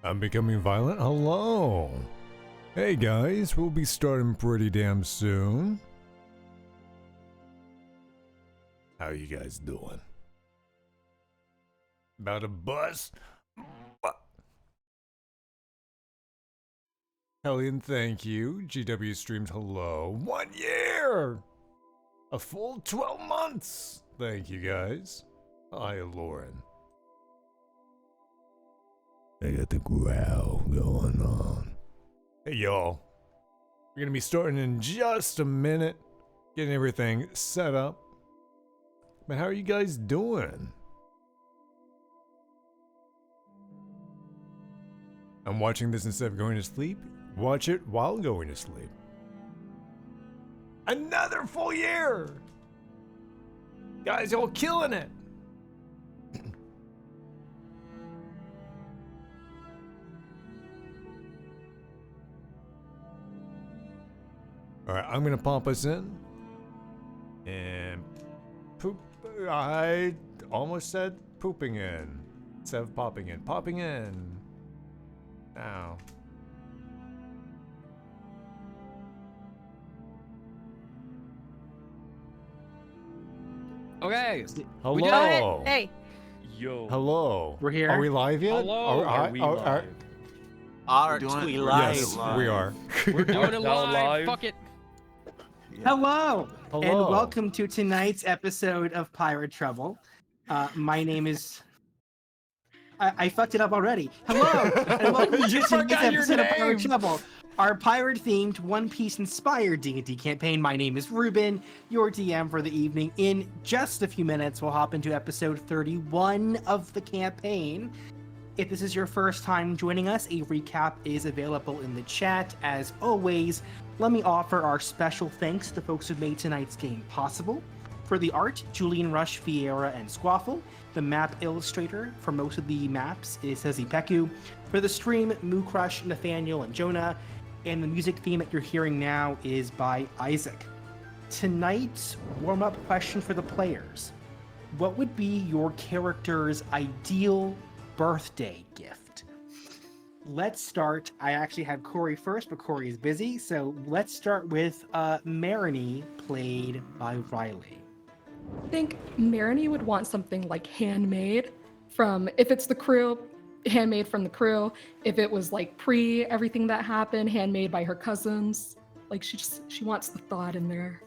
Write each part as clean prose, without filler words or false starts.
I'm becoming violent? Hello! Hey guys, we'll be starting pretty damn soon. How you guys doing? About a bus? Hellion, thank you. GW Streams, hello. 1 year! A full 12 months! Thank you guys. Hi, Lauren. I got the growl going on. Hey, y'all. We're gonna be starting in just a minute. Getting everything set up. But how are you guys doing? I'm watching this instead of going to sleep. Watch it while going to sleep. Another full year! Guys, y'all killing it! Alright, I'm gonna pop us in. And poop. I almost said pooping in instead of popping in. Popping in. Now. Okay. Hello. We did Hey. Yo. Hello. We're here. Are we live yet? Hello. Are we live? Aren't Doing we it. live? Yes, we are. We're doing it Now live. live. Fuck it. Hello, Hello. and welcome to tonight's episode of Pirate Trouble. My name is. I fucked it up already. Hello, and welcome to You tonight's forgot your episode of Pirate name. Trouble, our pirate-themed One Piece-inspired D&D campaign. My name is Ruben, your DM for the evening. In just a few minutes, we'll hop into episode 31 of the campaign. If this is your first time joining us, a recap is available in the chat. As always, let me offer our special thanks to the folks who made tonight's game possible. For the art, Julian Rush, Fiera, and Squaffle. The map illustrator for most of the maps is Sezi Peku. For the stream, Moo Crush, Nathaniel, and Jonah. And the music theme that you're hearing now is by Isaac. Tonight's warm-up question for the players. What would be your character's ideal birthday gift? Let's start. I actually have Corey first, but Corey is busy. So let's start with Marini, played by Riley. I think Marini would want something like handmade from, if it's the crew, handmade from the crew. If it was like pre everything that happened, handmade by her cousins. Like she wants the thought in there.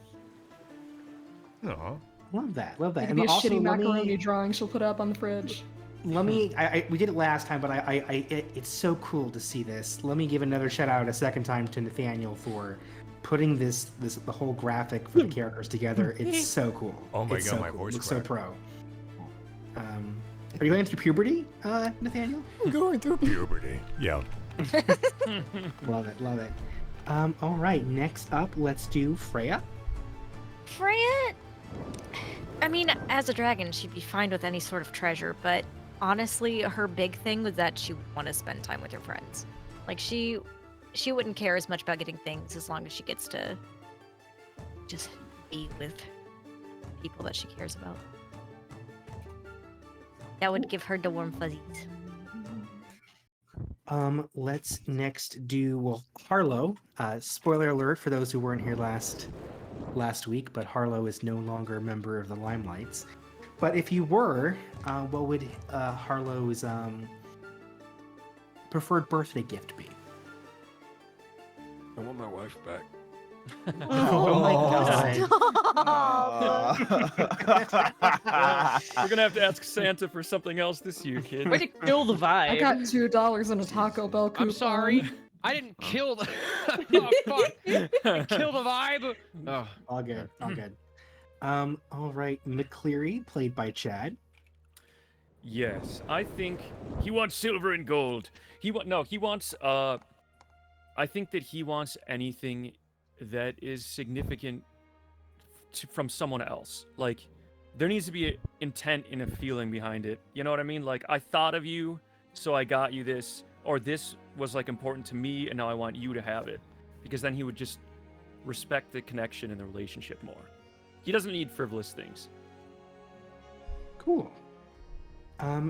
Aw. Love that. Love that. It could be a also, shitty let macaroni me, drawing she'll put up on the fridge. we did it last time, but it's so cool to see this. Let me give another shout out a second time to Nathaniel for putting the whole graphic for the characters together. It's so cool. Oh my It's God, so my cool. voice Looks so cracked. pro. Are you going through puberty, Nathaniel? I'm going through puberty. Yeah. Love it, love it. All right, next up, let's do Freya. Freya, I mean, as a dragon, she'd be fine with any sort of treasure, but honestly, her big thing was that she would want to spend time with her friends. Like, she wouldn't care as much about getting things as long as she gets to just be with people that she cares about. That would give her the warm fuzzies. Let's next do Harlow. Spoiler alert for those who weren't here last week, but Harlow is no longer a member of the Limelights. But if you were, what would Harlow's preferred birthday gift be? I want my wife back. Oh my god. We're gonna have to ask Santa for something else this year, kid. Way to kill the vibe. I got $2 in a Taco Bell coupon. I'm sorry. I didn't kill the. Oh, fuck. Kill the vibe. Oh. All good, all good. All right, McCleary, played by Chad. Yes, I think he wants silver and gold. He wants. I think that he wants anything that is significant from someone else. Like, there needs to be an intent and a feeling behind it. You know what I mean? Like, I thought of you, so I got you this, or this was like important to me, and now I want you to have it, because then he would just respect the connection and the relationship more. He doesn't need frivolous things. Cool.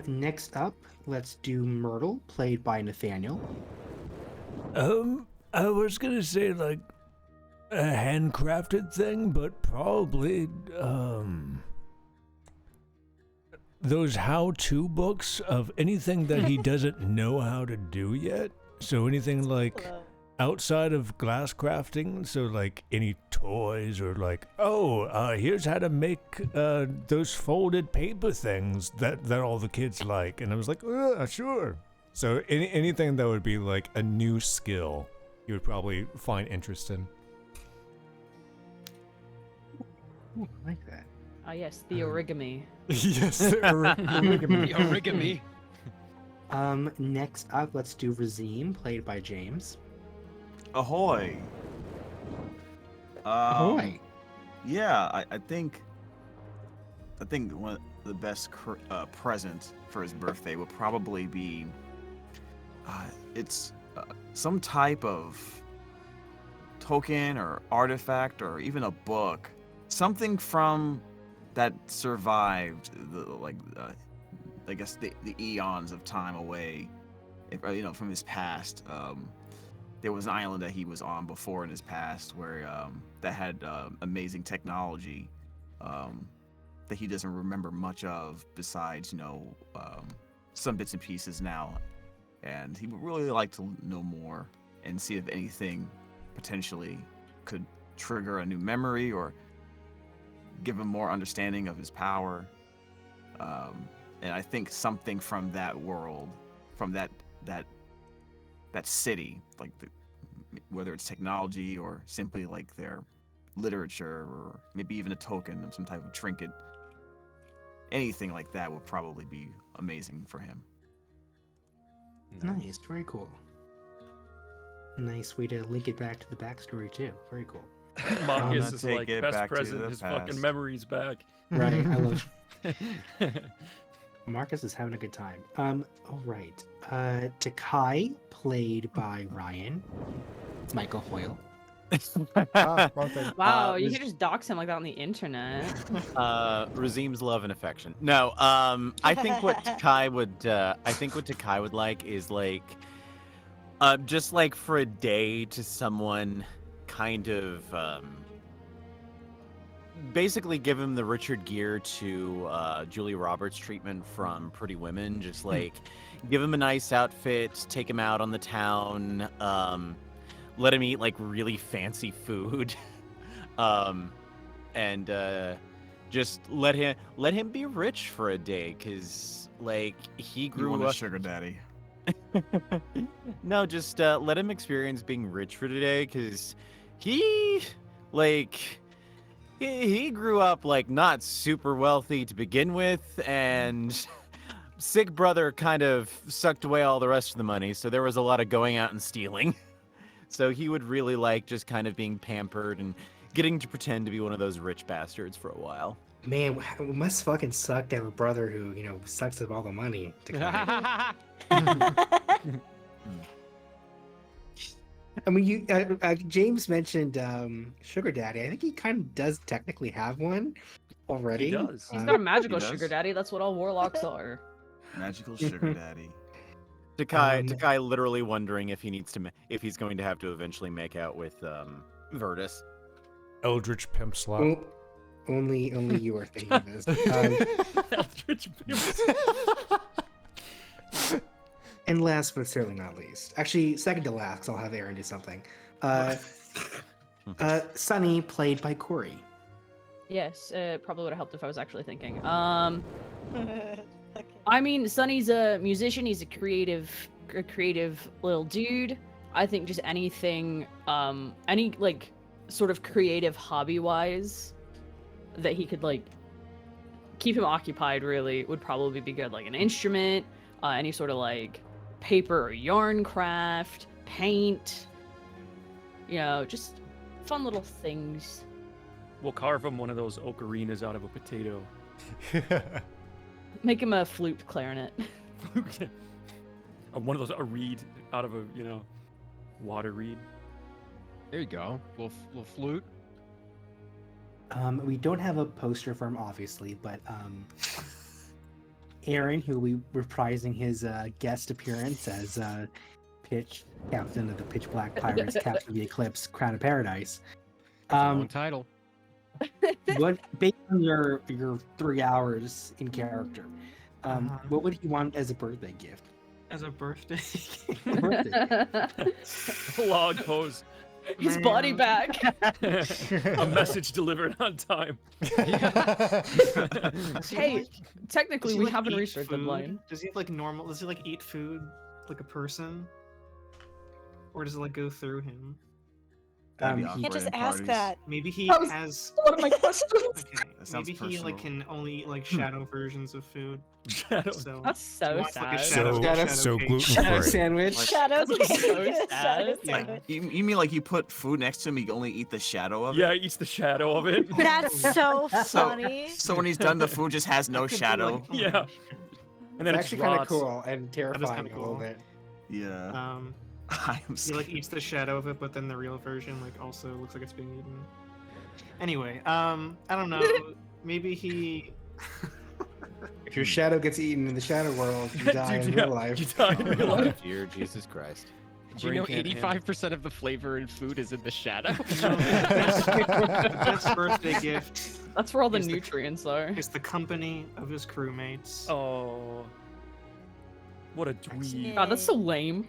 Next up, let's do Myrtle, played by Nathaniel. I was gonna say like a handcrafted thing, but probably those how-to books of anything that he doesn't know how to do yet. So anything like outside of glass crafting, so like any toys or like, here's how to make those folded paper things that all the kids like. And I was like, sure. So anything that would be like a new skill, you would probably find interest in. Ooh, I like that. Ah, yes, the origami. Yes, origami. Origami. Next up, let's do Razim, played by James. Ahoy. Ahoy. Yeah, I think one of the best present for his birthday would probably be it's some type of token or artifact or even a book, something from that survived I guess the eons of time away, from his past. There was an island that he was on before in his past where that had amazing technology that he doesn't remember much of, besides some bits and pieces now, and he would really like to know more and see if anything potentially could trigger a new memory or give him more understanding of his power. And I think something from that world, from that city, like whether it's technology or simply like their literature or maybe even a token of some type of trinket, anything like that would probably be amazing for him. Nice, very cool. Nice way to link it back to the backstory too. Very cool. Marcus is take like it best back to present, the his past. fucking memories back. Right, I love. Marcus is having a good time. All right. Takai, played by Ryan. It's Michael Hoyle. Wrong thing. Wow, you could just dox him like that on the internet. Razim's love and affection. No, I think what Takai would like is like, just like for a day to someone kind of, basically give him the Richard Gere to Julia Roberts treatment from Pretty Women. Just like give him a nice outfit, take him out on the town, let him eat like really fancy food, and just let him be rich for a day, cause like he You grew want a up. sugar daddy. No, just let him experience being rich for today, cause he grew up like not super wealthy to begin with, and sick brother kind of sucked away all the rest of the money, so there was a lot of going out and stealing. So he would really like just kind of being pampered and getting to pretend to be one of those rich bastards for a while. Man, it must fucking suck to have a brother who, sucks up all the money. I mean, James mentioned Sugar Daddy. I think he kind of does technically have one already. He does. He's got a magical does. sugar daddy. That's what all warlocks are. Magical sugar daddy. Takai literally wondering if if he's going to have to eventually make out with Virtus. Eldritch pimp slap. Well, only you are thinking of this. Eldritch Pimps. And last but certainly not least, actually second to last, 'cause I'll have Aaron do something. Sunny, played by Corey. Yes, probably would have helped if I was actually thinking. I mean, Sonny's a musician. He's a creative little dude. I think just anything, any like sort of creative hobby-wise that he could like keep him occupied really would probably be good. Like an instrument, any sort of like paper or yarn craft, paint. Just fun little things. We'll carve him one of those ocarinas out of a potato. Make him a flute clarinet. One of those, a reed out of a, water reed. There you go. Little flute. We don't have a poster for him, obviously, but Aaron, who will be reprising his guest appearance as Pitch, captain of the Pitch Black Pirates, captain of the Eclipse, Crown of Paradise. Long title. What, based on your 3 hours in character, what would he want as a birthday gift? As a birthday. Log pose. His body back. A message delivered on time. Hey, technically, Does he, we like, haven't eat reached our food? deadline. Does he have like normal? Does he like eat food like a person, or does it like go through him? That'd be He- awkward Can't just in ask parties. that. Maybe he That was has. one of my questions. Okay, That sounds maybe he like personal. can only eat like shadow versions of food. Shadow. So That's he so wants, like, a sad. shadow- So shadow cake. gluten Shadow free. sandwich. Shadows. That's so sad. Shadows. Yeah. You mean like you put food next to him, you only eat the shadow of it? Yeah, he eats the shadow of it. That's so funny. So when he's done, the food just has no That could be, shadow. like, oh my Yeah. gosh. And then It's it's actually kind of rots. cool and terrifying kinda a little cool. bit. Yeah. Um, I am he like eats the shadow of it, but then the real version like also looks like it's being eaten. Anyway, I don't know. Maybe he. If your shadow gets eaten in the shadow world, you die in Dude, real yeah, life. You die in real life. Dear Jesus Christ. Do you know Brain can't handle 85% of the flavor in food is in the shadow? The best birthday gift That's where all the Is the- nutrients are. is the company of his crewmates. Oh. What a dweeb. God, that's so lame.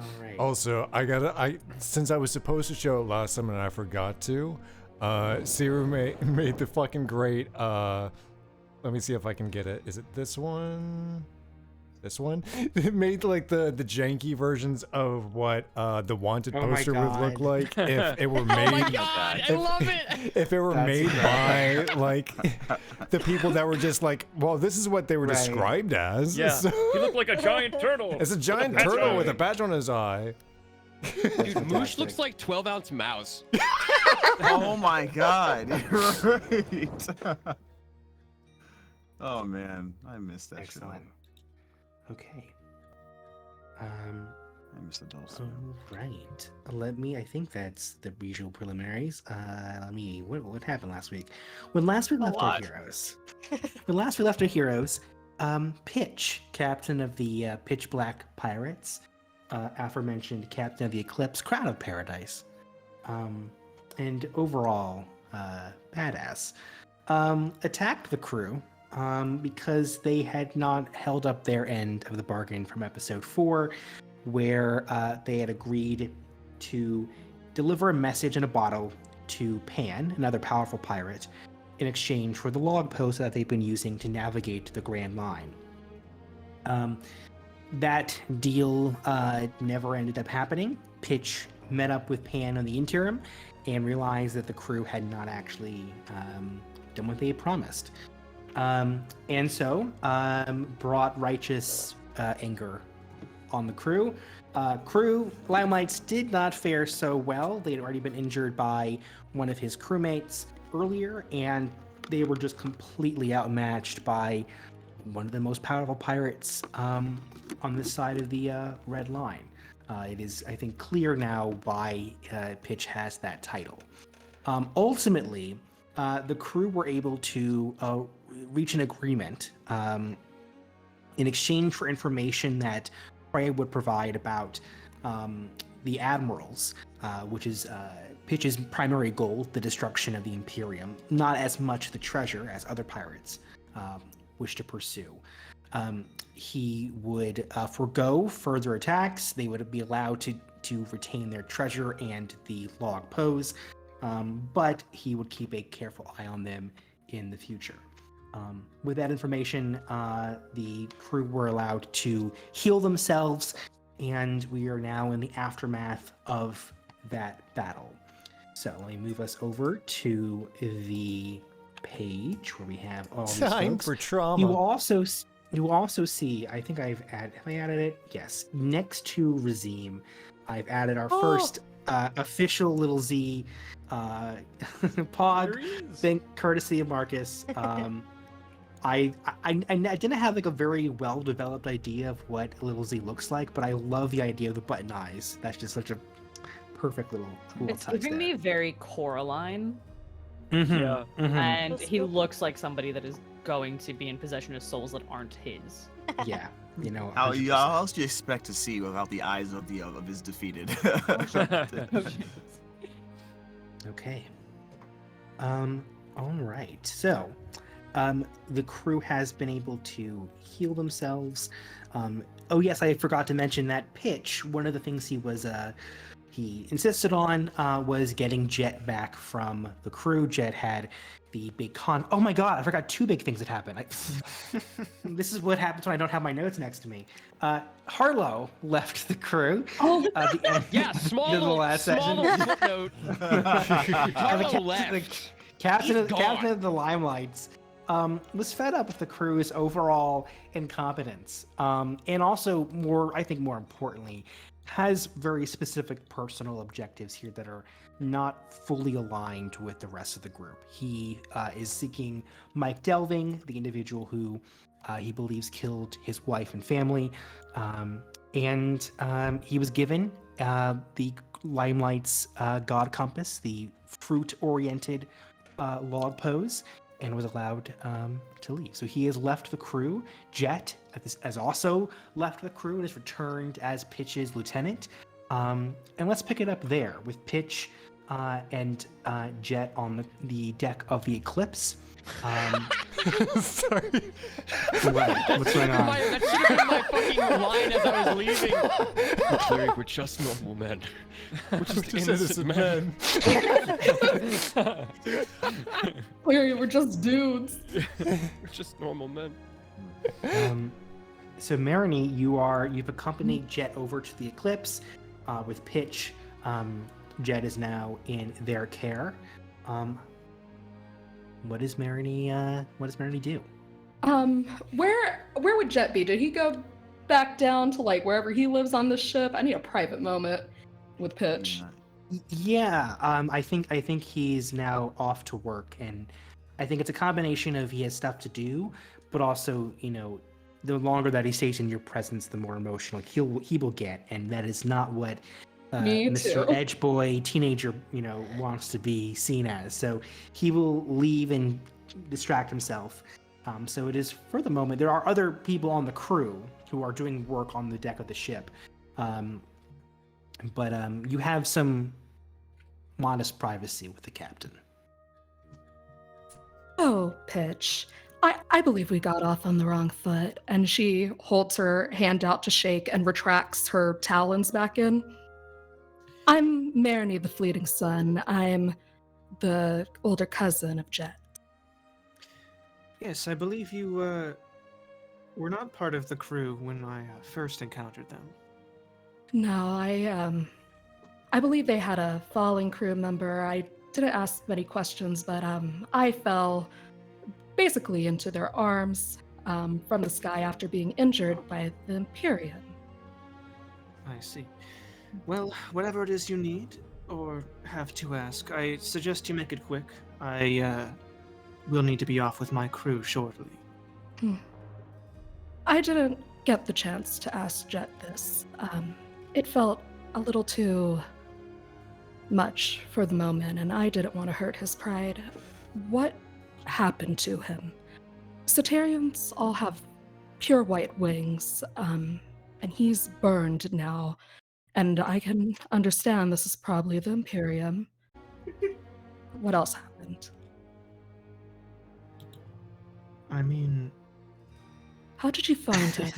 All right. Also, since I was supposed to show it last time and I forgot to, Siru made the fucking great, let me see if I can get it. Is it this one? This one? It made like the janky versions of what the wanted Oh my poster would look God. like if it were made. Oh my god, I love it! If it were That's made right. by like the people that were just like, well, this is what they were Right. described as. Yeah. So- He looked like a giant turtle. it's a giant That's turtle right. with a badge on his eye. Dude, Moosh fantastic. looks like 12-ounce mouse. Oh my god, you're right. Oh man, I missed that Excellent. show. Okay. I missed adults. All right. I think that's the regional preliminaries. What happened last week? When last we left our lot. heroes. Pitch, captain of the Pitch Black Pirates, aforementioned captain of the Eclipse, Crown of Paradise, and overall badass, attacked the crew because they had not held up their end of the bargain from episode 4, where they had agreed to deliver a message in a bottle to Pan, another powerful pirate, in exchange for the log post that they've been using to navigate the Grand Line. That deal never ended up happening. Pitch met up with Pan on the interim and realized that the crew had not actually done what they had promised. And so brought righteous anger on the crew. Limelights did not fare so well. They had already been injured by one of his crewmates earlier, and they were just completely outmatched by one of the most powerful pirates on this side of the Red Line. It is, I think, clear now why Pitch has that title. Ultimately, the crew were able to reach an agreement in exchange for information that Freya would provide about the admirals, which is Pitch's primary goal, the destruction of the Imperium, not as much the treasure as other pirates wish to pursue. He would forego further attacks. They would be allowed to retain their treasure and the log pose, but he would keep a careful eye on them in the future. With that information, the crew were allowed to heal themselves, and we are now in the aftermath of that battle. So let me move us over to the page where we have all these Time folks. for trauma. You will also see, I think have I added it? Yes. Next to Razim, I've added our first official little Z pod, There he is. thing, courtesy of Marcus. I didn't have like a very well developed idea of what little Z looks like, but I love the idea of the button eyes. That's just such a perfect little It's touch giving me very Coraline, there. Yeah. and That's he cool. looks like somebody that is going to be in possession of souls that aren't his. Yeah, you know. How 100%. else do you expect to see without the eyes of his defeated? Okay. All right. So, the crew has been able to heal themselves. Oh yes, I forgot to mention that Pitch. One of the things he insisted on was getting Jet back from the crew. Jet had the big con. Oh my god, I forgot two big things that happened. This is what happens when I don't have my notes next to me. Harlow left the crew. Oh, At the end Yeah, small of the little, last small session. little footnote. The Harlow left. captain He's of gone. the Limelights was fed up with the crew's overall incompetence, and also I think more importantly, has very specific personal objectives here that are not fully aligned with the rest of the group. He is seeking Mike Delving, the individual who he believes killed his wife and family, and he was given the Limelight's God Compass, the fruit-oriented log pose, and was allowed to leave. So he has left the crew. Jet has also left the crew and has returned as Pitch's lieutenant. And let's pick it up there with Pitch and Jet on the deck of the Eclipse. Sorry. What's going on? That should have been my fucking line as I was leaving. We're just normal men. We're just innocent men. clearly we're just dudes. We're just normal men. So Marini, you've accompanied Jet over to the Eclipse with Pitch. Jet is now in their care. What does Marini do? Where would Jet be? Did he go back down to like wherever he lives on the ship? I need a private moment with Pitch. Yeah, I think he's now off to work, and I think it's a combination of he has stuff to do, but also, you know, the longer that he stays in your presence, the more emotional he will get, and that is not what Me Mr. too. Edge Boy teenager, you know, wants to be seen as. So he will leave and distract himself. So it is for the moment. There are other people on the crew who are doing work on the deck of the ship, but you have some modest privacy with the captain. Oh, Pitch. I believe we got off on the wrong foot. And she holds her hand out to shake and retracts her talons back in. I'm Marini the Fleeting Sun. I'm the older cousin of Jet. Yes, I believe you were not part of the crew when I first encountered them. No, I believe they had a fallen crew member. I didn't ask many questions, but I fell basically into their arms from the sky after being injured by the Empyrean. I see. Well, whatever it is you need or have to ask, I suggest you make it quick. I will need to be off with my crew shortly. I didn't get the chance to ask Jet this. It felt a little too much for the moment, and I didn't want to hurt his pride. What happened to him? Cetarians all have pure white wings, and he's burned now. And I can understand this is probably the Imperium. What else happened? I mean, How did you find him?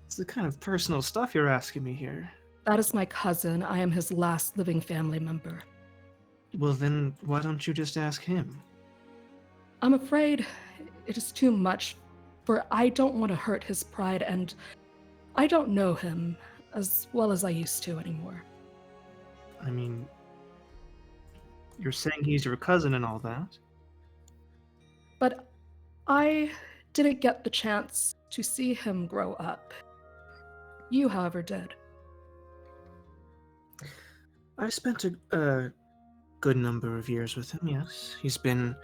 it's the kind of personal stuff you're asking me here. That is my cousin. I am his last living family member. Well, then why don't you just ask him? I'm afraid it is too much, for I don't want to hurt his pride, and I don't know him as well as I used to anymore. I mean, you're saying he's your cousin and all that? But I didn't get the chance to see him grow up. You, however, did. I've spent a good number of years with him, yes. He's been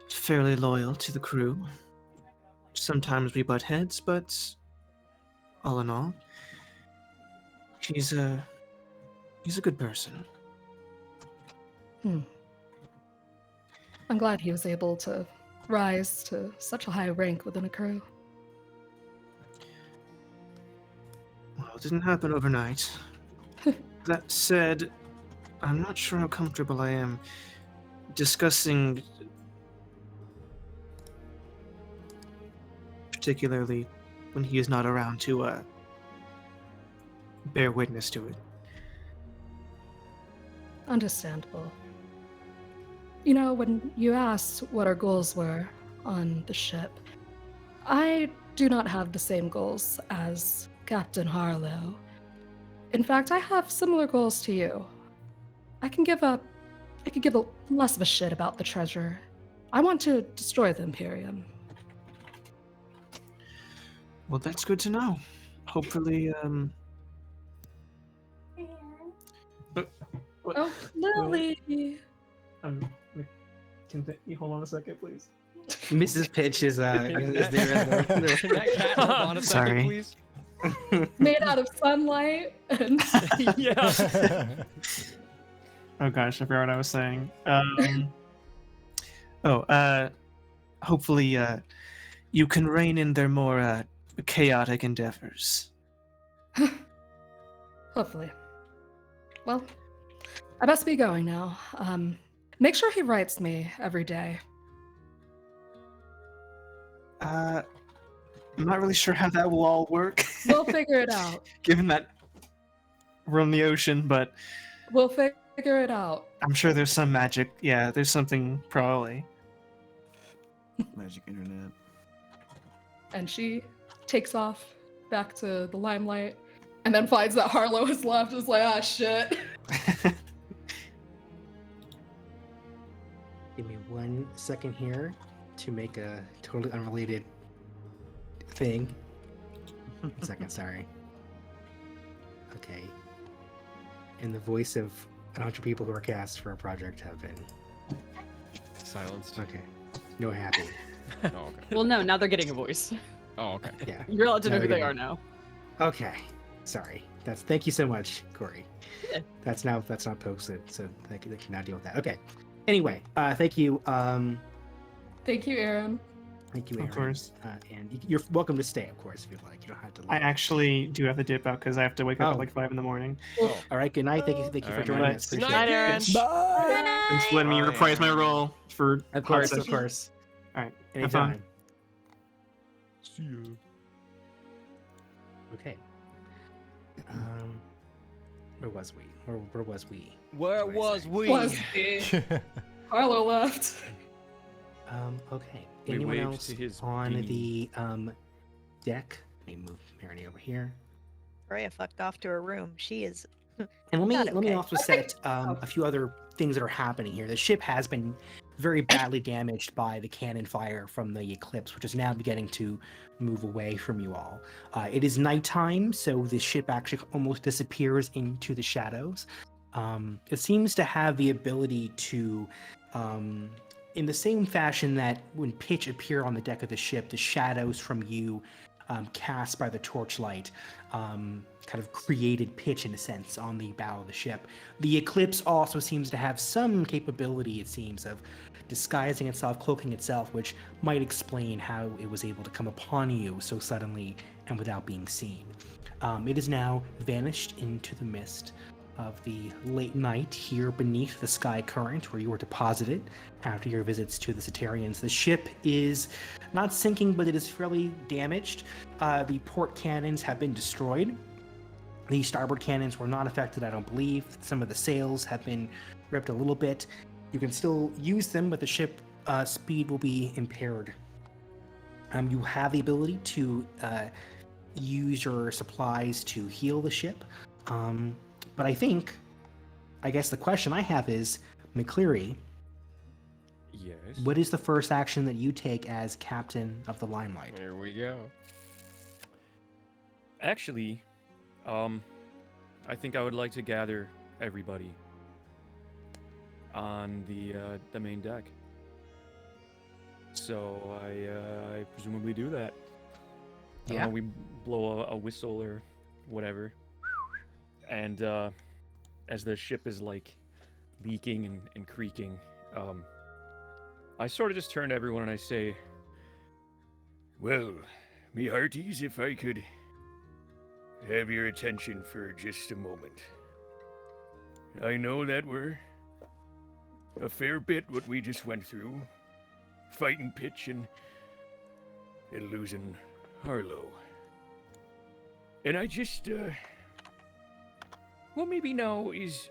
fairly loyal to the crew. Sometimes we butt heads, but all in all, he's a good person. I'm glad he was able to rise to such a high rank within a crew. Well, it didn't happen overnight. That said, I'm not sure how comfortable I am discussing, particularly when he is not around to bear witness to it. Understandable. You know, when you asked what our goals were on the ship, I do not have the same goals as Captain Harlow. In fact, I have similar goals to you. I could give a less of a shit about the treasure. I want to destroy the Imperium. Well, that's good to know. Hopefully, Oh, Lily! Can you hold on a second, please? Mrs. Pitch is there. Can that cat hold on a second, Sorry. please? Made out of sunlight and Yeah. Oh gosh, I forgot what I was saying. Hopefully, you can rein in their more chaotic endeavors. hopefully. Well, I best be going now. Make sure he writes me every day. I'm not really sure how that will all work, We'll figure it out. given that we're on the ocean, but We'll figure it out. I'm sure there's some magic. Yeah, there's something probably. Magic internet. And she takes off back to the limelight and then finds that Harlow has left. Is like, ah, shit. Give me 1 second here to make a totally unrelated thing. 1 second, sorry. Okay. And the voice of 100 people who are cast for a project have been Silenced. okay. No happy. Oh, okay. Well, no, now they're getting a voice. Oh, okay. Yeah. You're allowed to know Now who they're they are getting- now. Okay. Sorry. Thank you so much, Corey. Yeah. That's not posted, so they can now deal with that. Okay. Anyway, thank you. Thank you, Aaron. Thank you, Of Aaron. course. And you're welcome to stay, of course, if you'd like. You don't have to. I leave. actually do have to dip out because I have to wake up Oh. at like 5 in the morning. Oh. All right. Good night. Thank you for Alright, joining man. us. Good Appreciate night, it. Aaron. Thanks for letting me Bye, reprise my Aaron. role for Of hot course, of session. course. All right. Have fun. Anytime. See you. Okay. Where was we? Where was we? Where What do I was say? we? Was Harlow left. Okay. We Anyone waved else to his on beanie. the deck? Let me move Marini over here. Freya fucked off to her room. She is. And let me Not let me okay. also set a few other things that are happening here. The ship has been very badly damaged by the cannon fire from the eclipse, which is now beginning to move away from you all. It is nighttime, so the ship actually almost disappears into the shadows. It seems to have the ability to, in the same fashion that when Pitch appeared on the deck of the ship, the shadows from you cast by the torchlight kind of created Pitch in a sense on the bow of the ship. The eclipse also seems to have some capability, it seems, of disguising itself, cloaking itself, which might explain how it was able to come upon you so suddenly and without being seen. It is now vanished into the mist of the late night here beneath the sky current where you were deposited after your visits to the Cetarians. The ship is not sinking, but it is fairly damaged. The port cannons have been destroyed. The starboard cannons were not affected, I don't believe. Some of the sails have been ripped a little bit. You can still use them, but the ship speed will be impaired. You have the ability to use your supplies to heal the ship. But I guess the question I have is, McCleary, Yes. what is the first action that you take as captain of the Limelight? Here we go. Actually, I think I would like to gather everybody on the main deck. So I presumably do that. I don't Yeah. know, we blow a whistle or whatever, and as the ship is like leaking and creaking, I sort of just turn to everyone and I say, well, me hearties, if I could have your attention for just a moment. I know that we're a fair bit what we just went through, fighting Pitch and losing Harlow. And I just, well, maybe now is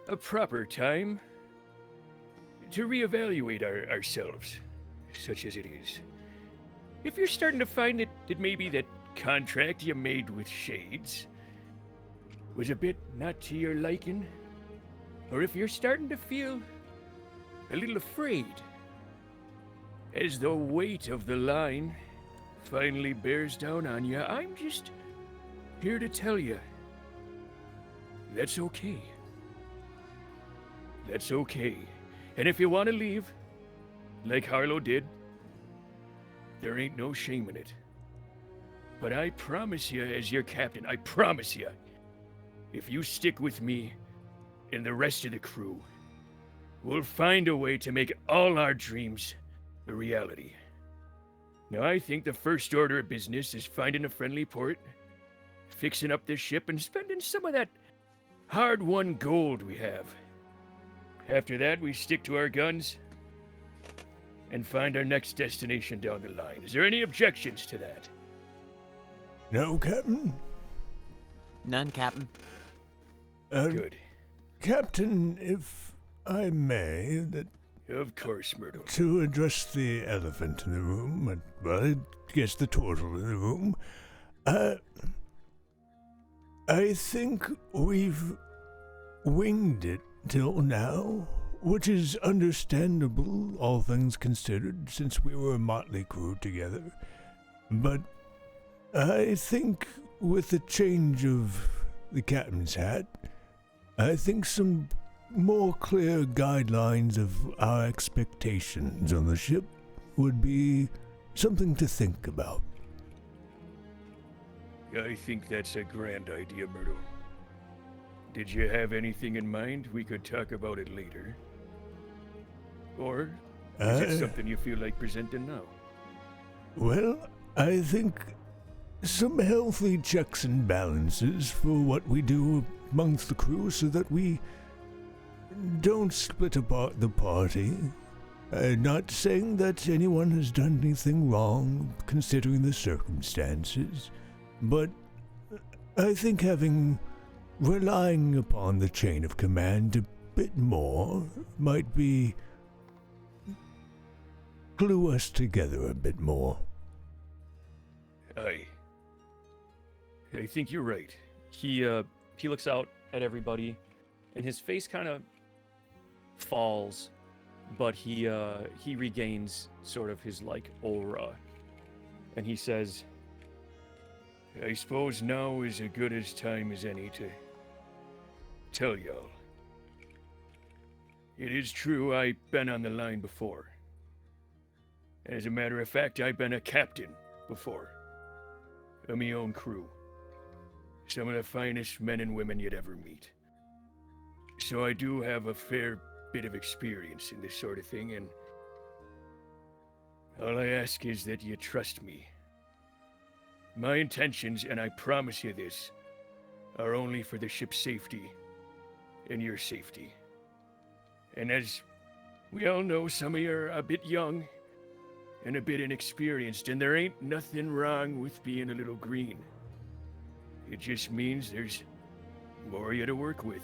a proper time to reevaluate ourselves, such as it is. If you're starting to find that maybe that contract you made with Shades was a bit not to your liking, or if you're starting to feel a little afraid as the weight of the line finally bears down on you, I'm just here to tell you that's okay. That's okay. And if you want to leave, like Harlow did, there ain't no shame in it. But I promise you, as your captain, I promise you, if you stick with me and the rest of the crew, we'll find a way to make all our dreams a reality. Now, I think the first order of business is finding a friendly port, fixing up this ship, and spending some of that hard-won gold we have. After that, we stick to our guns and find our next destination down the line. Is there any objections to that? No, Captain? None, Captain. Good. Captain, if I may, that Of course, Myrtle. to address the elephant in the room, and, well, I guess the turtle in the room, I think we've winged it till now, which is understandable, all things considered, since we were a motley crew together. But I think with the change of the captain's hat, I think some more clear guidelines of our expectations on the ship would be something to think about. I think that's a grand idea, Myrtle. Did you have anything in mind? We could talk about it later. Or is it something you feel like presenting now? Well, I think some healthy checks and balances for what we do amongst the crew so that we don't split apart the party. Not saying that anyone has done anything wrong, considering the circumstances, but I think relying upon the chain of command a bit more might be glue us together a bit more. I think you're right. He looks out at everybody, and his face kind of falls, but he regains sort of his like aura, and he says, I suppose now is as good as time as any to tell y'all. It is true I've been on the line before. As a matter of fact, I've been a captain before. Of my own crew. Some of the finest men and women you'd ever meet. So I do have a fair bit of experience in this sort of thing, and all I ask is that you trust me. My intentions, and I promise you this, are only for the ship's safety and your safety. And as we all know, some of you are a bit young and a bit inexperienced, and there ain't nothing wrong with being a little green. It just means there's more of you to work with.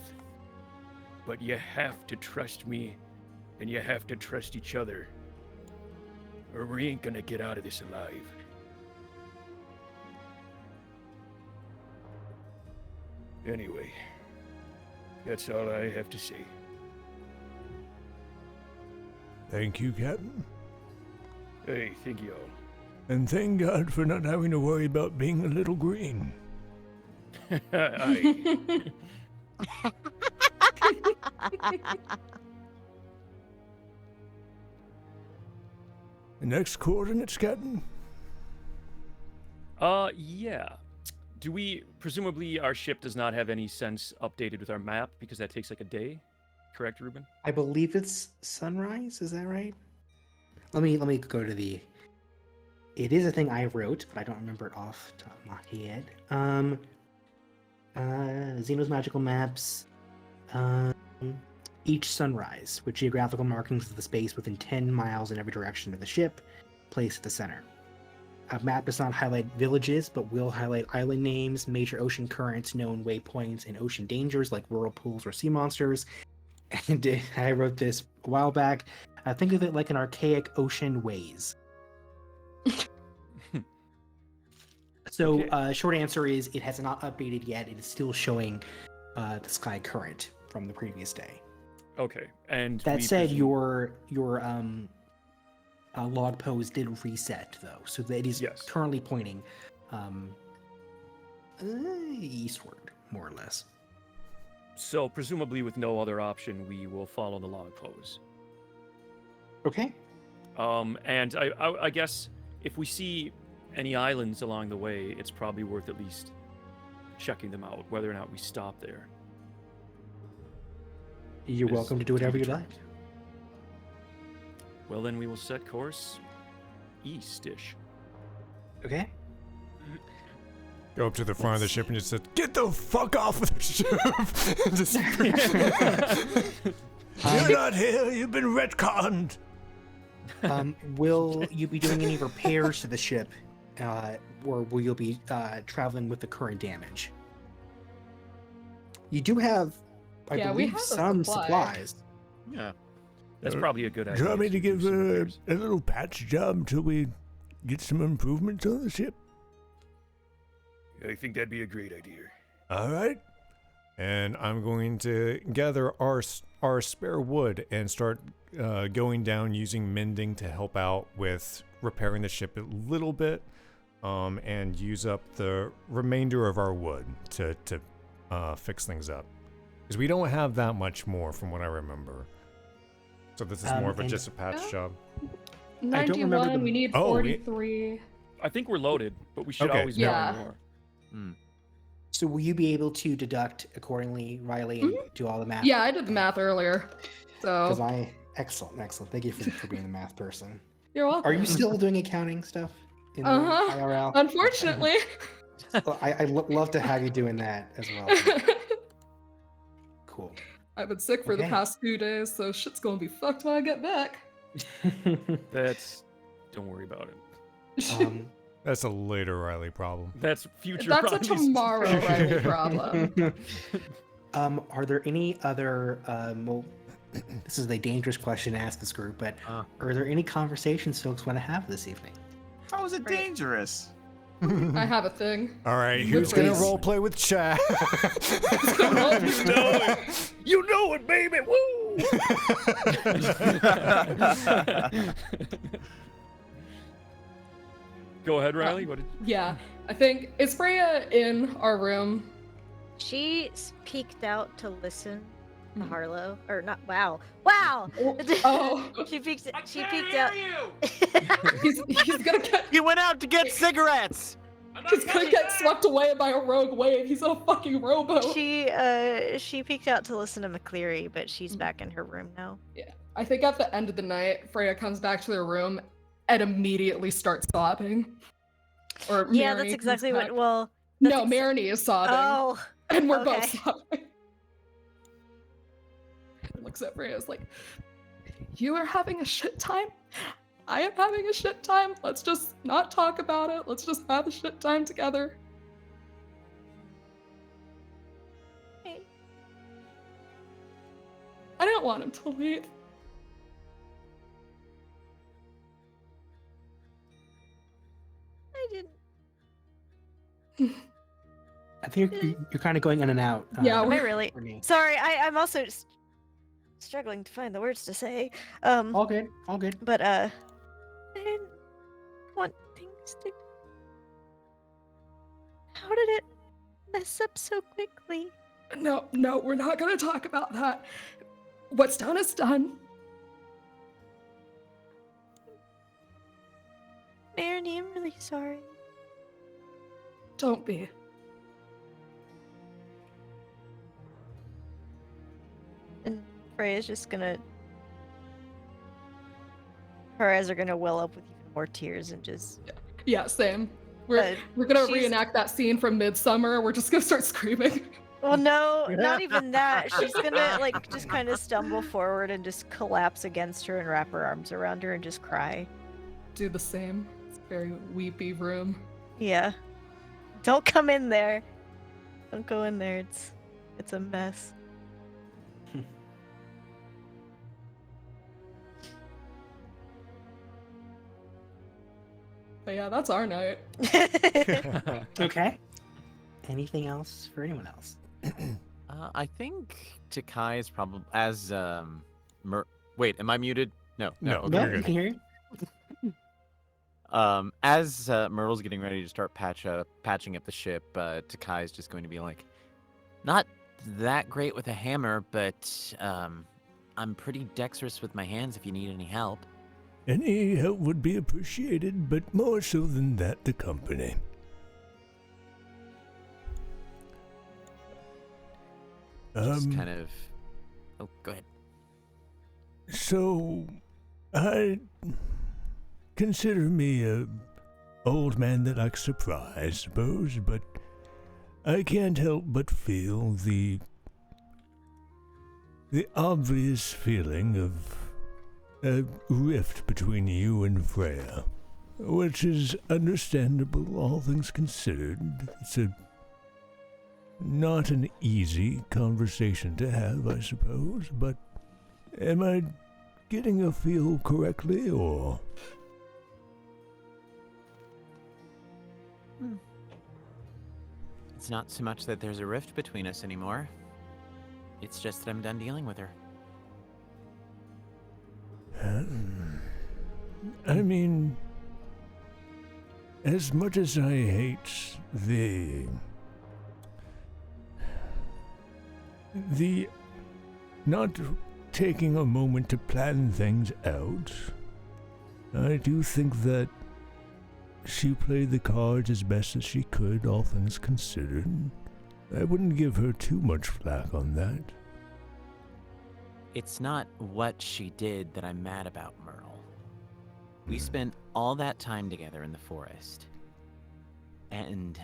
But you have to trust me, and you have to trust each other, or we ain't gonna get out of this alive. Anyway, that's all I have to say. Thank you, Captain. Hey, thank you all. And thank God for not having to worry about being a little green. Aye. The next coordinates, Captain? Yeah. Presumably our ship does not have any sense updated with our map because that takes like a day? correct, Ruben? I believe it's sunrise. Is that right? Let me go to the. It is a thing I wrote, but I don't remember it off the top of my head. Xeno's magical maps. Each sunrise, with geographical markings of the space within 10 miles in every direction of the ship, placed at the center. A map does not highlight villages, but will highlight island names, major ocean currents, known waypoints, and ocean dangers like whirlpools or sea monsters. And I wrote this a while back. Think of it like an archaic ocean ways. So, Okay. short answer is it has not updated yet. It is still showing the sky current from the previous day. Okay, and That we said, presume- your log pose did reset though, so that it is Yes. currently pointing eastward, more or less. So presumably, with no other option, we will follow the log pose. Okay. And I guess if we see any islands along the way, it's probably worth at least checking them out, whether or not we stop there. You're Is welcome to do to be whatever you like. determined. Well, then we will set course east-ish. Okay. Go up to the front of the Let's ship see. and just said, "Get the fuck off of the ship!" And just, You're not here. You've been retconned. Will you be doing any repairs to the ship, or will you be traveling with the current damage? You do have, I Yeah, we believe, have a some supply. supplies. Yeah. That's probably a good Do idea. you want me so to we do give some a repairs. little patch job until we get some improvements on the ship? I think that'd be a great idea. All right. And I'm going to gather our spare wood and start going down using mending to help out with repairing the ship a little bit, and use up the remainder of our wood to fix things up. Because we don't have that much more from what I remember. So this is more of And- just a patch Yeah. job. I don't remember 91, the- we need Oh, 43. I think we're loaded, but we should Okay. always Yeah. know more. So will you be able to deduct accordingly, Riley, and do all the math? Yeah, I did the math earlier. Because So, excellent. Thank you for being the math person. you're welcome. Are you still doing accounting stuff in the Uh-huh. IRL? Unfortunately. Well, I'd love to have you doing that as well. Cool. I've been sick for the Okay. past 2 days, so shit's gonna be fucked when I get back. Don't worry about it. That's a later Riley problem. That's future. That's a Riley's- tomorrow Riley problem. Are there any other? Well, this is a dangerous question to ask this group, but are there any conversations folks want to have this evening? How is it Right. dangerous? I have a thing. All right, Good who's gonna race. role play with Chad? You know it, baby. Woo! Go ahead, Riley. What did Yeah, I think is Freya in our room? She peeked out to listen to Hmm. Harlow, or not? Wow, wow. Oh, She peeked out. he's gonna get He went out to get cigarettes. he's gonna get swept away by a rogue wave. He's a fucking rowboat. She peeked out to listen to McCleary, but she's Mm. back in her room now. I think at the end of the night, Freya comes back to their room and immediately starts sobbing. Or Yeah, Mariny that's comes exactly back. what. Well, No, that's Mariny is sobbing, oh, and we're okay. both sobbing. Looks at Freya, is like, "You are having a shit time. I am having a shit time. Let's just not talk about it. Let's just have a shit time together." Okay. I didn't want him to leave. I didn't. I think you're kind of going in and out. Yeah, Am I we're- really? Brittany. Sorry, I'm also struggling to find the words to say. All good. But I didn't want things to. How did it mess up so quickly? No, we're not gonna talk about that. What's done is done. Mariny, I'm really sorry. Don't be. And Freya's just gonna. Her eyes are gonna well up with even more tears and just. Yeah, same. We're gonna reenact that scene from Midsummer. We're just gonna start screaming. Well, no, not even that. She's gonna like just kind of stumble forward and just collapse against her and wrap her arms around her and just cry. Do the same. It's a very weepy room. Yeah. Don't come in there. Don't go in there. It's a mess. But yeah, that's our night. Okay. Anything else for anyone else? I think Takai is probably as wait, am I muted? No. No, Okay, No, you're you good. can hear you. As Myrtle's getting ready to start patching up the ship, Takai is just going to be like, not that great with a hammer, but I'm pretty dexterous with my hands if you need any help. Any help would be appreciated, but more so than that, the company. Just kind of... Oh, go ahead. So, I consider me a old man that likes surprise, I suppose, but I can't help but feel the obvious feeling of a rift between you and Freya, which is understandable, all things considered. It's not an easy conversation to have, I suppose, but am I getting a feel correctly, or? It's not so much that there's a rift between us anymore. It's just that I'm done dealing with her. I mean, as much as I hate the not taking a moment to plan things out, I do think that she played the cards as best as she could, all things considered. I wouldn't give her too much flack on that. It's not what she did that I'm mad about, Myrtle. We spent all that time together in the forest. And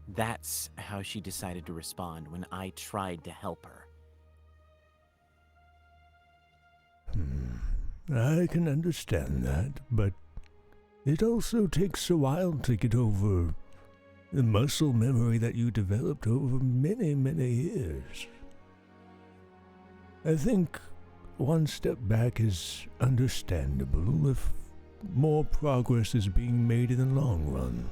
that's how she decided to respond when I tried to help her. I can understand that, but it also takes a while to get over the muscle memory that you developed over many, many years. I think one step back is understandable if more progress is being made in the long run.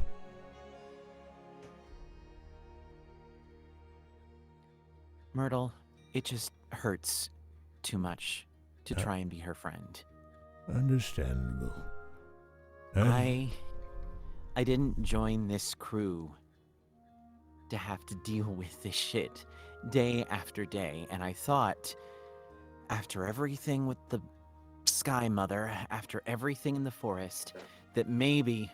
Myrtle, it just hurts too much to try and be her friend. Understandable. I didn't join this crew to have to deal with this shit day after day, and I thought, after everything with the Sky Mother, after everything in the forest, that maybe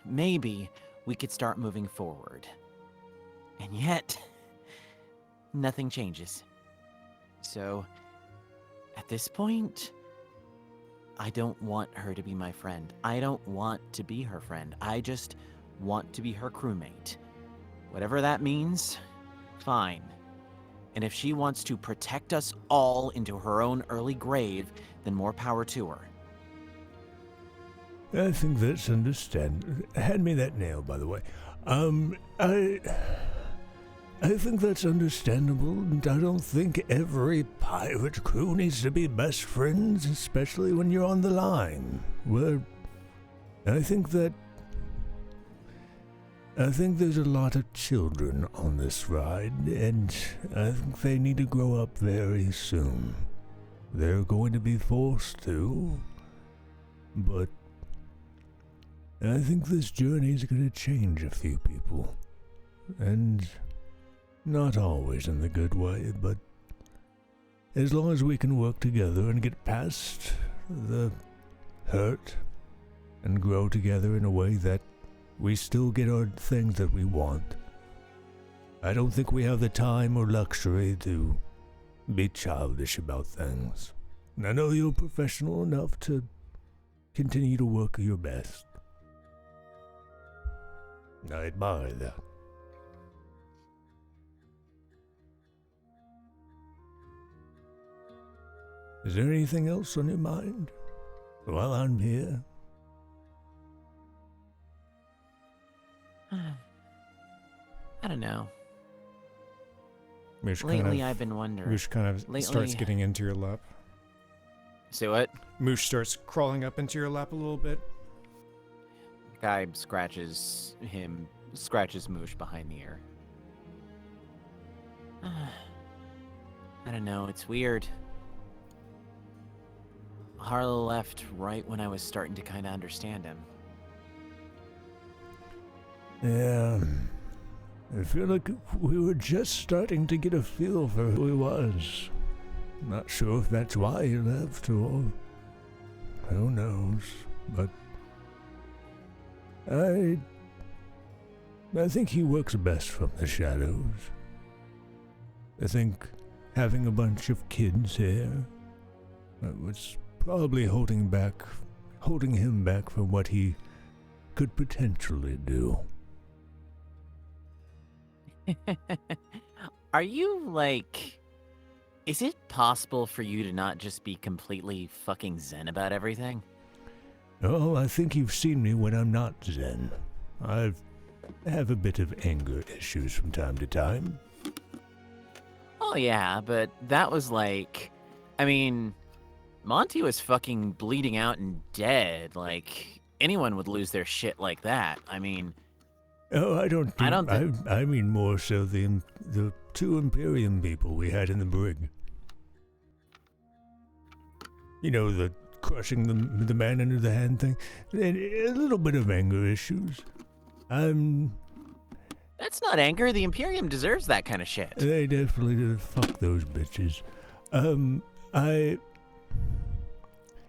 we could start moving forward. And yet, nothing changes. So, at this point, I don't want her to be my friend. I don't want to be her friend. I just want to be her crewmate. Whatever that means, fine. And if she wants to protect us all into her own early grave, then more power to her. I think that's understandable. Hand me that nail, by the way. I think that's understandable, and I don't think every pirate crew needs to be best friends, especially when you're on the line. I think there's a lot of children on this ride, and I think they need to grow up very soon. They're going to be forced to, but I think this journey is going to change a few people, and not always in the good way, but as long as we can work together and get past the hurt and grow together in a way that we still get our things that we want. I don't think we have the time or luxury to be childish about things. And I know you're professional enough to continue to work your best. I admire that. Is there anything else on your mind while I'm here? I don't know. Moosh Lately, I've been wondering. Moosh kind of starts Lately- getting into your lap. Say what? Moosh starts crawling up into your lap a little bit. Guy scratches Moosh behind the ear. I don't know, it's weird. Harlow left right when I was starting to kind of understand him. Yeah. I feel like we were just starting to get a feel for who he was. Not sure if that's why he left or who knows, but I think he works best from the shadows. I think having a bunch of kids here was probably holding him back from what he could potentially do. Are you, like... Is it possible for you to not just be completely fucking zen about everything? Oh, I think you've seen me when I'm not zen. I have a bit of anger issues from time to time. Oh yeah, but that was like... I mean... Monty was fucking bleeding out and dead. Like, anyone would lose their shit like that. I mean... Oh, I mean more so the 2 Imperium people we had in the brig. You know, the crushing the man under the hand thing. And a little bit of anger issues. That's not anger. The Imperium deserves that kind of shit. They definitely did. Fuck those bitches. I'm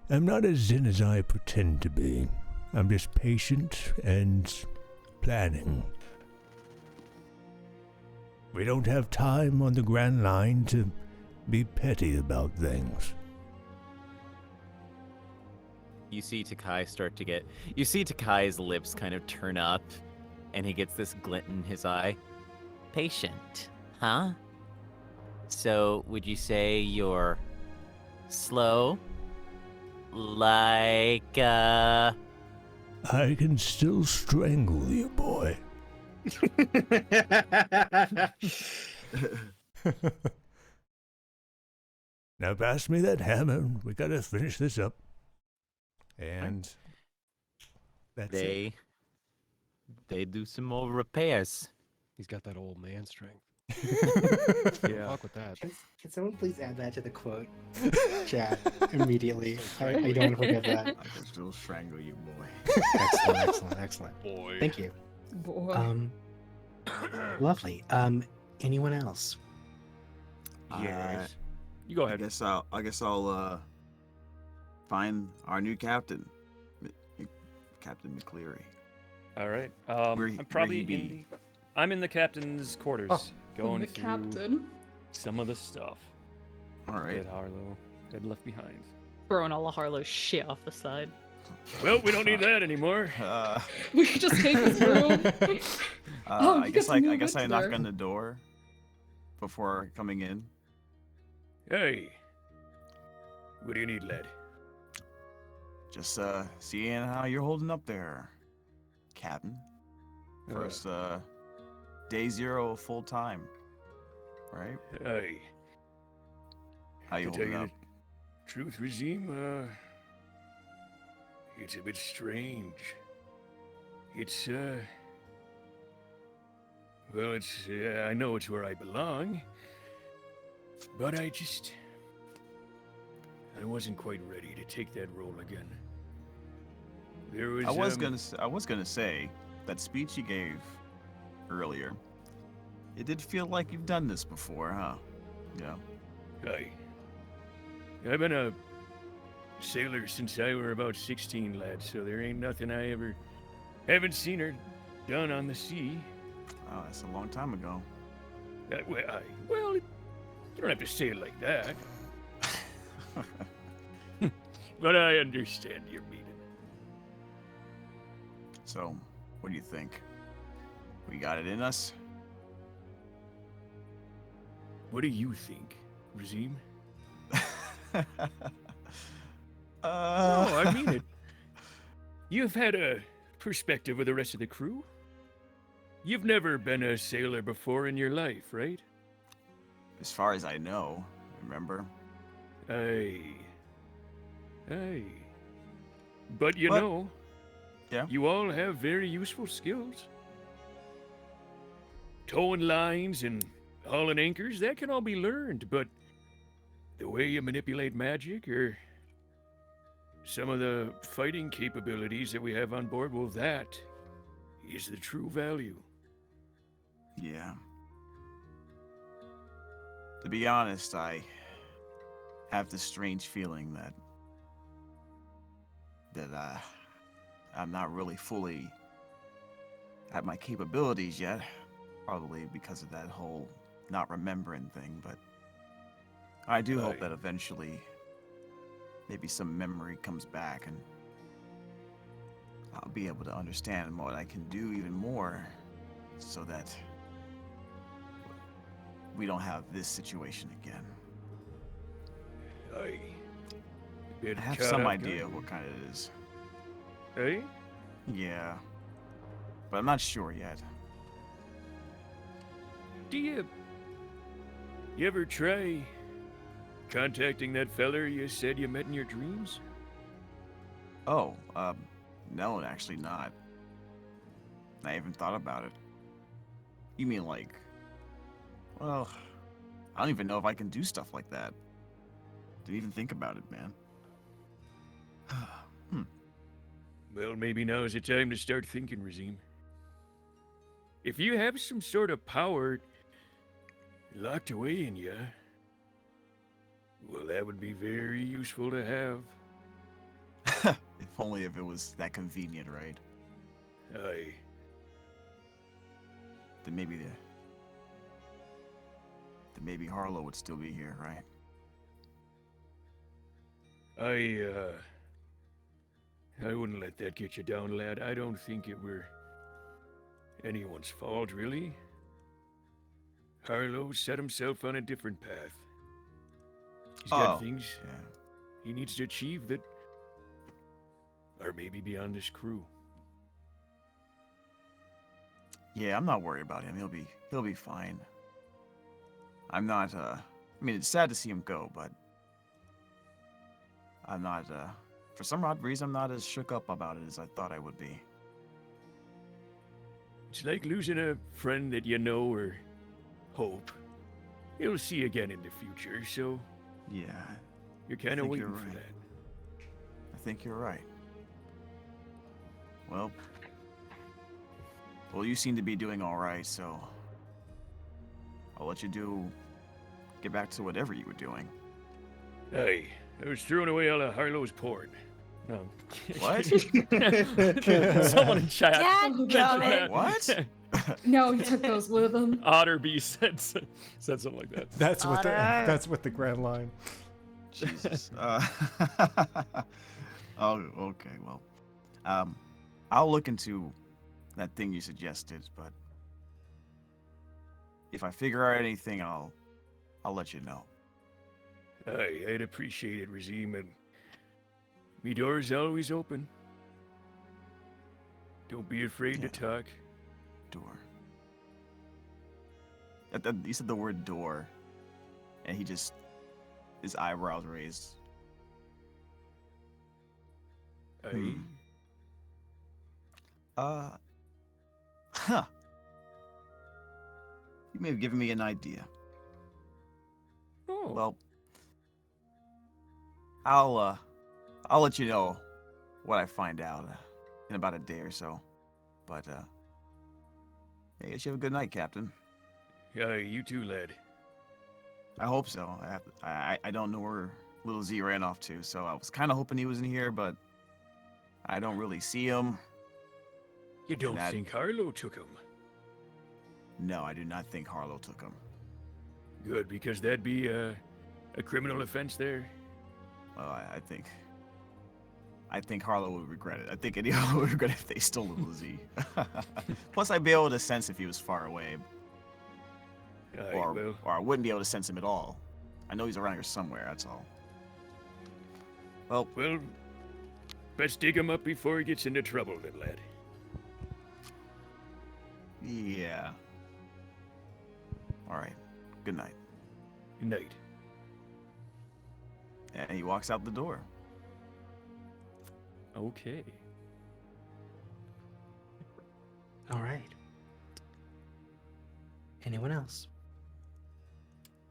not as zen as I pretend to be. I'm just patient and planning. We don't have time on the Grand Line to be petty about things. You see Takai's lips kind of turn up, and he gets this glint in his eye. Patient, huh? So, would you say you're slow? Like, I can still strangle you, boy. Now pass me that hammer. We gotta finish this up. And that's it. They do some more repairs. He's got that old man strength. Yeah. Fuck with that. Can someone please add that to the quote chat immediately? I don't forget that. I can still strangle you, boy. Excellent. Boy. Thank you. Boy. Lovely. Anyone else? Yes. You go ahead. I guess I'll find our new captain, Captain McCleary. All right. Where I'm probably he be? I'm in the captain's quarters, going the through captain. some of the stuff All right. that Harlow had left behind. Throwing all of Harlow's shit off the side. Well, we don't need that anymore. We could just take his room. I guess I knock there. on the door before coming in. Hey, what do you need, lad? Just seeing how you're holding up there, Captain. First day 0 full time, right? Hey, How you to tell holding you up? the truth, Regime, it's a bit strange. It's well, it's I know it's where I belong, but I wasn't quite ready to take that role again. There was I was gonna say that speech you gave earlier. It did feel like you've done this before, huh? Yeah. I've been a sailor since I were about 16, lad, so there ain't nothing I ever haven't seen or done on the sea. Oh, that's a long time ago. Well, you don't have to say it like that. but I understand your meaning. So, what do you think? We got it in us? What do you think, Razim? No, I mean it. You've had a perspective of the rest of the crew. You've never been a sailor before in your life, right? As far as I know, remember? Aye. But you What? know, Yeah? you all have very useful skills. Towing lines and hauling anchors, that can all be learned, but the way you manipulate magic or some of the fighting capabilities that we have on board, well, that is the true value. Yeah. To be honest, I have this strange feeling that I'm not really fully at my capabilities yet. Probably because of that whole not remembering thing, but I do hope that eventually maybe some memory comes back and I'll be able to understand what I can do even more so that we don't have this situation again. I have some idea of what kind it is. Hey? Yeah. But I'm not sure yet. Do you ever try contacting that feller you said you met in your dreams? Oh, no, actually not. I haven't thought about it. You mean like, well, I don't even know if I can do stuff like that. Didn't even think about it, man. Well, maybe now's the time to start thinking, Razim. If you have some sort of power locked away in you, well, that would be very useful to have. If only if it was that convenient, right? Aye. Then maybe Harlow would still be here, right? I wouldn't let that get you down, lad. I don't think it were anyone's fault, really. Harlow set himself on a different path. He's got things he needs to achieve that are maybe beyond this crew. Yeah, I'm not worried about him. He'll be fine. I'm not I mean, it's sad to see him go, but I'm not for some odd reason I'm not as shook up about it as I thought I would be. It's like losing a friend that you know or hope you'll see again in the future, so yeah, you're kind of think waiting you're for right. that. I think you're right. Well, you seem to be doing all right, so I'll let you get back to whatever you were doing. Hey, I was throwing away all of Harlow's porn. No. What? Someone in chat. Dadgummit. What? No, he took those with him. Otterby said something like that. That's what the grand line. Jesus. Oh, okay. Well, I'll look into that thing you suggested, but if I figure out anything, I'll let you know. I'd appreciate it, Razim, and me door's always open. Don't be afraid to talk. Door. You said the word door, and his eyebrows raised. Aye. Huh. You may have given me an idea. Oh. Well, I'll let you know what I find out in about a day or so. But I guess you have a good night, Captain. Yeah, you too, lad. I hope so. I don't know where little Z ran off to, so I was kind of hoping he was in here, but I don't really see him. You don't think Harlow took him? No, I do not think Harlow took him. Good, because that'd be a criminal offense there. Well, I think I think Harlow would regret it. I think any Harlow would regret it if they stole Lizzie. Plus, I'd be able to sense if he was far away, or I wouldn't be able to sense him at all. I know he's around here somewhere. That's all. Well, best dig him up before he gets into trouble, then, lad. Yeah. All right. Good night. Good night. And he walks out the door. Okay. All right. Anyone else?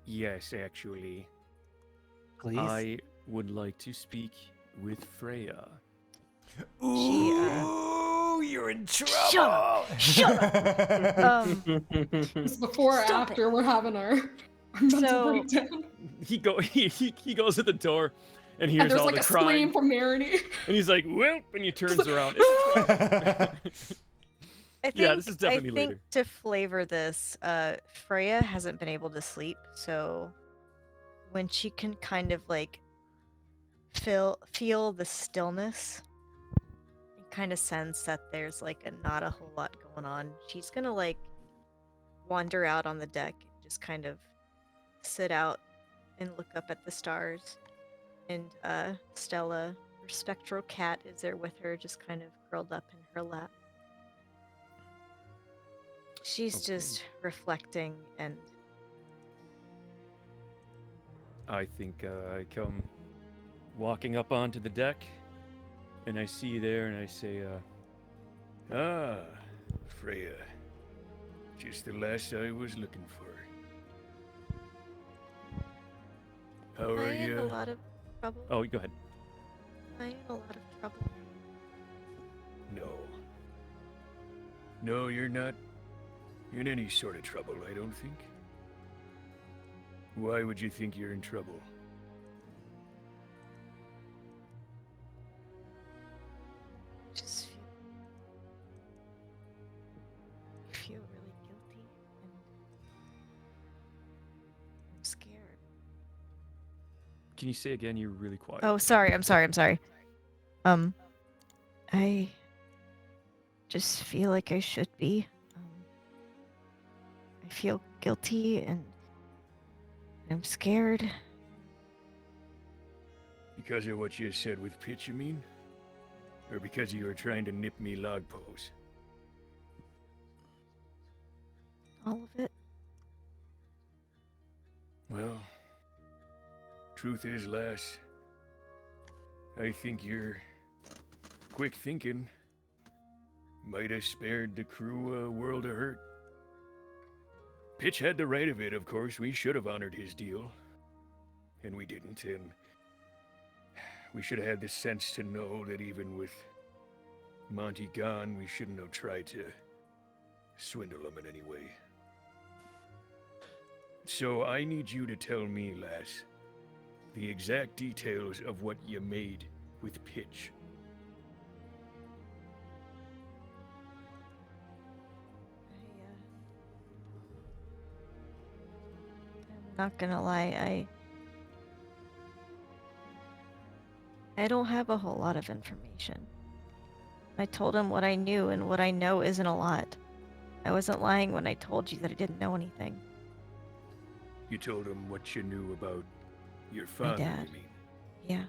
Yes, actually. Please. I would like to speak with Freya. Ooh, you're in trouble. Shut up. It's before or Stop after we're having our mental So- breakdown. He goes to the door and And hears there's all like the a crying. scream from Marini. And he's like, "Welp," and he turns around. I think, Yeah, this is definitely I think later. to flavor this, Freya hasn't been able to sleep, so when she can kind of like feel the stillness and kind of sense that there's like not a whole lot going on, she's gonna like wander out on the deck and just kind of sit out and look up at the stars. And Stella, her spectral cat, is there with her, just kind of curled up in her lap. She's Okay. just reflecting and I think I come walking up onto the deck, and I see you there, and I say, "Ah, Freya, just the lass I was looking for. How I are am in a you?" lot of trouble. Oh, go ahead. I am in a lot of trouble. No. No, you're not in any sort of trouble, I don't think. Why would you think you're in trouble? Just feel really guilty and I'm scared. Can you say again? You're really quiet. Oh, sorry. I'm sorry. I just feel like I should be. I feel guilty and I'm scared. Because of what you said with Pitch, you mean? Or because you were trying to nip me log pose? All of it. Well, truth is, lass, I think your quick thinking might have spared the crew a world of hurt. Pitch had the right of it, of course. We should have honored his deal. And we didn't, and we should have had the sense to know that even with Monty gone, we shouldn't have tried to swindle him in any way. So I need you to tell me, lass, the exact details of what you made with Pitch. I'm not gonna lie, I don't have a whole lot of information. I told him what I knew, and what I know isn't a lot. I wasn't lying when I told you that I didn't know anything. You told him what you knew about your My father, dad. you mean? Yeah.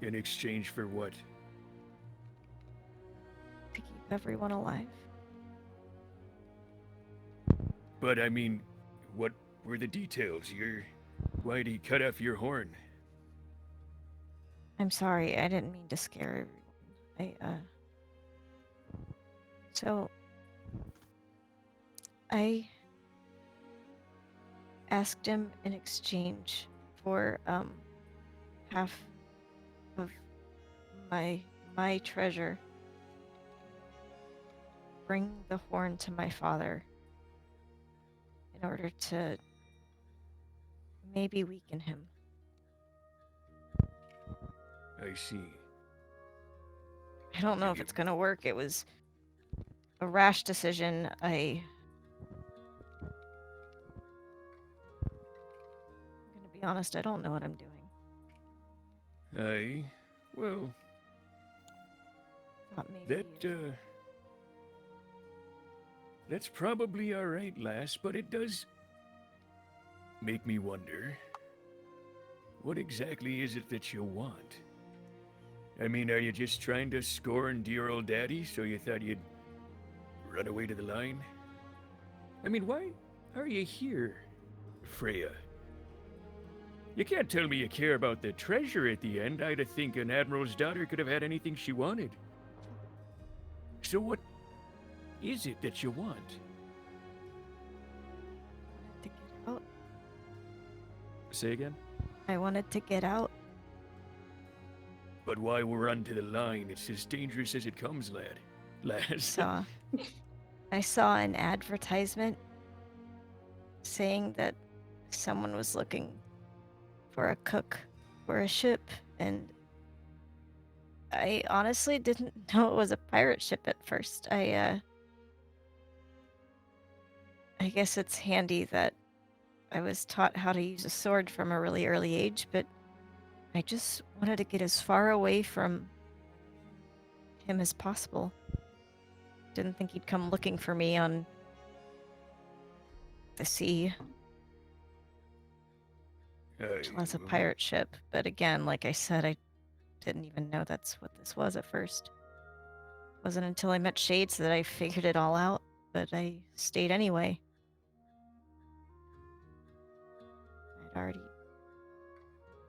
In exchange for what? To keep everyone alive. But I mean, what were the details? Why'd he cut off your horn? I'm sorry, I didn't mean to scare everyone. So, I asked him in exchange for, half of my treasure. Bring the horn to my father in order to maybe weaken him. I see. I don't know if it's gonna work. It was a rash decision. I'm gonna be honest, I don't know what I'm doing. Aye. Well, Thought maybe that's probably all right, lass, but it does make me wonder, what exactly is it that you want? I mean, are you just trying to scorn dear old daddy, so you thought you'd run away to the line? I mean, why are you here, Freya? You can't tell me you care about the treasure at the end. I'd think an admiral's daughter could have had anything she wanted. So what is it that you want? To get out. Say again? I wanted to get out. But why run to the line? It's as dangerous as it comes, lad. Lass. I saw an advertisement saying that someone was looking for a cook for a ship, and I honestly didn't know it was a pirate ship at first. I guess it's handy that I was taught how to use a sword from a really early age, but I just wanted to get as far away from him as possible. Didn't think he'd come looking for me on the sea. Much less a pirate ship. But again, like I said, I didn't even know that's what this was at first. Wasn't until I met Shades that I figured it all out, but I stayed anyway. I'd already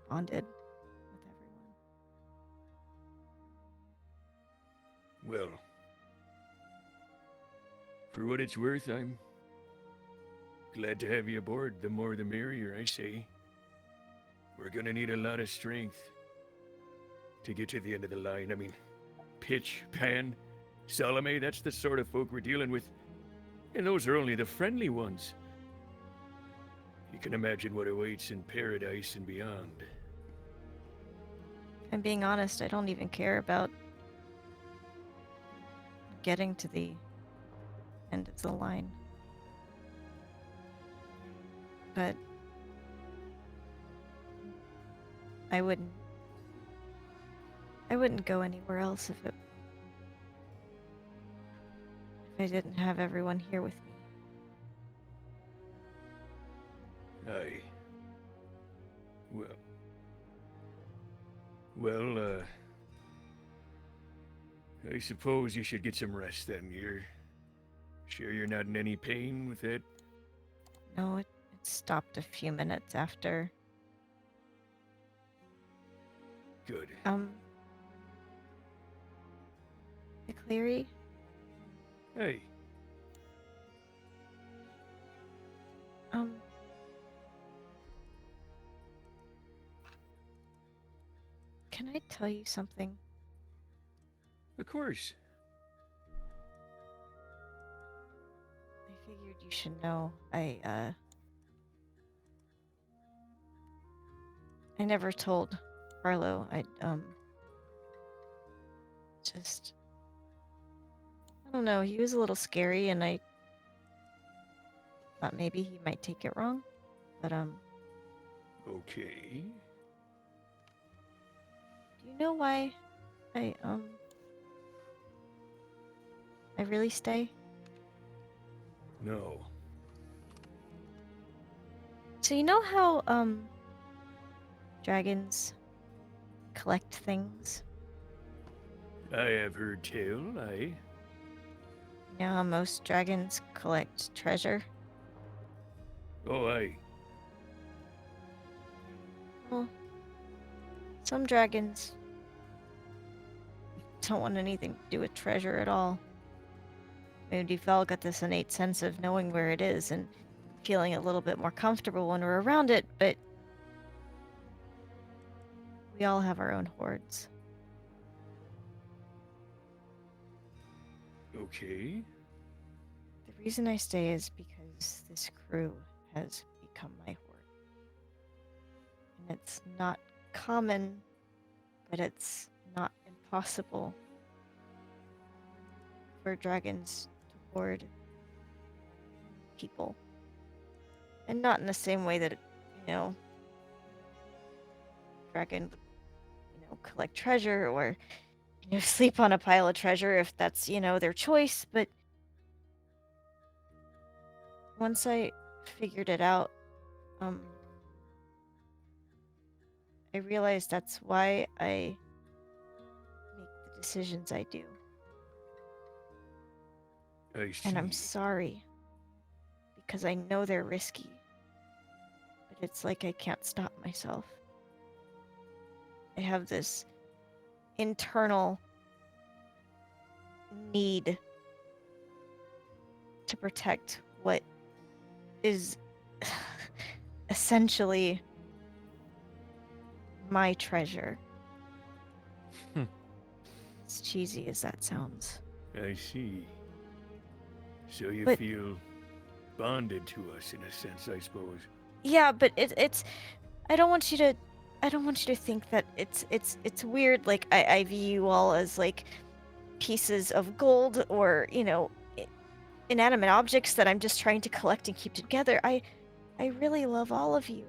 bonded with everyone. Well, for what it's worth, I'm glad to have you aboard. The more the merrier, I say. We're gonna need a lot of strength to get to the end of the line. I mean, Pitch, Pan, Salome, that's the sort of folk we're dealing with. And those are only the friendly ones. You can imagine what awaits in paradise and beyond. If I'm being honest, I don't even care about getting to the end of the line. But I wouldn't go anywhere else if I didn't have everyone here with me. Aye. Well, I suppose you should get some rest then. You're sure you're not in any pain with it? No, it stopped a few minutes after. Good. Cleary? Hey. Can I tell you something? Of course. I figured you should know. I never told Harlow. I don't know, he was a little scary and I thought maybe he might take it wrong. But Okay. do you know why I really stay? No. So you know how dragons collect things? I have heard tell, aye. You know how most dragons collect treasure? Oh, aye. Well, some dragons don't want anything to do with treasure at all. Maybe we've all got this innate sense of knowing where it is and feeling a little bit more comfortable when we're around it, but we all have our own hoards. Okay. The reason I stay is because this crew has become my hoard. And it's not common, but it's not impossible for dragons to hoard people. And not in the same way that, dragon would, collect treasure or sleep on a pile of treasure if that's, their choice. But once I figured it out, I realized that's why I make the decisions I do. I see. And I'm sorry. Because I know they're risky. But it's like I can't stop myself. I have this internal need to protect what is essentially my treasure. As cheesy as that sounds. I see. So you But- feel bonded to us in a sense, I suppose. Yeah, but it's I don't want you to think that it's weird. Like I view you all as like pieces of gold or inanimate objects that I'm just trying to collect and keep together. I really love all of you,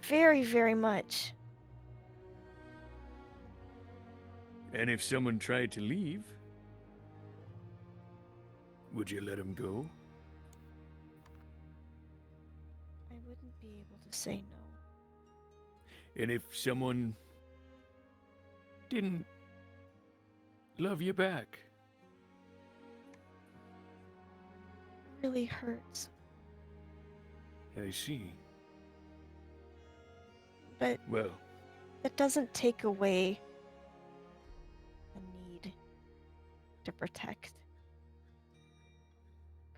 very, very much. And if someone tried to leave, would you let them go? I wouldn't be able to say no. And if someone didn't love you back? It really hurts. I see. But Well, that doesn't take away the need to protect.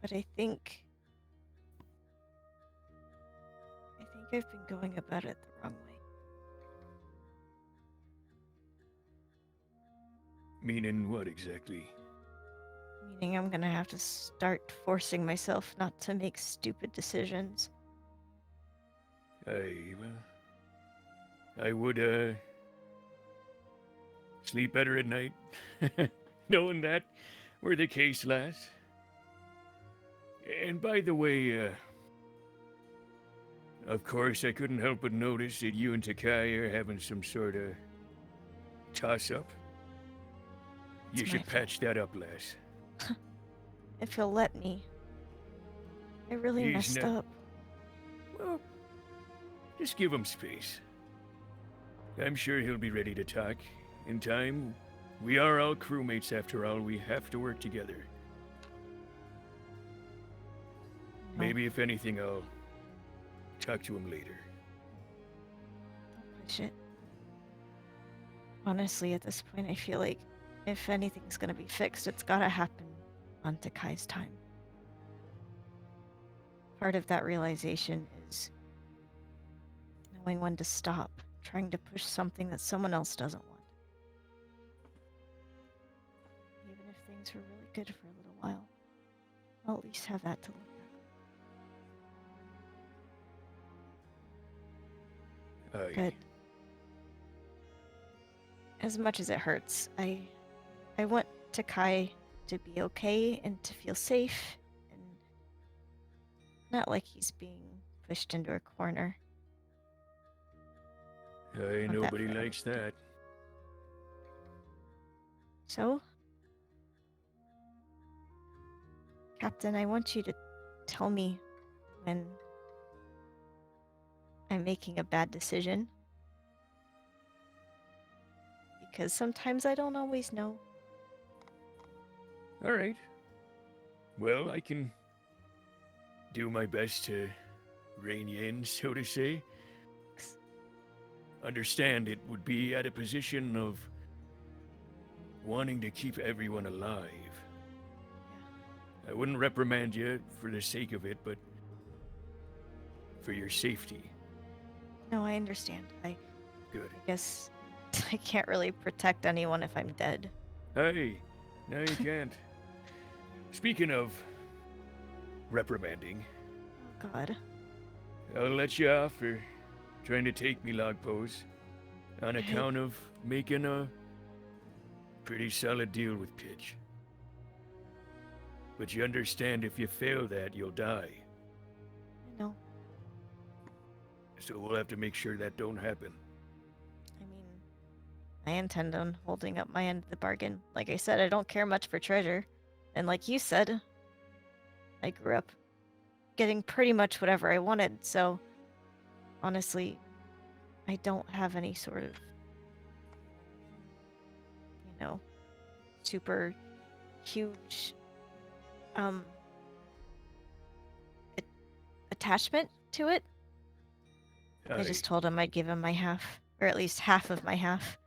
But I think I've been going about it the wrong way. meaning what exactly? Meaning I'm gonna have to start forcing myself not to make stupid decisions. I would, sleep better at night, knowing that were the case, lass. And by the way, of course, I couldn't help but notice that you and Takai are having some sort of toss-up. You It's should my fault. patch that up, lass. If he'll let me. I really He's messed not- up. Well, just give him space. I'm sure he'll be ready to talk. In time, we are all crewmates after all. We have to work together. Maybe if anything, I'll talk to him later. Push it. Honestly, at this point, I feel like if anything's gonna be fixed, it's gotta happen on Takai's time. Part of that realization is knowing when to stop, trying to push something that someone else doesn't want. Even if things were really good for a little while, I'll at least have that to look back. But as much as it hurts, I want Takai to be okay and to feel safe and not like he's being pushed into a corner. Want that Nobody for likes that. So, Captain, I want you to tell me when I'm making a bad decision. Because sometimes I don't always know. All right. Well, I can do my best to rein you in, so to say. Understand it would be at a position of wanting to keep everyone alive. I wouldn't reprimand you for the sake of it, but for your safety. No, I understand. I Good. guess I can't really protect anyone if I'm dead. Hey, no, you can't. Speaking of reprimanding, Oh, God. I'll let you off for trying to take me, Logpose, on Okay. account of making a pretty solid deal with Pitch. But you understand if you fail that, you'll die. I know. So we'll have to make sure that don't happen. I mean, I intend on holding up my end of the bargain. Like I said, I don't care much for treasure. And like you said, I grew up getting pretty much whatever I wanted, so honestly, I don't have any sort of, super huge attachment to it. I just told him I'd give him my half, or at least half of my half.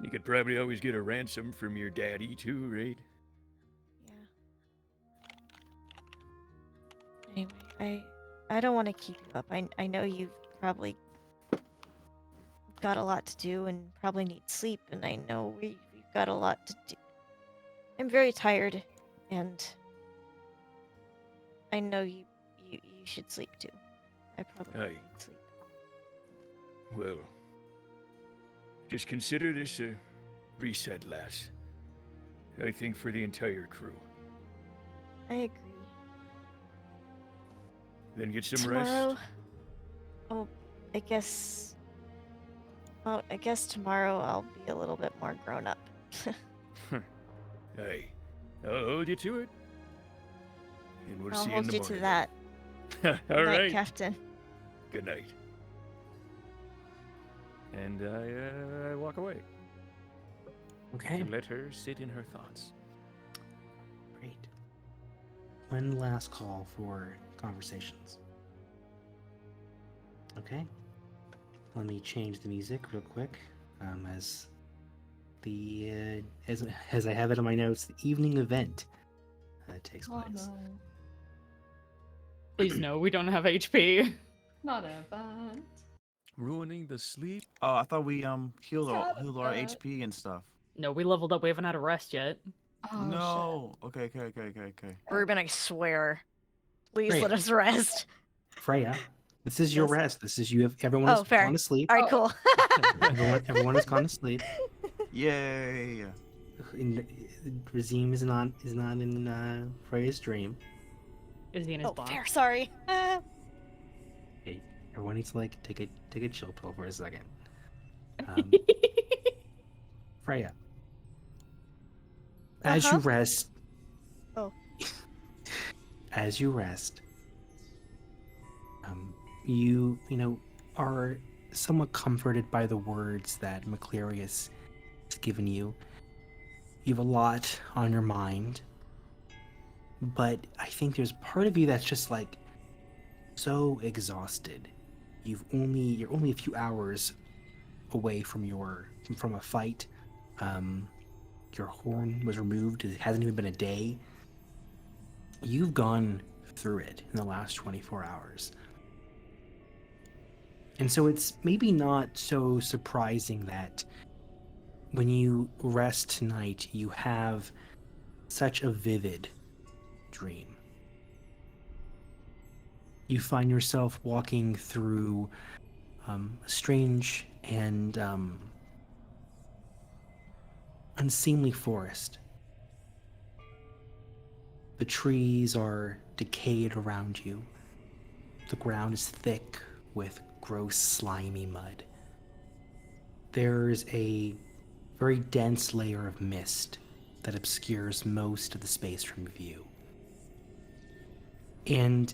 You could probably always get a ransom from your daddy too, right? Yeah. Anyway, I don't want to keep you up. I know you've probably got a lot to do and probably need sleep, and I know we've got a lot to do. I'm very tired, and I know you should sleep too. I probably need sleep. Well, just consider this a reset, lass. I think for the entire crew. I agree. Then get some Tomorrow, rest. oh, I guess tomorrow I'll be a little bit more grown up. Hey, I'll hold you to it. And we'll I'll see you in hold the you morning. to that. All Good night, right. Captain. Good night. And I walk away. Okay. To let her sit in her thoughts. Great. One last call for conversations. Okay. Let me change the music real quick. As I have it on my notes, the evening event takes Oh place. no. Please no, we don't have HP. Not an event. Ruining the sleep. Oh, I thought we healed our Shut up. HP and stuff. No, we leveled up. We haven't had a rest yet. Oh, No. Okay. Ruben, I swear. Please Great. let us rest. Freya, this is your Yes. rest. This is everyone Oh, has fair. gone to sleep. All right, cool. Everyone has gone to sleep. Yay. Razim is not in Freya's dream. Is he in his Oh, box? fair. Sorry. Okay, everyone needs to take a chill pill for a second. Freya, as you Uh-huh. rest. Oh. As you rest, you are somewhat comforted by the words that Maclarius has given you. You have a lot on your mind, but I think there's part of you that's just like so exhausted. You're only a few hours away from a fight. Your horn was removed. It hasn't even been a day. You've gone through it in the last 24 hours. And so it's maybe not so surprising that when you rest tonight, you have such a vivid dream. You find yourself walking through a strange and unseemly forest. The trees are decayed around you. The ground is thick with gross, slimy mud. There's a very dense layer of mist that obscures most of the space from view. And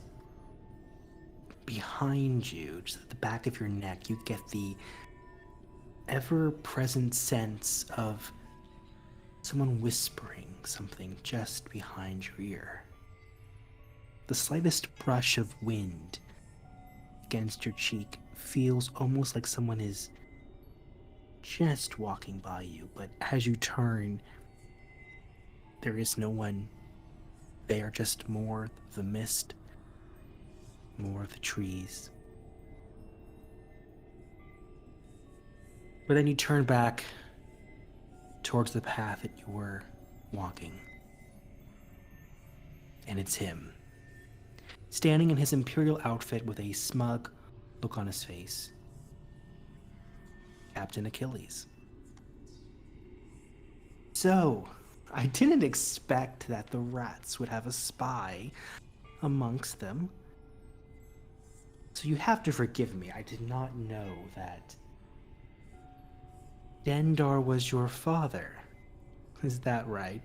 behind you, just at the back of your neck, you get the ever-present sense of someone whispering something just behind your ear. The slightest brush of wind against your cheek feels almost like someone is just walking by you, but as you turn, there is no one there, just more of the mist, more of the trees. But then you turn back towards the path that you were walking. And it's him, standing in his imperial outfit with a smug look on his face. Captain Achilles. So, I didn't expect that the rats would have a spy amongst them. So you have to forgive me. I did not know that Dendar was your father. Is that right?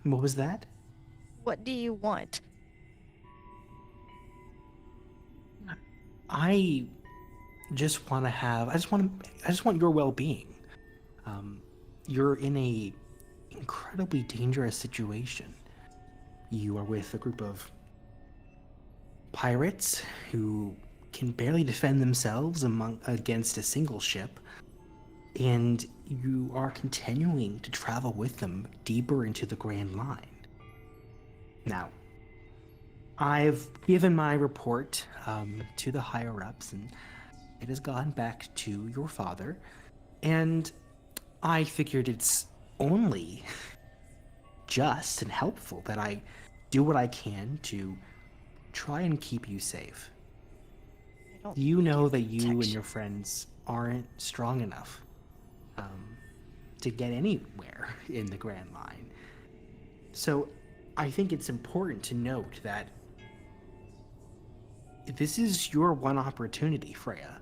What was that? What do you want? I just want to have. I just want your well-being. You're in a incredibly dangerous situation. You are with a group of pirates who can barely defend themselves against a single ship, and you are continuing to travel with them deeper into the Grand Line. Now, I've given my report to the higher-ups, and it has gone back to your father, and I figured it's only just and helpful that I do what I can to try and keep you safe. You know that you and your friends aren't strong enough to get anywhere in the Grand Line. So I think it's important to note that this is your one opportunity, Freya,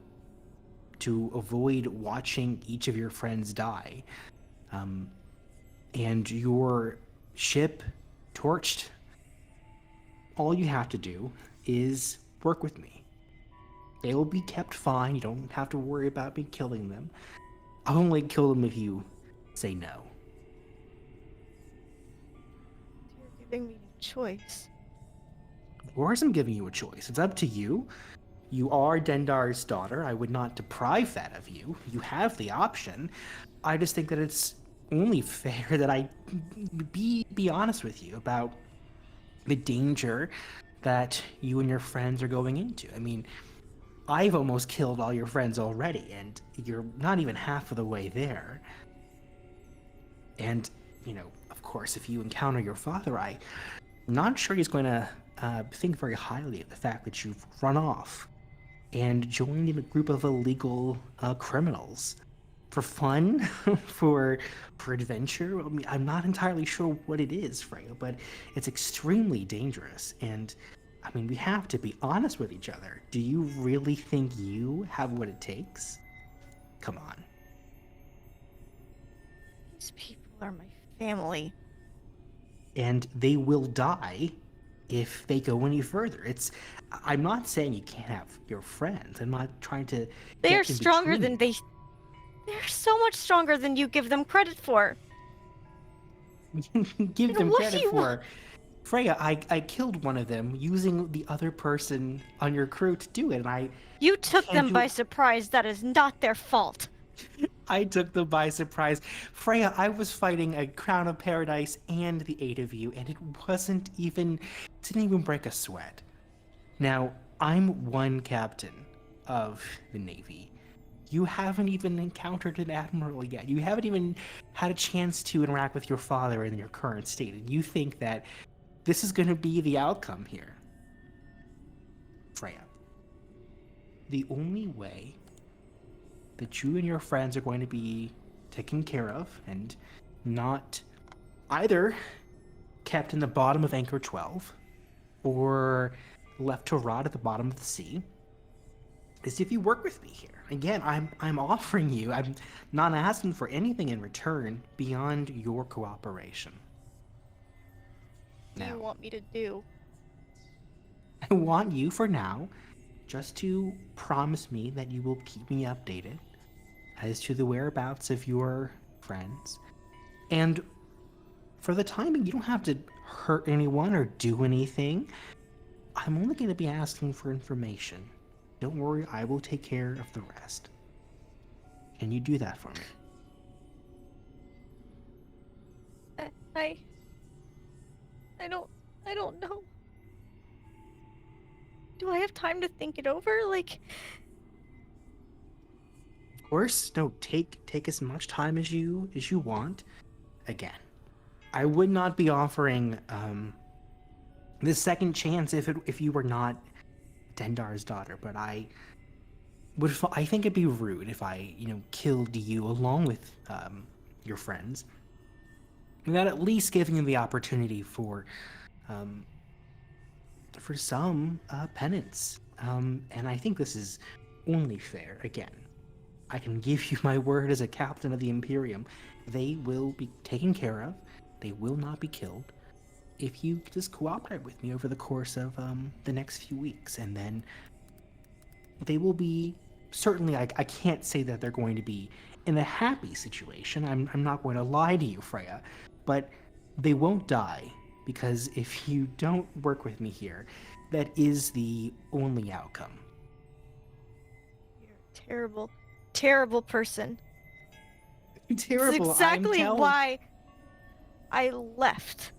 to avoid watching each of your friends die. And your ship torched. All you have to do is work with me. They will be kept fine. You don't have to worry about me killing them. I'll only kill them if you say no. You're giving me a choice. Of course I'm giving you a choice. It's up to you. You are Dendar's daughter. I would not deprive that of you. You have the option. I just think that it's only fair that I be honest with you about the danger that you and your friends are going into. I mean, I've almost killed all your friends already, and you're not even half of the way there. And, you know, of course, if you encounter your father, I'm not sure he's going to think very highly of the fact that you've run off and joined in a group of illegal criminals. For fun? for adventure? I mean, I'm not entirely sure what it is, Freya, but it's extremely dangerous. And, I mean, we have to be honest with each other. Do you really think you have what it takes? Come on. These people are my family. And they will die if they go any further. I'm not saying you can't have your friends. I'm not trying to. They're get in stronger between. than They're so much stronger than you give them credit for. Give them What do credit you for. Freya, I killed one of them using the other person on your crew to do it, and You took can't them do by it. surprise. That is not their fault. I took them by surprise. Freya, I was fighting a Crown of Paradise and the 8 of you, and it didn't even break a sweat. Now, I'm one captain of the Navy. You haven't even encountered an admiral yet. You haven't even had a chance to interact with your father in your current state, and you think that this is going to be the outcome here. Freya, the only way that you and your friends are going to be taken care of and not either kept in the bottom of Anchor 12 or left to rot at the bottom of the sea is if you work with me here. Again, I'm offering you, I'm not asking for anything in return beyond your cooperation. What do you want me to do? I want you for now just to promise me that you will keep me updated as to the whereabouts of your friends. And for the timing, you don't have to hurt anyone or do anything. I'm only going to be asking for information. Don't worry, I will take care of the rest. Can you do that for me? I don't know. Do I have time to think it over? Like, Of course, no, take as much time as you want. Again, I would not be offering the second chance if you were not Dendar's daughter, but I think it'd be rude if I, killed you along with your friends, without at least giving you the opportunity for for some, penance. And I think this is only fair. Again, I can give you my word as a captain of the Imperium. They will be taken care of. They will not be killed if you just cooperate with me over the course of the next few weeks. And then they will be, certainly, I can't say that they're going to be in a happy situation. I'm not going to lie to you, Freya, but they won't die, because if you don't work with me here, that is the only outcome. You're a terrible, terrible person. Terrible. That's exactly why I left.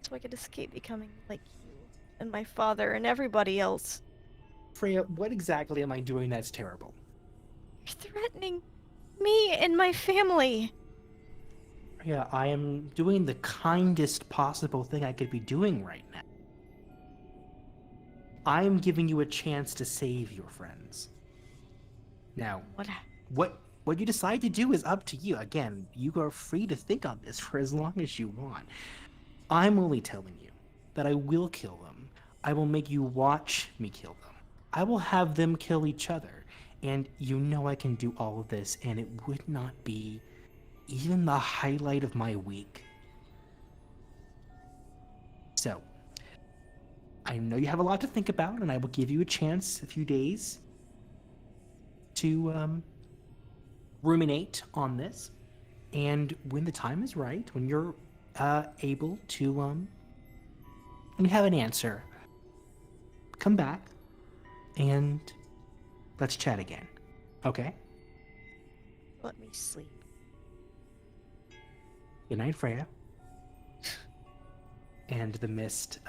So I could escape becoming like you and my father and everybody else. Freya, what exactly am I doing that's terrible? You're threatening me and my family. Yeah, I am doing the kindest possible thing I could be doing right now. I am giving you a chance to save your friends. Now, what you decide to do is up to you. Again, you are free to think on this for as long as you want. I'm only telling you that I will kill them. I will make you watch me kill them. I will have them kill each other. And you know I can do all of this, and it would not be even the highlight of my week. So, I know you have a lot to think about, and I will give you a chance, a few days, to ruminate on this. And when the time is right, when you're able to, when you have an answer, come back and let's chat again. Okay? Let me sleep. Good night, Freya. And the mist,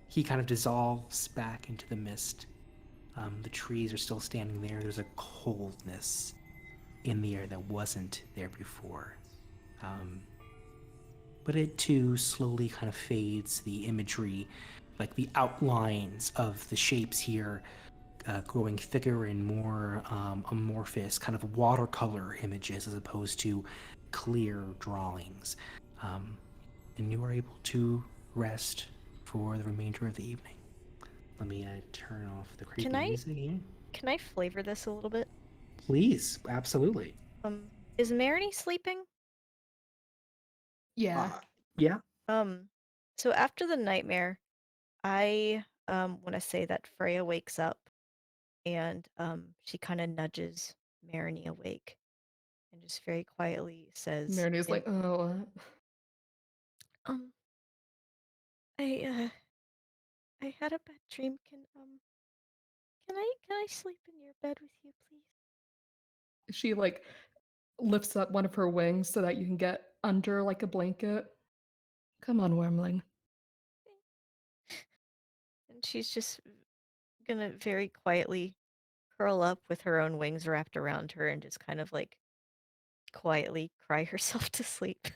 he kind of dissolves back into the mist. The trees are still standing there. There's a coldness in the air that wasn't there before. But it too slowly kind of fades. The imagery, like the outlines of the shapes here, growing thicker and more amorphous, kind of watercolor images as opposed to clear drawings. And you are able to rest for the remainder of the evening. Let me turn off the creepy music here. Can I flavor this a little bit? Please, absolutely. Is Marini sleeping? Yeah. Yeah. So after the nightmare, I want to say that Freya wakes up and she kind of nudges Marini awake and just very quietly says, Mariny's like, oh. I had a bad dream. Can I sleep in your bed with you, please? She like lifts up one of her wings so that you can get under like a blanket. Come on, Wormling. And she's just gonna very quietly curl up with her own wings wrapped around her and just kind of like quietly cry herself to sleep.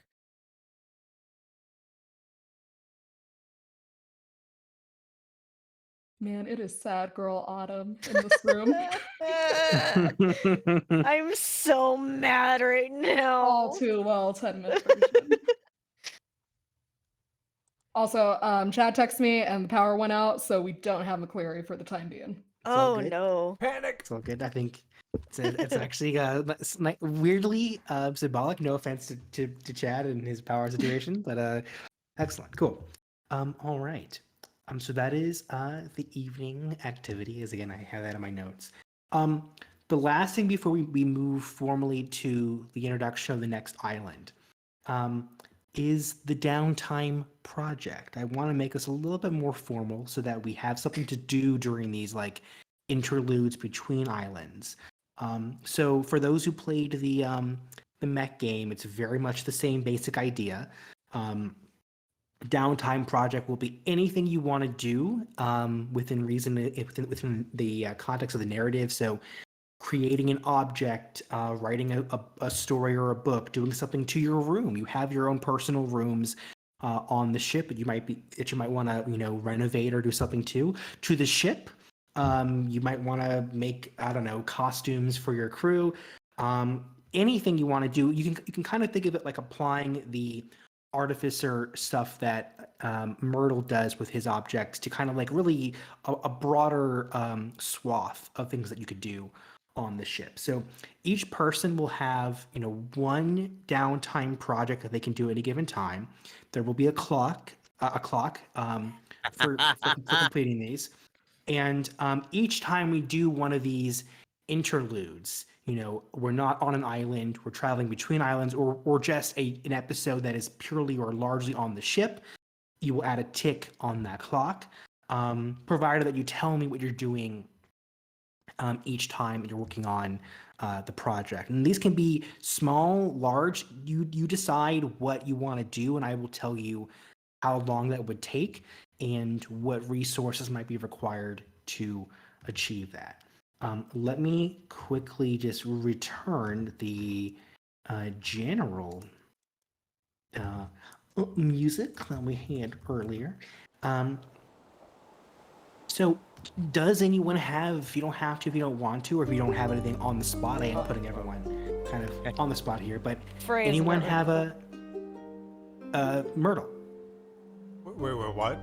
Man, it is sad girl autumn in this room. I'm so mad right now. All too well, 10-minute version. Also, Chad texted me and the power went out, so we don't have McCleary for the time being. Oh no. Panic! It's all good. I think it's actually weirdly symbolic. No offense to Chad and his power situation, but excellent. Cool. All right. So that is the evening activity. As again, I have that in my notes. The last thing before we move formally to the introduction of the next island is the downtime project. I want to make this a little bit more formal so that we have something to do during these like interludes between islands. So for those who played the mech game, it's very much the same basic idea. Downtime project will be anything you want to do within reason, within the context of the narrative. So creating an object, writing a story or a book, doing something to your room. You have your own personal rooms on the ship that you might want to renovate or do something to the ship. You might want to make, I don't know, costumes for your crew. Anything you want to do, you can kind of think of it like applying the artificer stuff that Myrtle does with his objects to kind of like really a broader swath of things that you could do on the ship. So each person will have, one downtime project that they can do at any given time. There will be a clock for completing these. And each time we do one of these interludes, we're not on an island, we're traveling between islands, or just an episode that is purely or largely on the ship, you will add a tick on that clock, provided that you tell me what you're doing each time you're working on the project. And these can be small, large. You decide what you want to do, and I will tell you how long that would take and what resources might be required to achieve that. Let me quickly just return the general music that we had earlier. So does anyone have, if you don't have to, if you don't want to, or if you don't have anything on the spot, I am putting everyone kind of on the spot here, but Frey is anyone Myrtle. have a Myrtle? Wait, what?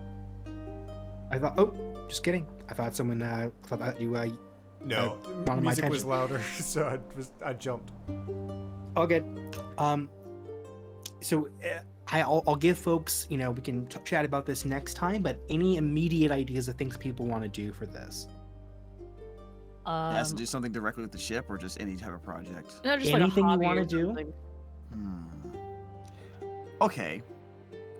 I thought, oh, just kidding. I thought someone thought that you No, brought my music was attention. louder, so I jumped. All good. So I'll give folks, we can chat about this next time, but any immediate ideas of things people want to do for this? It has to do something directly with the ship, or just any type of project. No, just Anything you like a hobby wanna or do? something. Okay,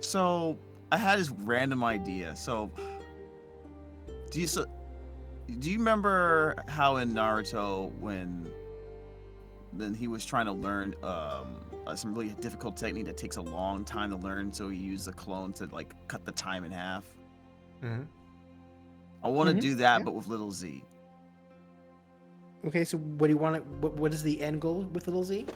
so I had this random idea. So, do you remember how in Naruto when he was trying to learn some really difficult technique that takes a long time to learn, so he used the clone to like cut the time in half? Mm-hmm. I want to Mhm, do that, yeah. but with little Z. Okay, so what do you want to, what is the end goal with Little Z?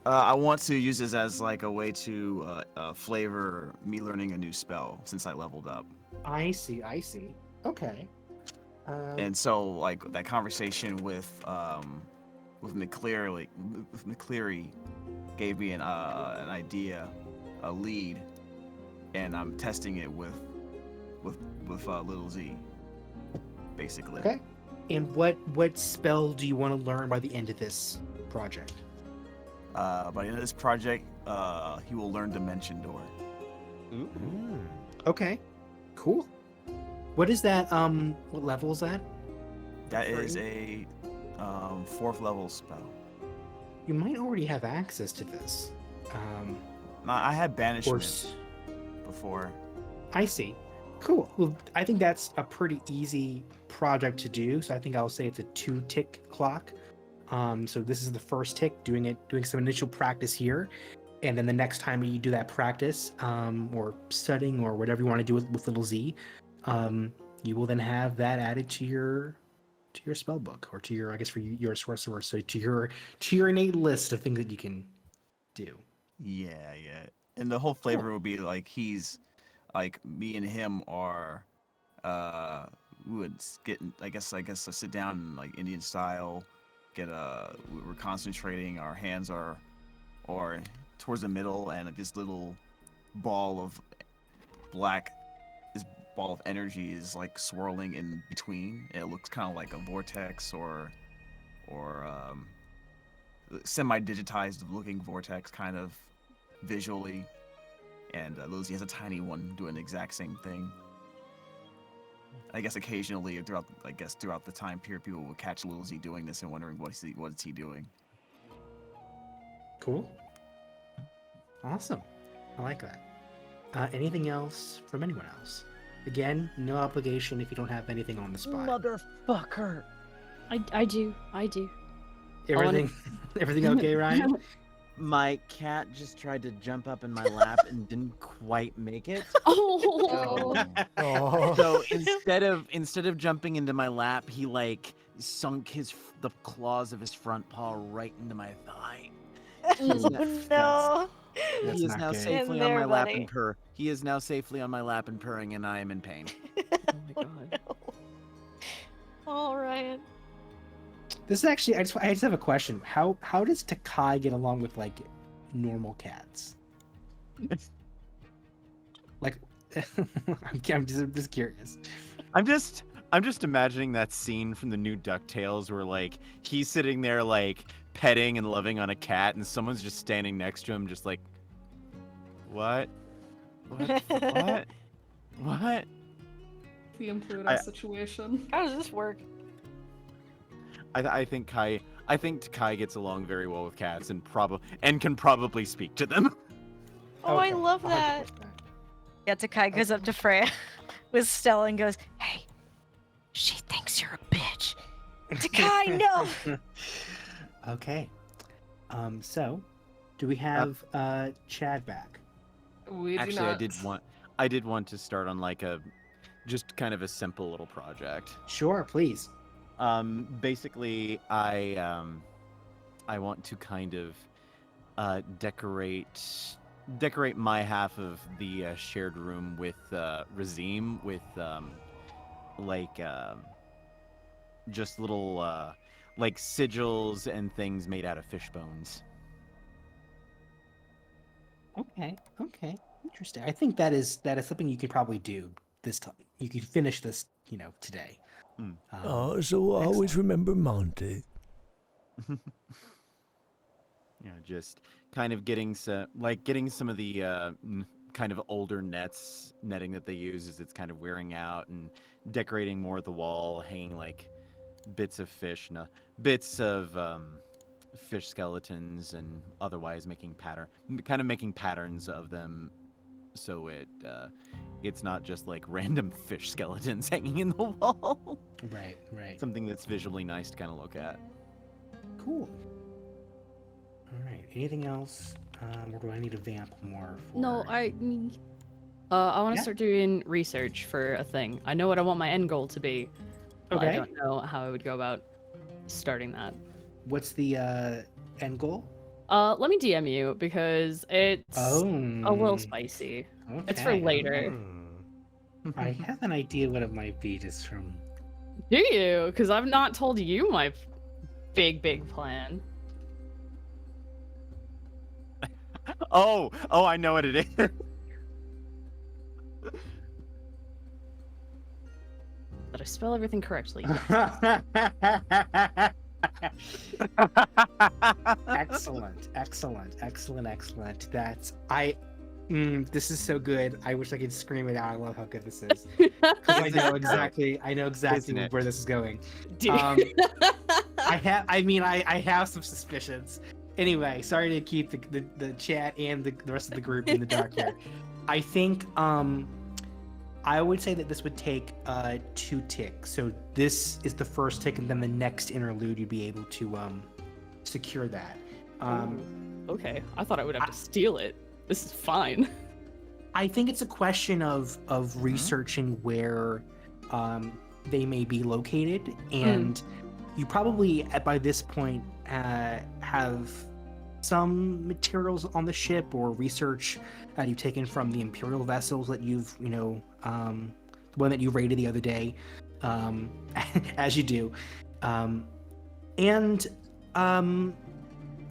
I want to use this as like a way to flavor me learning a new spell since I leveled up. I see. Okay. And so like that conversation with McCleary gave me an idea, a lead, and I'm testing it with Little Z, basically. Okay. And what spell do you want to learn by the end of this project? By the end of this project, he will learn Dimension Door. Okay. Cool. What is that? What level is that? That is a 4th level spell. You might already have access to this. I had Or banishment s- before. I see. Cool. Well, I think that's a pretty easy project to do. So I think I'll say it's a 2-tick clock. So this is the first tick, doing some initial practice here. And then the next time you do that practice, or studying or whatever you want to do with Little Z, you will then have that added to your spell book, or to your, I guess for your sorcerer, so to your innate list of things that you can do. Yeah. And the whole flavor will be like he's like me and him are we would get I guess sit down like Indian style, we're concentrating, our hands are towards the middle, and this little ball of ball of energy is like swirling in between. It looks kind of like a vortex or semi-digitized looking vortex kind of visually, and Lizzie has a tiny one doing the exact same thing. I guess occasionally throughout the time period, people will catch Lizzie doing this and wondering what is he doing. Cool. Awesome. I like that. Anything else from anyone else? Again, no obligation if you don't have anything on the spot. Motherfucker. I do. Everything okay, Ryan? My cat just tried to jump up in my lap and didn't quite make it. Oh. Oh. So instead of jumping into my lap, he like sunk the claws of his front paw right into my thigh. No. That's He is not now good. safely In on there, my lap buddy. and purr. He is now safely on my lap and purring, and I am in pain. Oh my god. Oh, Ryan. This is actually, I just have a question. How does Takai get along with like normal cats? Like, I'm just curious. I'm just imagining that scene from the new DuckTales where like he's sitting there like petting and loving on a cat, and someone's just standing next to him, just like, what? What? What? The Pluto situation. How does this work? I think Kai gets along very well with cats and can probably speak to them. Oh, I love that. 100%. Yeah, Takai goes up to Freya with Stella and goes, "Hey, she thinks you're a bitch." Takai, no. Okay. So, do we have Chad back? We do Actually, not. I did want to start on like just kind of a simple little project. Sure, please. Basically, I want to kind of decorate my half of the shared room with Razim with just little like sigils and things made out of fish bones. Okay. Interesting. I think that is something you could probably do this time. You could finish this, today. So always excellent. remember Monty. Just kind of getting some of the kind of older netting that they use as it's kind of wearing out, and decorating more of the wall, hanging like bits of fish, bits of fish skeletons, and otherwise making patterns of them, so it's not just like random fish skeletons hanging in the wall. Right. Something that's visually nice to kind of look at. Cool. All right. Anything else? Or do I need to vamp more? No, for- I want to Yeah? start doing research for a thing. I know what I want my end goal to be. But I Okay. don't know how I would go about starting that. What's the end goal? Let me DM you because it's Oh. a little spicy. It's for Okay. later. I have an idea what it might be just from. Do you? Because I've not told you my big plan. Oh, I know what it is. Did I spell everything correctly? Excellent. That's this is so good. I wish I could scream it out. I love how good this is. Because I know exactly Isn't it? where this is going. Dude. I have some suspicions. Anyway, sorry to keep the chat and the rest of the group in the dark here. I think I would say that this would take 2 ticks. So this is the first tick, and then the next interlude you'd be able to secure that. Okay, I thought I would have to steal it. This is fine. I think it's a question of researching where they may be located, and you probably by this point have some materials on the ship or research that you've taken from the Imperial vessels that you've the one that you raided the other day, as you do, and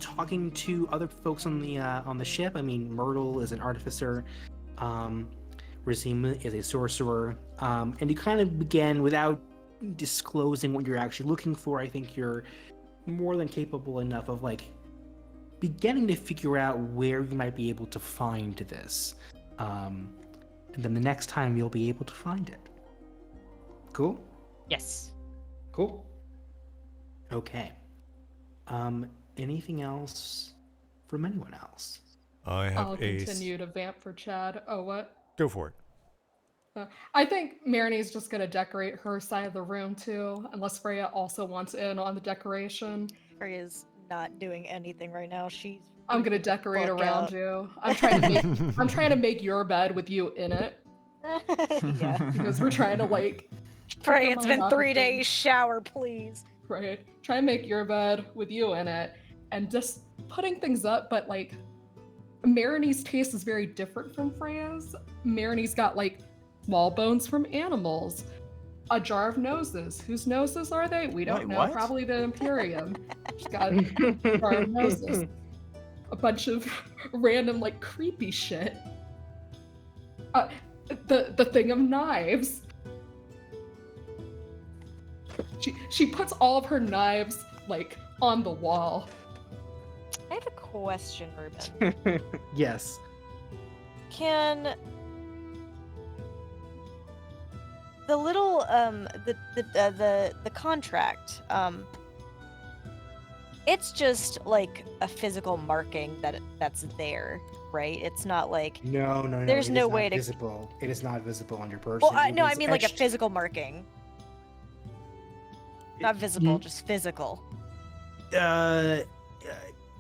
talking to other folks on the ship. I mean, Myrtle is an artificer, Razima is a sorcerer, and you kind of begin without disclosing what you're actually looking for. I think you're more than capable enough of like beginning to figure out where you might be able to find this, and then the next time you'll be able to find it. Cool. Yes. Cool. Okay. Anything else from anyone else? I have I'll Ace. continue to vamp for Chad. Oh, what? Go for it. I think Marine's just gonna decorate her side of the room too, unless Freya also wants in on the decoration. Freya's not doing anything right now. She's. I'm gonna decorate fuck around out. you. I'm trying to make your bed with you in it Yeah. because we're trying to like. Freya, it's been Come on, 3 Robin. days. Shower, please. Right. Try and make your bed with you in it, and just putting things up. But like, Marine's taste is very different from Freya's. Marine's got like small bones from animals, a jar of noses. Whose noses are they? We don't Wait, know. what? Probably the Imperium. She's got a jar of noses. A bunch of random like creepy shit. The thing of knives. She puts all of her knives like on the wall. I have a question, Ruben. Yes. Can the little the contract it's just like a physical marking that's there, right? It's not like No. There's it no is way not to- visible. It is not visible on your person. well, I It is mean like a etched- physical marking. Not visible, Mm. just physical.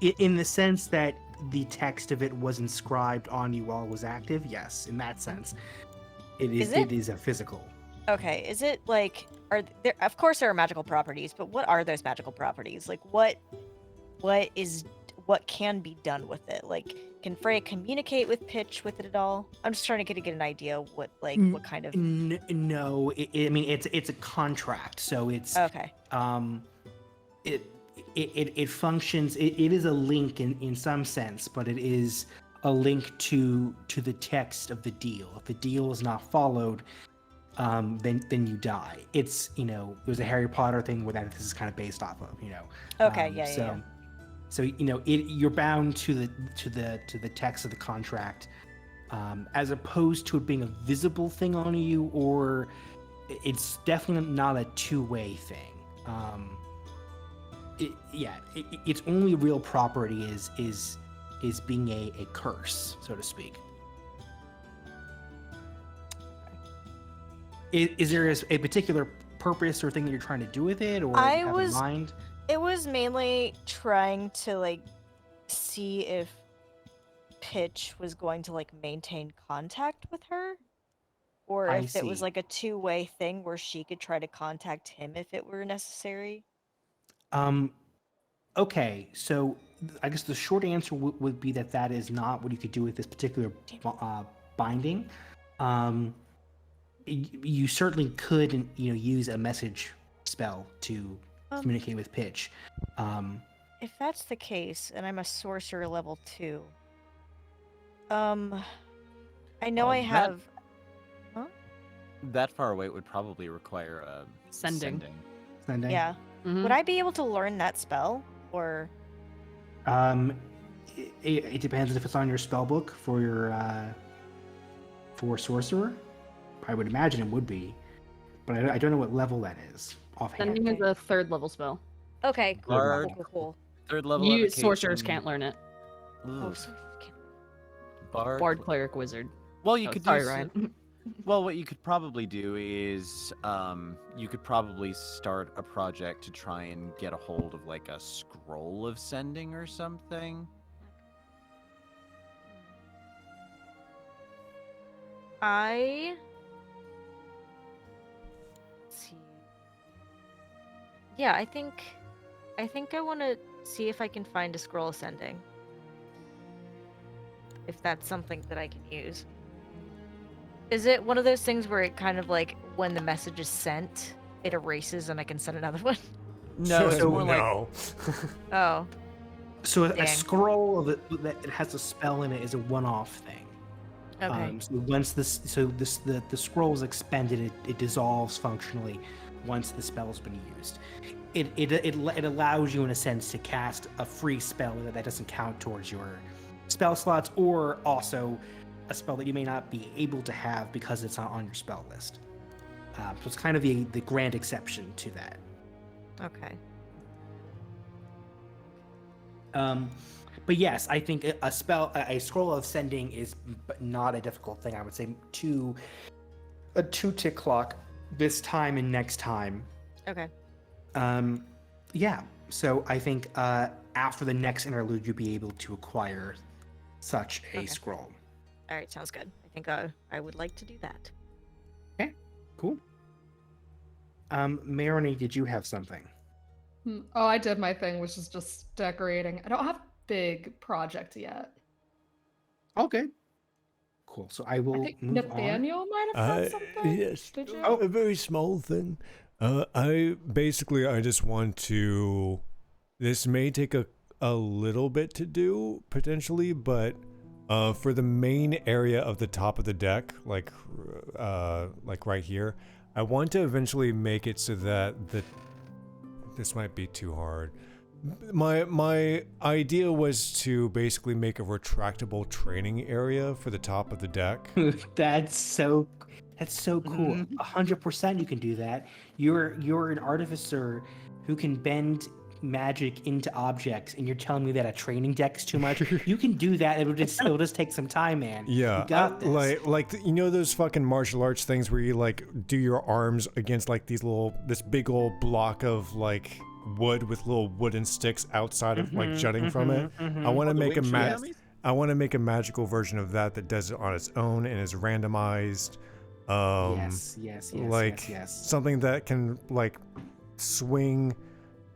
In the sense that the text of it was inscribed on you while it was active. Yes, in that sense, it is. Is it? It is a physical. Okay, is it like are there? Of course, there are magical properties, but what are those magical properties? Like what can be done with it? Like, can Freya communicate with Pitch with it at all? I'm just trying to get an idea what what kind of. No, I mean it's a contract, so it's Okay. It functions. It is a link in some sense, but it is a link to the text of the deal. If the deal is not followed, then you die. It's it was a Harry Potter thing where this is kind of based off of. Okay, yeah. So you're bound to the text of the contract, as opposed to it being a visible thing on you, or it's definitely not a two-way thing. Its only real property is being a curse, so to speak. Is there a particular purpose or thing that you're trying to do with it, or I have was- in mind? It was mainly trying to see if Pitch was going to maintain contact with her, or I if it was see. a two-way thing where she could try to contact him if it were necessary. Okay, so I guess the short answer would be that is not what you could do with this particular binding. You certainly could, use a message spell to communicate with Pitch. If that's the case, and I'm a sorcerer level 2, I know I that- have. That far away it would probably require Sending. Sending. Yeah. Mhm. Would I be able to learn that spell, or? It depends if it's on your spell book for your for sorcerer. I would imagine it would be, but I don't know what level that is offhand. Sending is a 3rd level spell. Okay, cool, Bard. cool. 3rd level. You sorcerers evocation. can't learn it. Oh, Ooh, sorcerers can't. Bard, cleric, wizard. Well, you Oh, could sorry, do Ryan. Well, what you could probably do is you could probably start a project to try and get a hold of a scroll of sending or something. Let's see. Yeah, I think I want to see if I can find a scroll ascending. If that's something that I can use. Is it one of those things where it kind of when the message is sent, it erases and I can send another one? No, it's more like no. Oh. So a Dang. scroll that it has a spell in it is a one-off thing. Okay. So once the scroll is expended, it dissolves functionally once the spell has been used. It allows you in a sense to cast a free spell that doesn't count towards your spell slots, or also a spell that you may not be able to have because it's not on your spell list. So it's kind of the grand exception to that. Okay. But yes, I think a scroll of sending is not a difficult thing. I would say a 2-tick clock this time and next time. Okay. Yeah. So I think after the next interlude, you'll be able to acquire such a Okay. scroll. All right, sounds good. I think I would like to do that. Okay. Cool. Maroni, did you have something? Oh, I did my thing, which is just decorating. I don't have a big project yet. Okay. Cool. So I will I think move Nathaniel might have had something. Yes. Did you? A very small thing. I just want to. This may take a little bit to do potentially, but For the main area of the top of the deck, like right here, I want to eventually make it so that this might be too hard. My idea was to basically make a retractable training area for the top of the deck. That's so cool. 100% you can do that. You're an artificer who can bend magic into objects, and you're telling me that a training deck's too much? You can do that. It'll just take some time, man. Yeah, you got this. like you know those fucking martial arts things where you like do your arms against like this big old block of like wood with little wooden sticks outside of like jutting from it. I want to make a magical version of that does it on its own and is randomized. Yes. Something that can like swing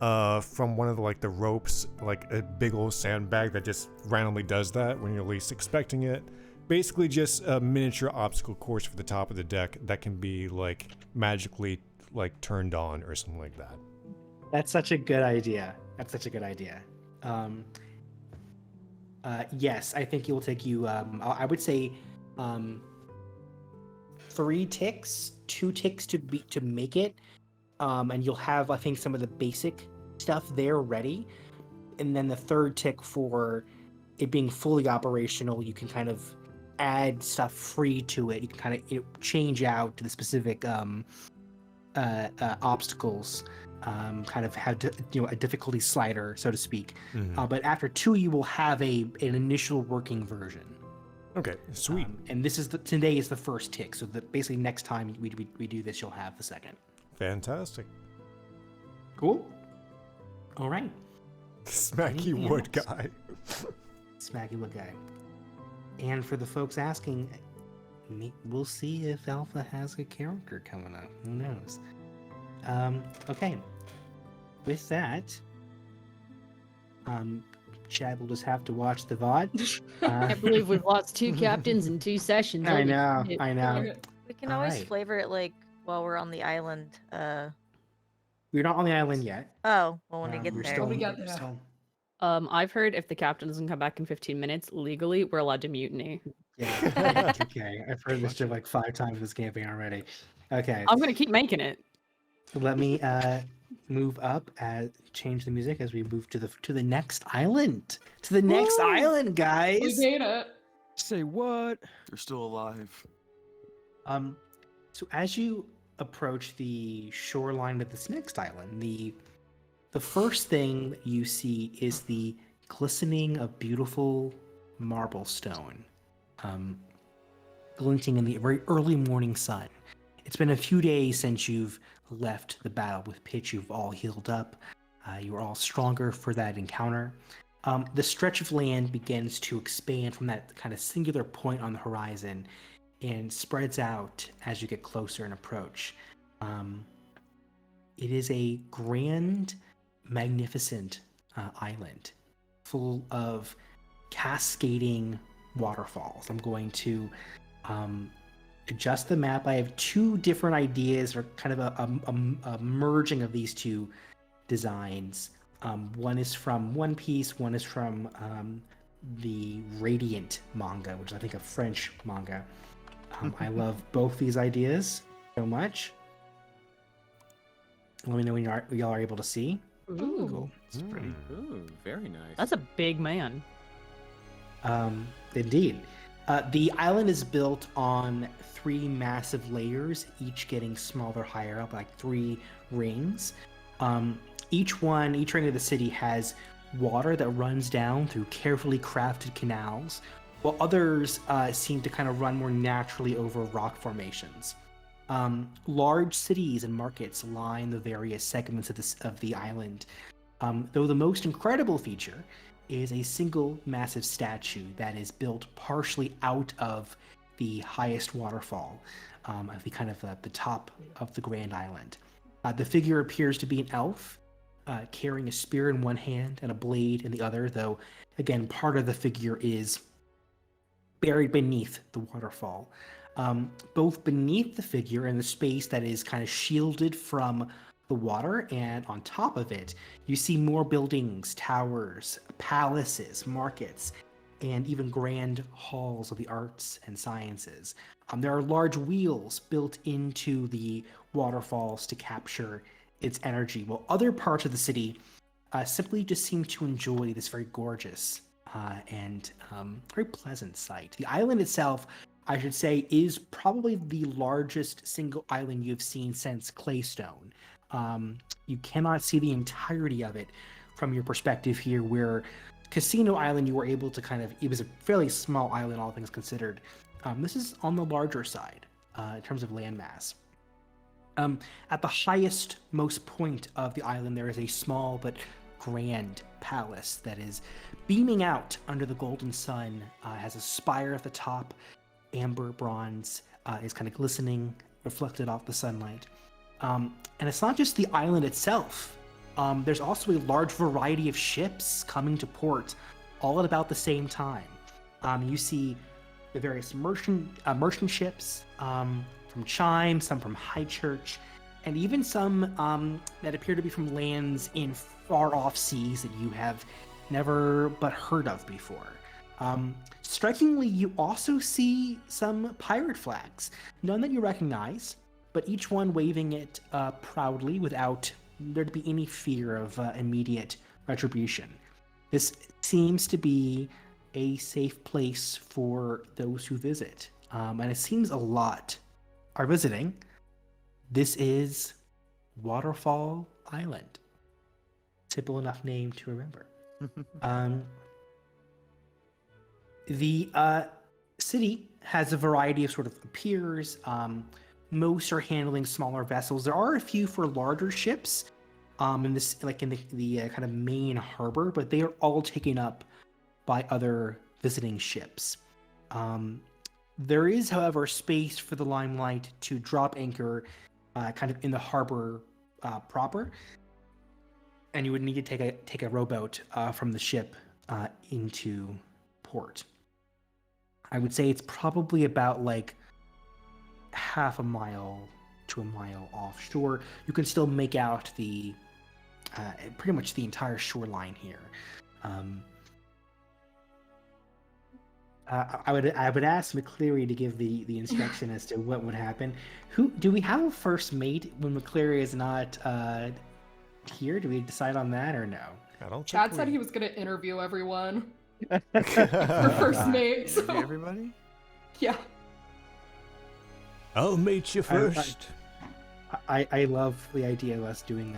from one of the ropes, like a big old sandbag that just randomly does that when you're least expecting it. Basically just a miniature obstacle course for the top of the deck that can be like magically like turned on or something like that. That's such a good idea. Yes, I think it will take you, I would say 3 ticks, 2 ticks to make it. And you'll have, I think, some of the basic stuff there ready. And then the 3rd tick for it being fully operational, you can kind of add stuff free to it. You can kind of change out to the specific obstacles, kind of have a difficulty slider, so to speak. But after 2, you will have an initial working version. Okay, sweet. And today is the 1st tick, so basically next time we do this, you'll have the 2nd. Fantastic. Cool. All right. Smacky wood guy. Smacky wood guy. And for the folks asking, we'll see if Alpha has a character coming up. Who knows? Okay. With that, Chad will just have to watch the VOD. I can't believe we've lost 2 captains in 2 sessions. I know. We can All always right. flavor it like while we're on the island. We're not on the island yet. Oh, well, when we get We're there. still- I've heard if the captain doesn't come back in 15 minutes, legally, we're allowed to mutiny. Yeah, it's okay. I've heard this joke like 5 times this campaign already. Okay. I'm gonna keep making it. Let me move up and change the music as we move to the next island. To the next island, guys. We made it. Say what? They're still alive. So as you approach the shoreline of this next island, the first thing you see is the glistening of beautiful marble stone, glinting in the very early morning sun. It's been a few days since you've left the battle with Pitch. You've all healed up. You are all stronger for that encounter. The stretch of land begins to expand from that kind of singular point on the horizon and spreads out as you get closer and approach. It is a grand, magnificent island full of cascading waterfalls. I'm going to adjust the map. I have 2 different ideas, or kind of a merging of these 2 designs. One is from One Piece, one is from the Radiant manga, which is I think a French manga. I love both these ideas so much. Let me know when y'all are able to see. Ooh. Cool. It's pretty. Ooh, very nice. That's a big man. Indeed. The island is built on 3 massive layers, each getting smaller higher up, like 3 rings. Each ring of the city has water that runs down through carefully crafted canals, while others seem to kind of run more naturally over rock formations. Large cities and markets line the various segments of the island, though the most incredible feature is a single massive statue that is built partially out of the highest waterfall, at the top of the Grand Island. The figure appears to be an elf, carrying a spear in one hand and a blade in the other, though, again, part of the figure is buried beneath the waterfall. Both beneath the figure and the space that is kind of shielded from the water, and on top of it, you see more buildings, towers, palaces, markets, and even grand halls of the arts and sciences. There are large wheels built into the waterfalls to capture its energy, while other parts of the city simply just seem to enjoy this very gorgeous and very pleasant sight. The island itself, I should say, is probably the largest single island you've seen since Claystone. You cannot see the entirety of it from your perspective here, where Casino Island, you were able to it was a fairly small island, all things considered. This is on the larger side in terms of landmass. At the highest most point of the island, there is a small but grand palace that is beaming out under the golden sun, has a spire at the top, amber bronze, is kind of glistening, reflected off the sunlight. And it's not just the island itself. There's also a large variety of ships coming to port all at about the same time. You see the various merchant ships from Chime, some from Highchurch, and even some that appear to be from lands in far-off seas that you have never but heard of before. Strikingly, you also see some pirate flags, none that you recognize, but each one waving it proudly without there to be any fear of immediate retribution. This seems to be a safe place for those who visit, and it seems a lot are visiting. This is Waterfall Island. Simple enough name to remember. The city has a variety of sort of piers. Most are handling smaller vessels. There are a few for larger ships in this, like in the kind of main harbor, but they are all taken up by other visiting ships. There is, however, space for the Limelight to drop anchor kind of in the harbor proper, and you would need to take a rowboat from the ship into port. I would say it's probably about like half a mile to a mile offshore. You can still make out the pretty much the entire shoreline here. I would ask McCleary to give the instruction as to what would happen. Who do we have a first mate when McCleary is not here? Do we decide on that or no? I don't. Chad said he was going to interview everyone for first mate. So. Interview everybody? Yeah. I'll meet you first. I love the idea of us doing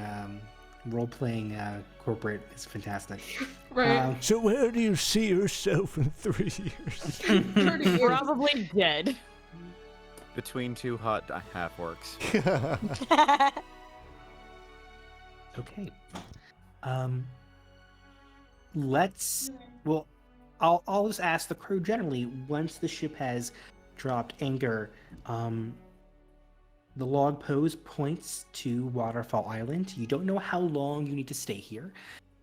role-playing corporate. It's fantastic. Right. So where do you see yourself in 3 years? Probably dead. Between two hot half-orcs. Okay. I'll just ask the crew generally, once the ship has dropped anchor, the log pose points to Waterfall Island. You don't know how long you need to stay here.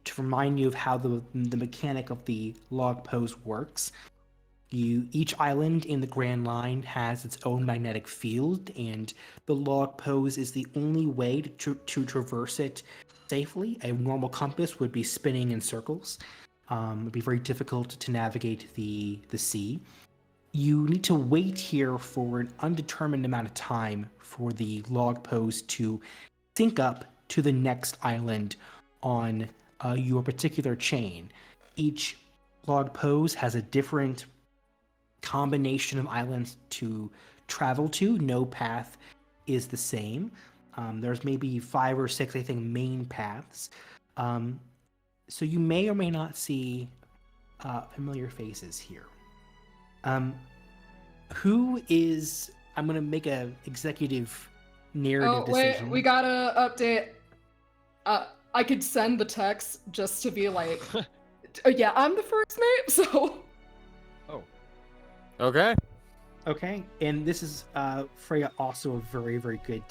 To remind you of how the mechanic of the log pose works, each island in the Grand Line has its own magnetic field, and the log pose is the only way to traverse it safely. A normal compass would be spinning in circles. It'd be very difficult to navigate the sea. You need to wait here for an undetermined amount of time for the log pose to sync up to the next island on your particular chain. Each log pose has a different combination of islands to travel to. No path is the same. There's maybe 5 or 6, I think, main paths. So you may or may not see familiar faces here. Who is... I'm going to make a executive narrative decision. Wait, we gotta update. I could send the text just to be like, yeah, I'm the first mate, so... Oh. Okay. Okay, and this is, Freya, also a very, very good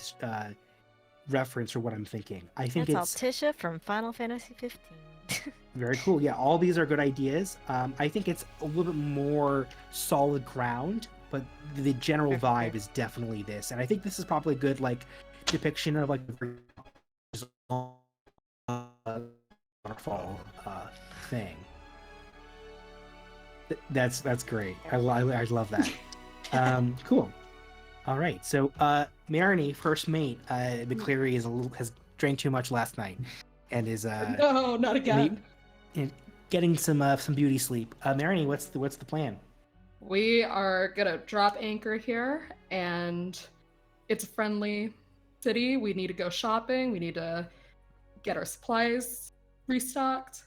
reference for what I'm thinking. I think That's it's... Altisha from Final Fantasy 15. Very cool. Yeah, all these are good ideas. I think it's a little bit more solid ground, but the general vibe is definitely this. And I think this is probably a good, like, depiction of, like, waterfall thing. That's great. I love that. Cool. All right. So, Marini, first mate, McCleary has drank too much last night, and is No, not again. getting some beauty sleep. Marini, what's the plan? We are gonna drop anchor here, and it's a friendly city. We need to go shopping. We need to get our supplies restocked.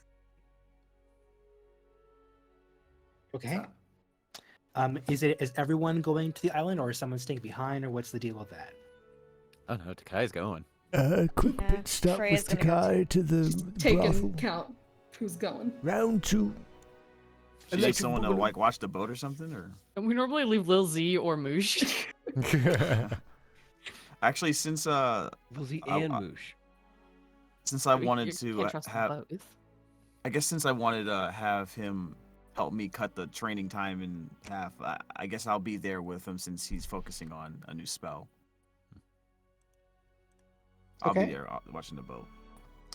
Okay. Is everyone going to the island, or is someone staying behind, or what's the deal with that? Oh no, Takai's going. Quick Yeah, pit stop Freya's with gonna go Takai to the Take brothel. and count who's going. Round 2. Should you someone to like watch the boat or something, or? And we normally leave Lil Z or Moosh. Actually, since Lizzie and Moosh. since I We- wanted you to can't trust them have, both. I guess since I wanted to have him help me cut the training time in half, I guess I'll be there with him since he's focusing on a new spell. I'll be Okay. there watching the boat.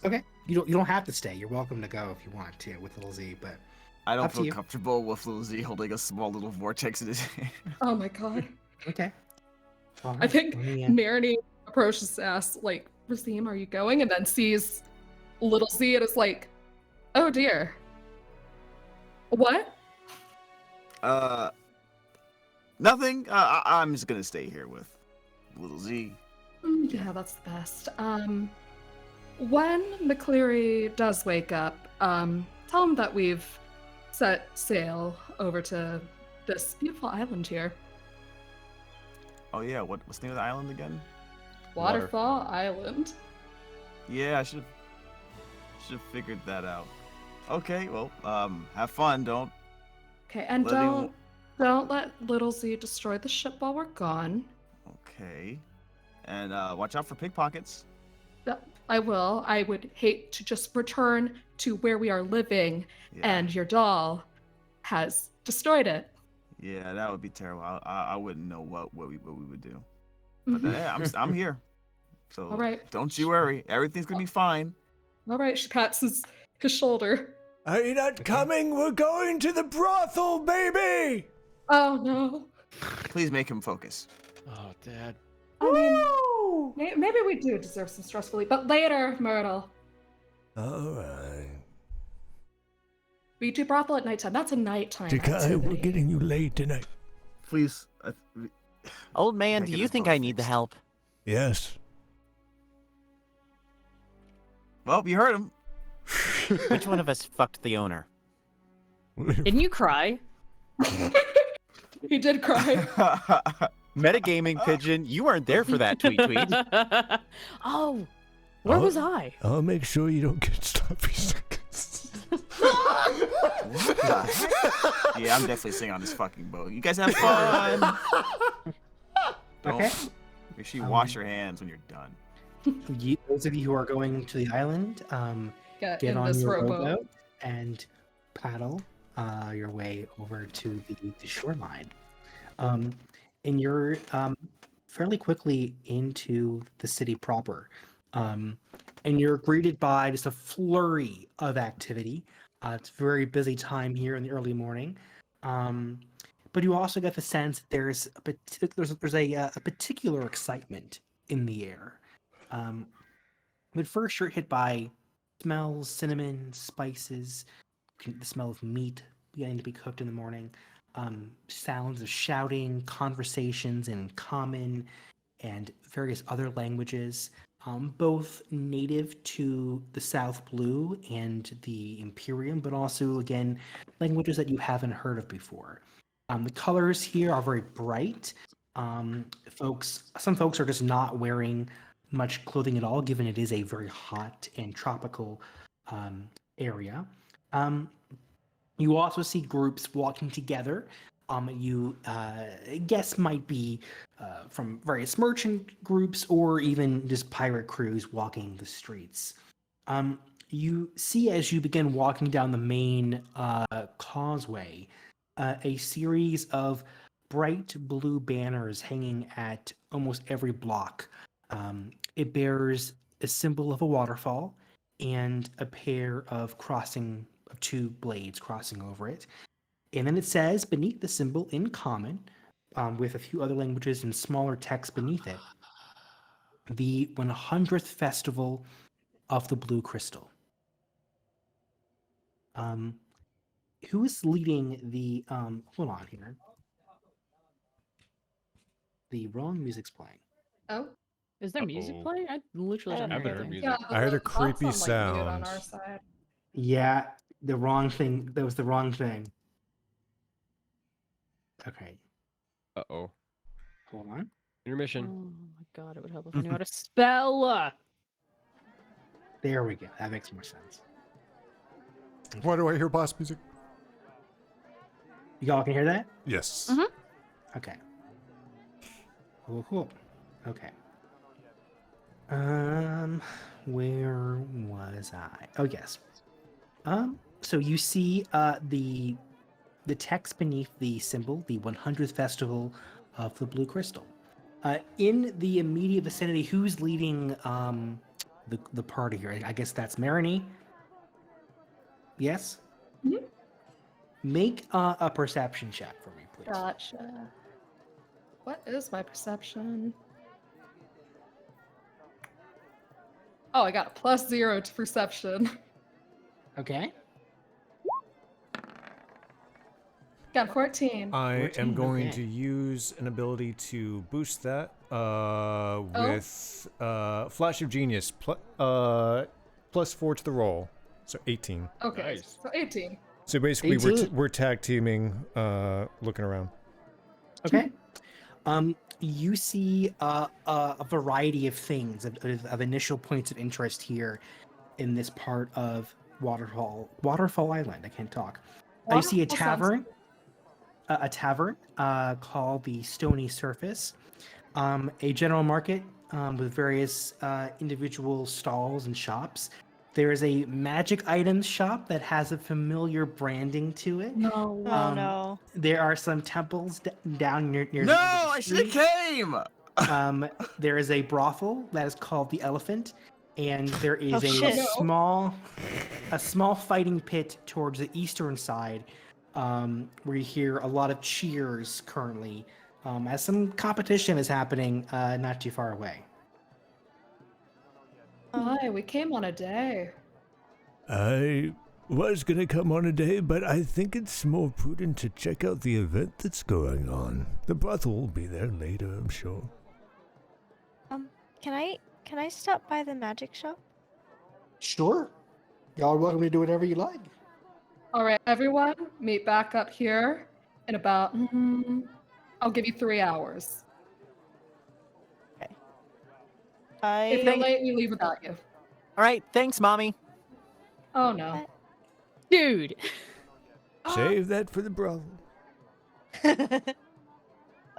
Okay. You don't have to stay. You're welcome to go if you want to with Little Z, but I don't Up to feel you. comfortable with Lil Z holding a small little vortex in his hand. Oh my god. okay. All I right, think let me, Marini approaches us like, Razim, are you going? And then sees little Z and is like, oh dear. What? Nothing. I'm just gonna stay here with Little Z. Yeah, that's the best. When McCleary does wake up, tell him that we've set sail over to this beautiful island here. Oh yeah, what's the name of the island again? Waterfall Island. Yeah, I should have figured that out. Okay, well, have fun. Don't. Okay, and Let me- don't let Little Z destroy the ship while we're gone. Okay, and watch out for pickpockets. I will. I would hate to just return to where we are living Yeah. and your doll has destroyed it. Yeah, that would be terrible. I wouldn't know what we would do. But Mhm. yeah, I'm here. So All right. don't you worry. Everything's gonna be fine. All right, she pats his shoulder. Are you not coming? We're going to the brothel, baby! Oh no. Please make him focus. Oh, Dad. I mean, maybe we do deserve some stress relief, but later, Myrtle. Alright. We do brothel at nighttime. That's a nighttime Takai, we're activity. getting you late tonight. Please. Old man, Make do it you a think boat I need the fix. help? Yes. Well, you heard him. Which one of us fucked the owner? Didn't you cry? He did cry. Metagaming pigeon, you weren't there for that tweet. Oh, where Oh. was I? I'll make sure you don't get stuffy seconds. What the heck? Yeah, I'm definitely staying on this fucking boat. You guys have fun. Don't Okay. make sure you wash your hands when you're done. Those of you who are going to the island, Get get in on this your rowboat. rowboat and paddle your way over to the shoreline. And you're fairly quickly into the city proper. And you're greeted by just a flurry of activity. It's a very busy time here in the early morning. But you also get the sense that there's a particular excitement in the air. But first you're hit by smells, cinnamon, spices, the smell of meat beginning to be cooked in the morning, sounds of shouting, conversations in common and various other languages, both native to the South Blue and the Imperium, but also, again, languages that you haven't heard of before. The colors here are very bright. Some folks are just not wearing much clothing at all, given it is a very hot and tropical area. You also see groups walking together. You guess might be from various merchant groups or even just pirate crews walking the streets. You see as you begin walking down the main causeway, a series of bright blue banners hanging at almost every block. It bears a symbol of a waterfall and a pair of two blades crossing over it. And then it says beneath the symbol in common, with a few other languages and smaller text beneath it, the 100th Festival of the Blue Crystal. Who is leading the hold on here. The wrong music's playing. Oh, Is there music Uh-oh. playing? I literally don't I hear haven't heard anything. music. yeah. I heard a the bot's creepy on, like, mute on sound. our side. Yeah, the wrong thing. That was the wrong thing. Okay, Uh-oh. hold on. Oh Intermission. my god, it would help if I knew how to spell. There we go. That makes more sense. Why do I hear boss music? You all can hear that? Yes. Mhm. Okay. Cool. Okay. Where was I? Oh yes. So you see the text beneath the symbol, the 100th Festival of the Blue Crystal. In the immediate vicinity, who's leading the party here? I guess that's Marini. Yes? Mhm. Make a perception check for me, please. Gotcha. What is my perception? Oh, I got a +0 to perception. Okay. Got 14. I am 14, going okay. to use an ability to boost that with Flash of Genius +4 to the roll, so 18. Okay, Nice. so 18. So basically, 18. we're tag teaming, looking around. Okay. You see a variety of things of initial points of interest here in this part of Waterfall Island. I can't talk. I see a Waterfall sounds tavern called the Stony Surface, a general market with various individual stalls and shops. There is a magic items shop that has a familiar branding to it. No. Oh no. There are some temples down near No, the I should have street. came. There is a brothel that is called the Elephant, and there is Oh, a shit. small fighting pit towards the eastern side, where you hear a lot of cheers currently, as some competition is happening not too far away. Why? We came on a day. I was gonna come on a day, but I think it's more prudent to check out the event that's going on. The brothel will be there later, I'm sure. Can I stop by the magic shop? Sure. Y'all are welcome to do whatever you like. All right, everyone, meet back up here in about, I'll give you 3 hours. If you're late, we leave without you. All right, thanks, mommy. Oh no. Dude. Save that for the brothel.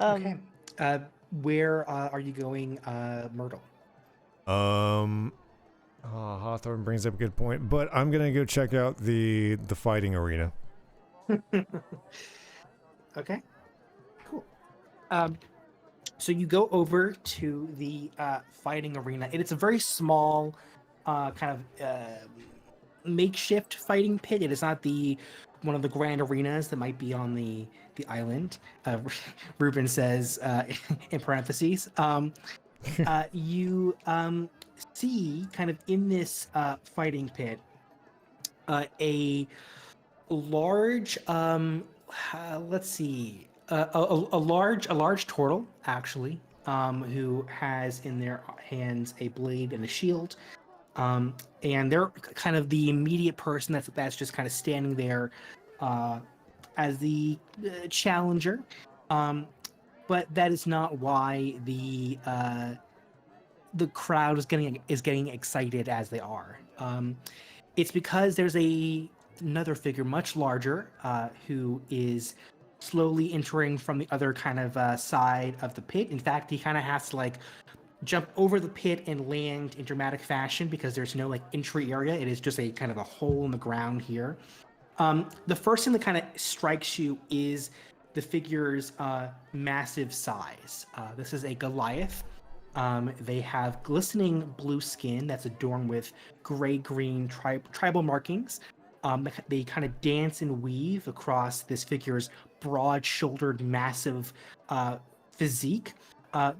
Okay. Where are you going, Myrtle? Hawthorne brings up a good point, but I'm gonna go check out the fighting arena. Okay. Cool. So you go over to the fighting arena, and it's a very small, kind of makeshift fighting pit. It is not one of the grand arenas that might be on the island. Ruben says in parentheses. You see, kind of in this fighting pit, a large, let's see, a large turtle actually, who has in their hands a blade and a shield, and they're kind of the immediate person that's just kind of standing there as the challenger. But that is not why the crowd is getting excited as they are. It's because there's another figure much larger who is slowly entering from the other kind of side of the pit. In fact, he kind of has to like jump over the pit and land in dramatic fashion because there's no like entry area. It is just a kind of a hole in the ground here. The first thing that kind of strikes you is the figure's massive size. This is a Goliath. They have glistening blue skin that's adorned with gray-green tribal markings. They kind of dance and weave across this figure's broad-shouldered, massive physique.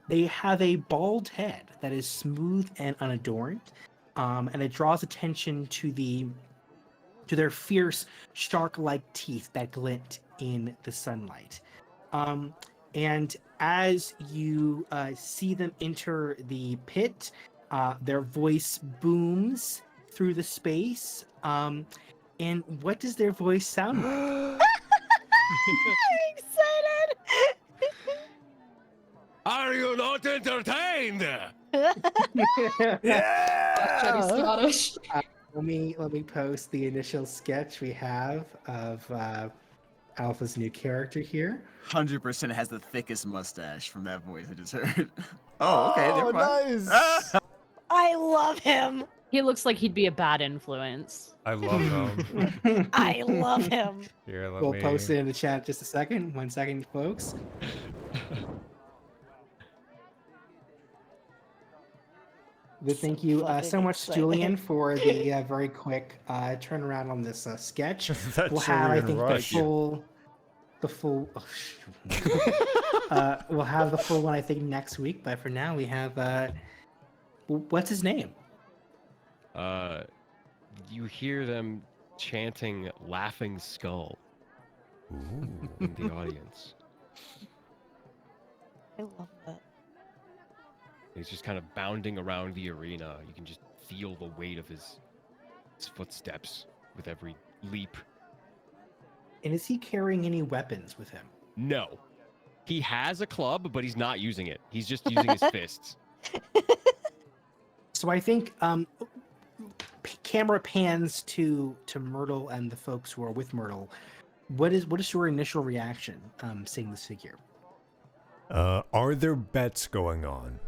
They have a bald head that is smooth and unadorned, and it draws attention to their fierce, shark-like teeth that glint in the sunlight. And as you see them enter the pit, their voice booms through the space. And what does their voice sound like? I'm excited. Are you not entertained? Jetty Scottish. Let me post the initial sketch we have of Alpha's new character here. 100% has the thickest mustache from that voice I just heard. Oh, okay. Oh, never mind. nice. I love him. He looks like he'd be a bad influence. I love them. I love him. Here, let We'll me. post it in the chat just a second. 1 second, folks. But thank you so much, Julian, for the very quick turnaround on this sketch. That We'll have, I Julian think, rush. the full. Oh, we'll have the full one, I think, next week. But for now, we have. What's his name? You hear them chanting "Laughing Skull" in the audience. I love that. He's just kind of bounding around the arena. You can just feel the weight of his footsteps with every leap. And is he carrying any weapons with him? No. He has a club, but he's not using it. He's just using his fists. So I think camera pans to Myrtle and the folks who are with Myrtle. What is your initial reaction seeing this figure? Are there bets going on?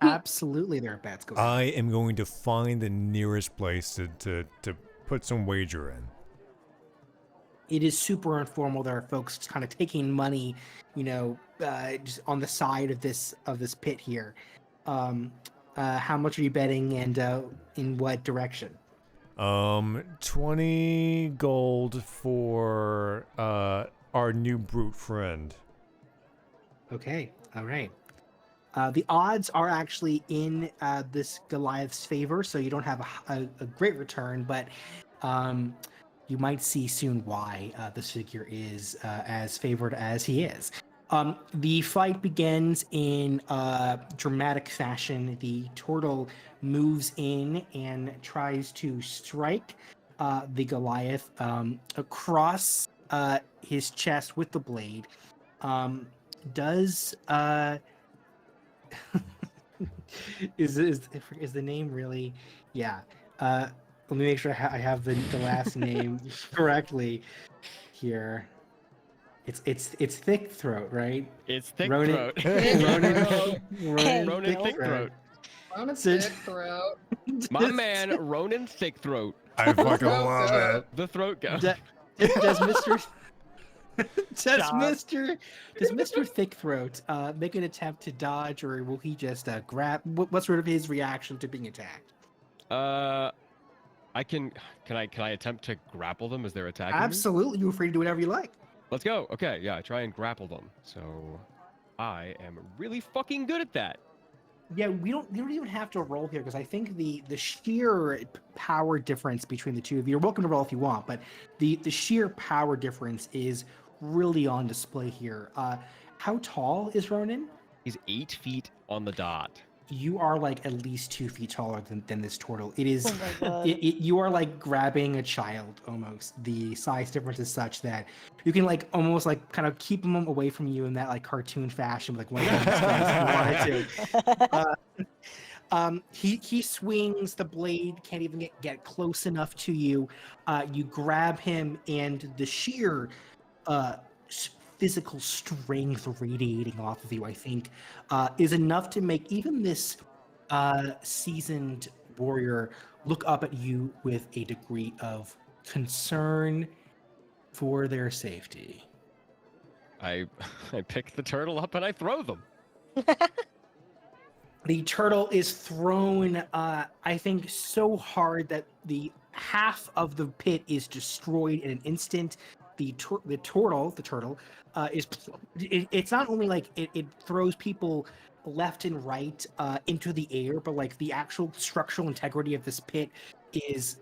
Absolutely, there are bets going on. I am going to find the nearest place to put some wager in. It is super informal. There are folks kind of taking money, just on the side of this pit here. How much are you betting, and in what direction? 20 gold for our new brute friend. Okay, all right. The odds are actually in this Goliath's favor, so you don't have a great return, but you might see soon why this figure is as favored as he is. The fight begins in dramatic fashion. The turtle moves in and tries to strike the Goliath across his chest with the blade. Is the name really? Yeah. Let me make sure I have the last name correctly here. It's Thick Throat, right? It's Thick Ronan- Throat. Ronan Thick Throat. Ronan Thick Throat. My man, Ronan Thick Throat. I fucking love it. The throat guy. Does Mr. Thick Throat make an attempt to dodge, or will he just grab? What's sort of his reaction to being attacked? I can I attempt to grapple them as they're attacking me? Absolutely, you're free to do whatever you like. Let's go. Okay, yeah, try and grapple them. So I am really fucking good at that. Yeah, you don't even have to roll here, because I think the sheer power difference between the two of you. You're welcome to roll if you want, but the sheer power difference is really on display here. How tall is Ronan? He's 8 feet on the dot. You are like at least 2 feet taller than this turtle. It is. Oh my God. You are like grabbing a child almost. The size difference is such that you can like almost like kind of keep them away from you in that like cartoon fashion, like one of them wanted to. He swings the blade, can't even get close enough to you. You grab him, and the sheer physical strength radiating off of you, I think, is enough to make even this seasoned warrior look up at you with a degree of concern for their safety. I pick the turtle up and I throw them. The turtle is thrown, I think, so hard that the half of the pit is destroyed in an instant. The turtle it's not only like it throws people left and right into the air, but like the actual structural integrity of this pit is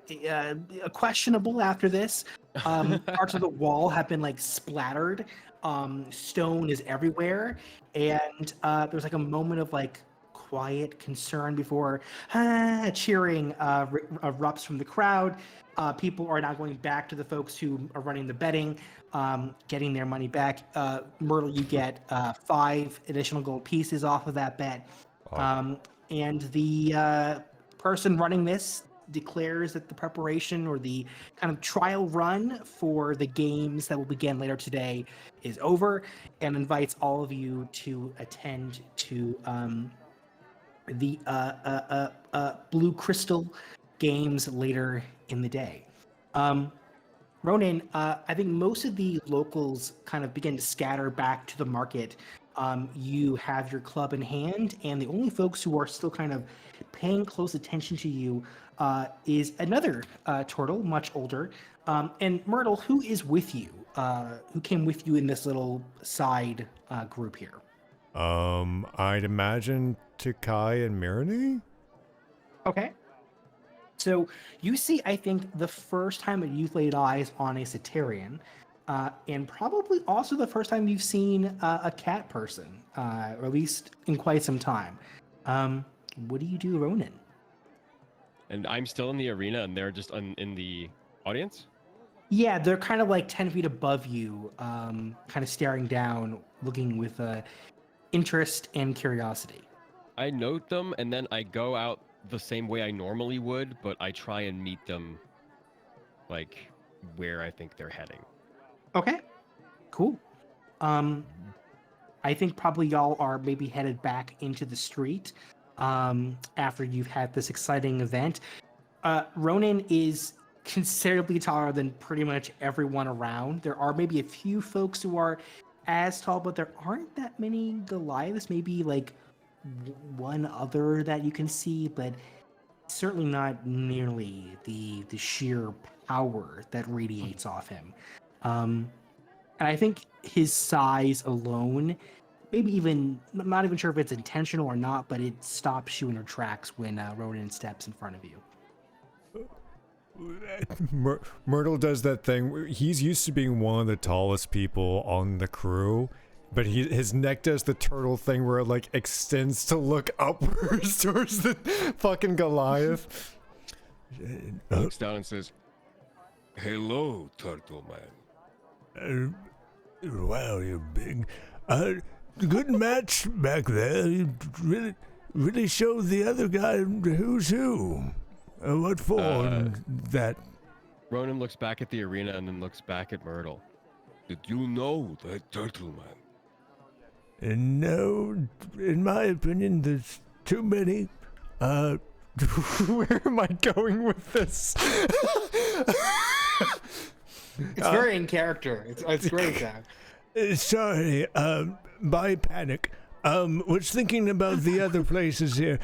questionable after this. Parts of the wall have been like splattered. Stone is everywhere, and there's like a moment of like quiet concern before cheering erupts from the crowd. People are now going back to the folks who are running the betting, getting their money back. Myrtle, you get 5 additional gold pieces off of that bet. And the person running this declares that the preparation or the kind of trial run for the games that will begin later today is over, and invites all of you to attend to the Blue Crystal games later in the day. Ronan, I think most of the locals kind of begin to scatter back to the market. You have your club in hand, and the only folks who are still kind of paying close attention to you is another turtle, much older. And Myrtle, who is with you? Who came with you in this little side group here? I'd imagine Takai and Mirani? Okay. So you see, I think, the first time that you've laid eyes on a Cetarian, and probably also the first time you've seen a cat person, or at least in quite some time. What do you do, Ronan? And I'm still in the arena, and they're just in the audience? Yeah, they're kind of like 10 feet above you, kind of staring down, looking with interest and curiosity. I note them, and then I go out the same way I normally would, but I try and meet them, like, where I think they're heading. Okay, cool. I think probably y'all are maybe headed back into the street after you've had this exciting event. Ronan is considerably taller than pretty much everyone around. There are maybe a few folks who are as tall, but there aren't that many Goliaths. Maybe like one other that you can see, but certainly not nearly the sheer power that radiates off him. And I think his size alone, maybe even, I'm not even sure if it's intentional or not, but it stops you in your tracks when Ronan steps in front of you. Myrtle does that thing. He's used to being one of the tallest people on the crew, but his neck does the turtle thing where it like extends to look upwards towards the fucking Goliath. Looks down and says, "Hello, Turtle Man." Wow, you're big. Good match back there. You really showed the other guy who's who. What for? That. Ronan looks back at the arena and then looks back at Myrtle. Did you know that Turtle Man? No, in my opinion, there's too many. Where am I going with this? It's very in character. It's great, Zach. Sorry, by panic. Was thinking about the other places here.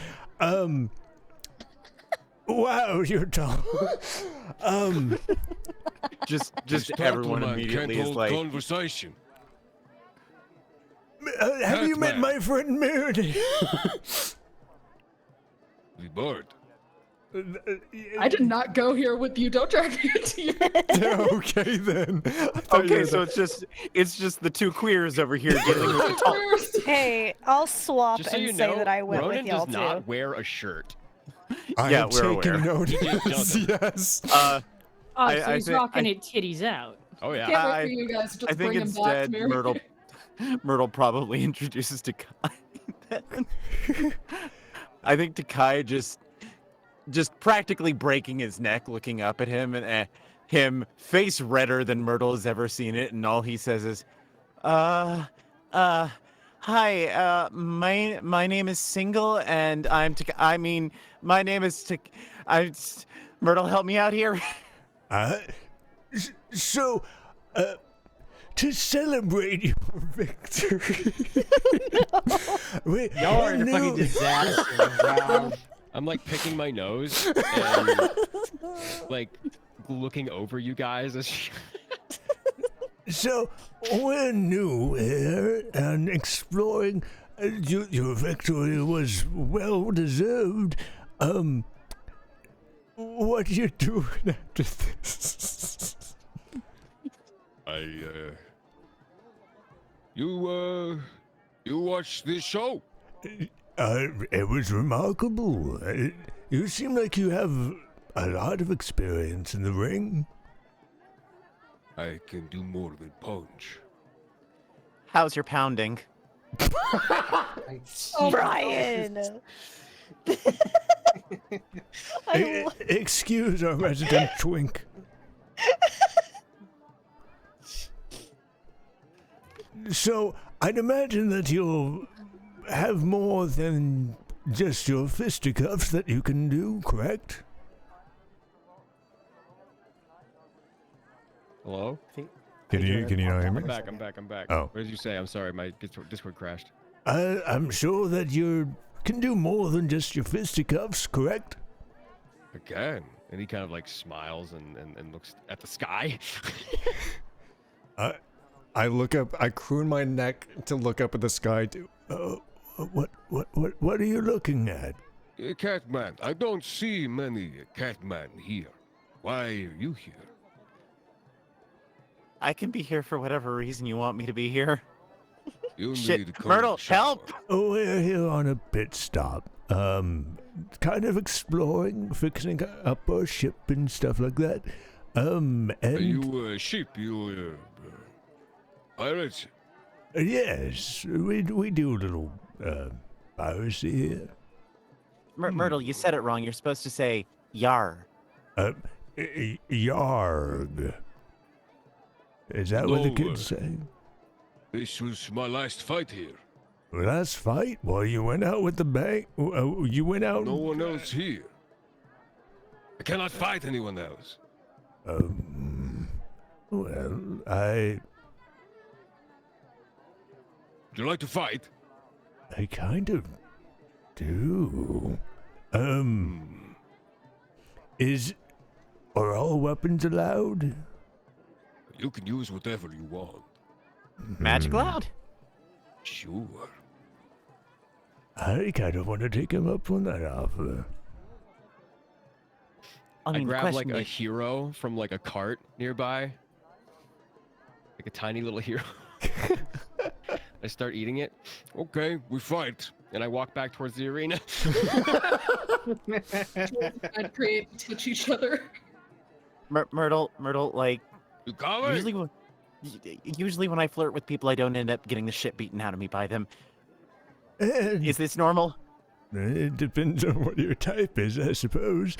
Wow, you're tall. Just This everyone Turtle Man immediately can't is hold like, conversation. Have you met Batman. my friend Meredith? The bird. I did not go here with you. Don't drag me into your Okay then. I thought you okay, were so it's just the two queers over here dealing with the tall. Hey, I'll swap Just so and you say know, that I went Ronan with y'all does not too. wear a shirt. I Yeah, have we're taken aware. notice. He just doesn't. Yes. Oh, I- so I he's think- rocking it titties out. Oh yeah. Can't wait I- for you guys to just I think bring him back instead to me. Myrtle probably introduces Takai. then. I think Takai just practically breaking his neck, looking up at him, and him face redder than Myrtle has ever seen it, and all he says is, hi, my name is Single, and my name is Myrtle, help me out here. So, to celebrate your victory, Y'all are in a fucking disaster. Wow. I'm like picking my nose, and like looking over you guys as she... So, we're new here and exploring. Your victory was well deserved. What are you doing after this? You watched this show? It was remarkable. You seem like you have a lot of experience in the ring. I can do more than punch. How's your pounding? Brian! Excuse our resident twink. So, I'd imagine that you'll have more than just your fisticuffs that you can do, correct? Hello? Can you not hear me? I'm back. Oh. What did you say? I'm sorry, my Discord crashed. I'm sure that you can do more than just your fisticuffs, correct? I can. And he kind of like smiles and looks at the sky. I look up. I croon my neck to look up at the sky. What are you looking at? Catman, I don't see many Catman here. Why are you here? I can be here for whatever reason you want me to be here. You Shit, need to come Myrtle, shower. help! We're here on a pit stop. Kind of exploring, fixing up our ship and stuff like that. And Are you sheep? You pirates? yes, we do a little piracy here. Myrtle, you said it wrong. You're supposed to say yar. Yarg. Is that what the No, kids say? This was my last fight here. Last fight? Well, you went out with the bang. You went out. No one else here. I cannot fight anyone else. Well, Would you like to fight? I kind of do. Are all weapons allowed? You can use whatever you want. Magic loud? Sure. I kind of want to take him up on that offer. I I mean, the grab like question a is- hero from like a cart nearby. Like a tiny little hero. I start eating it. Okay, we fight. And I walk back towards the arena. I'd create touch each other. Myrtle, like, You coming? usually when I flirt with people, I don't end up getting the shit beaten out of me by them. And Is this normal? it depends on what your type is, I suppose.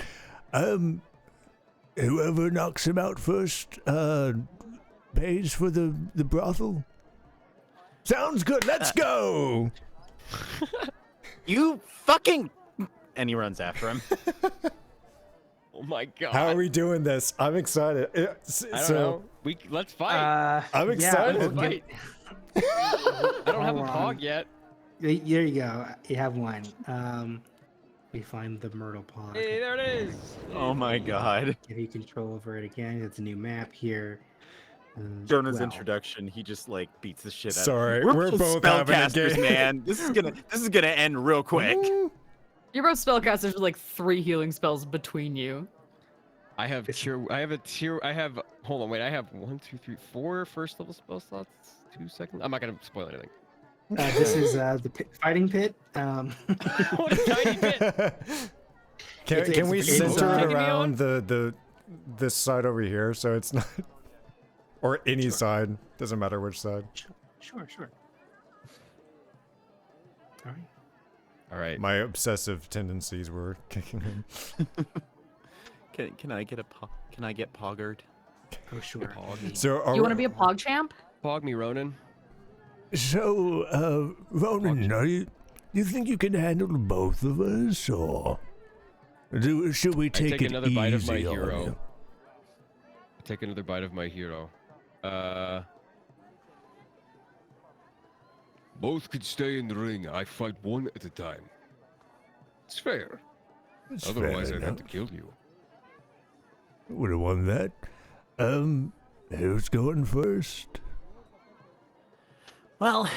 Whoever knocks him out first, pays for the brothel. Sounds good. Let's go. You fucking... And he runs after him. Oh my god. How are we doing this? I'm excited. I don't know. Let's fight. I'm excited. Let's fight. I don't have a Hold on. pog yet. There you go. You have one. We find the Myrtle Pond. Hey, there it is. Oh my god. Give you control over it again. It's a new map here. Jonah's well, introduction, he just like beats the shit out. Sorry, We're we're both having a spellcasters, game. man. This is gonna end real quick. You're both spellcasters with like 3 healing spells between you. I have tier. I have a tier. I have. Hold on, wait. I have 1, 2, 3, 4 first level spell slots. 2 second. I'm not gonna spoil anything. this is the fighting pit. What a tiny bit. Can we it's a center it Taking me around this side over here so it's not, or any side, doesn't matter which side. Sure. All right. All right. My obsessive tendencies were kicking in. Can I get poggered? Oh sure. Pog. So are You want to be a pog champ? Pog me, Ronan. So, Ronan, you think you can handle both of us, or should we take take it another bite of my easy on hero. you? Take another bite of my hero. Both could stay in the ring. I fight one at a time. It's fair. That's Otherwise, fair I'd have to enough. kill you. Would have won that. Who's going first? Well,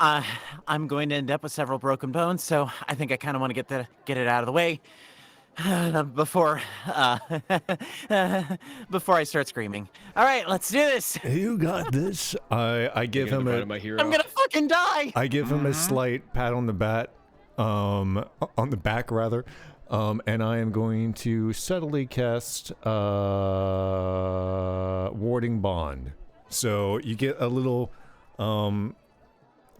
I'm going to end up with several broken bones, so I think I kind of want to get it out of the way before before I start screaming. All right, let's do this. You got this. I give him a my hero. I'm gonna fucking die. I give him a slight pat on the on the back rather, and I am going to subtly cast Warding Bond. So you get a little,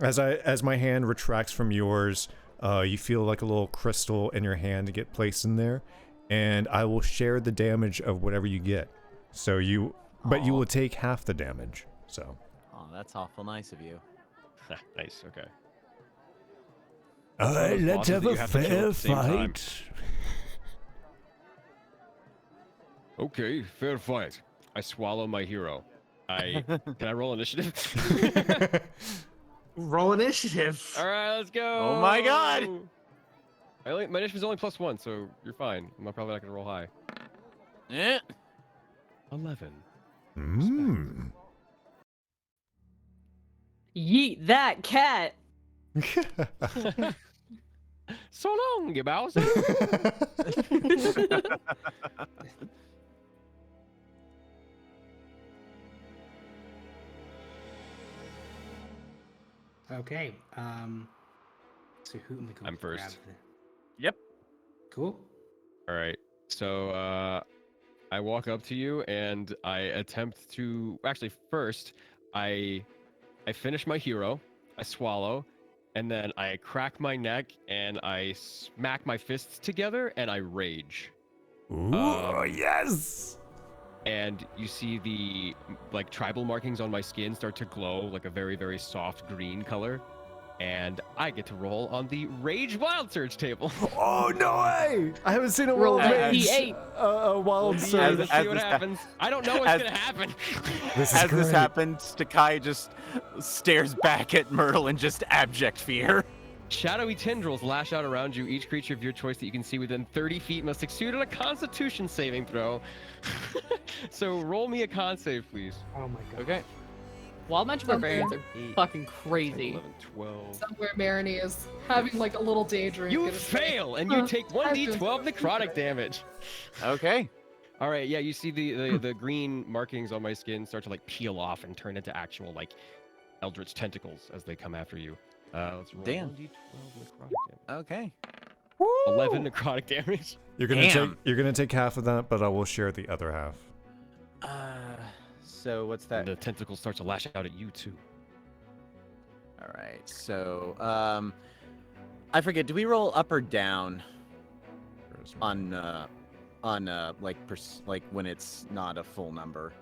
as my hand retracts from yours, you feel like a little crystal in your hand to get placed in there, and I will share the damage of whatever you get. So but you will take half the damage. So. Oh, that's awful nice of you. Nice. Okay. All right, let's have a fair fight. Okay, fair fight. I swallow my hero. Can I roll initiative? Roll initiative. All right, let's go. Oh my god. My initiative is only +1, so you're fine. I'm probably not gonna roll high. Eh. 11. Yeet that cat. So long, you Bowser. Okay. So who am I going I'm to grab first. Yep. Cool. All right. So I walk up to you and I attempt to first I finish my hero, I swallow, and then I crack my neck and I smack my fists together and I rage. Ooh, yes! And you see the tribal markings on my skin start to glow like a very, very soft green color. And I get to roll on the Rage Wild Surge table. Oh, no way! I haven't seen a Roll world that rage D8. wild Let's surge. see what happens. I don't know what's gonna happen. This is As this great. happens, Takai just stares back at Myrtle in just abject fear. Shadowy tendrils lash out around you. Each creature of your choice that you can see within 30 feet must succeed on a Constitution saving throw. So roll me a con save, please. Oh my god. Okay. Wild Magic Barbarians are 8, fucking 10, crazy. 11, 12. Somewhere Marini is having like a little daydream. You fail, and you take 1d12 necrotic damage. Okay. All right, yeah, you see the green markings on my skin start to peel off and turn into actual eldritch tentacles as they come after you. Let's roll Damn. 1d12 necrotic damage. Okay. 11 necrotic damage. You're gonna Damn. you're gonna take half of that, but I will share the other half. So what's that? And the tentacles start to lash out at you too. All right. So, I forget. Do we roll up or down on when it's not a full number?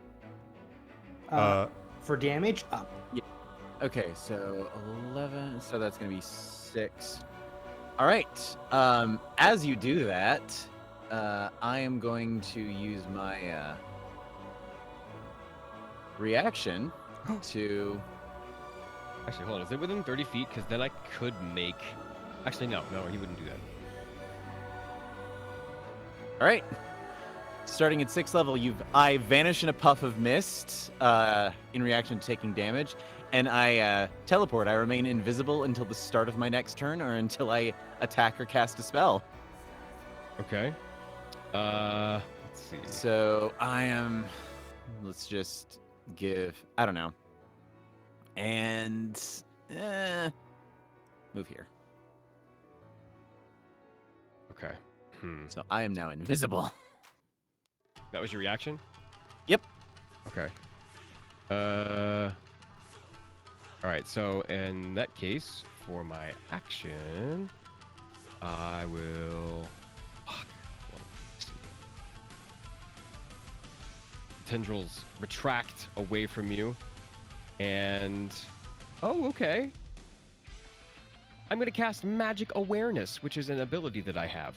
For damage, up. Yeah. Okay. So 11. So that's gonna be 6. All right. As you do that, I am going to use my reaction to. Actually, hold on. Is it within 30 feet? Because then I could make. Actually, no, he wouldn't do that. All right. Starting at 6th level, I vanish in a puff of mist in reaction to taking damage, and I teleport. I remain invisible until the start of my next turn, or until I attack or cast a spell. Okay. Let's see. So I am. Let's just give. I don't know. And move here. Okay. So I am now invisible. That was your reaction? Yep. Okay. All right. So in that case, for my action, I will. Fuck. Well, let's see. Tendrils retract away from you, and okay. I'm going to cast Magic Awareness, which is an ability that I have.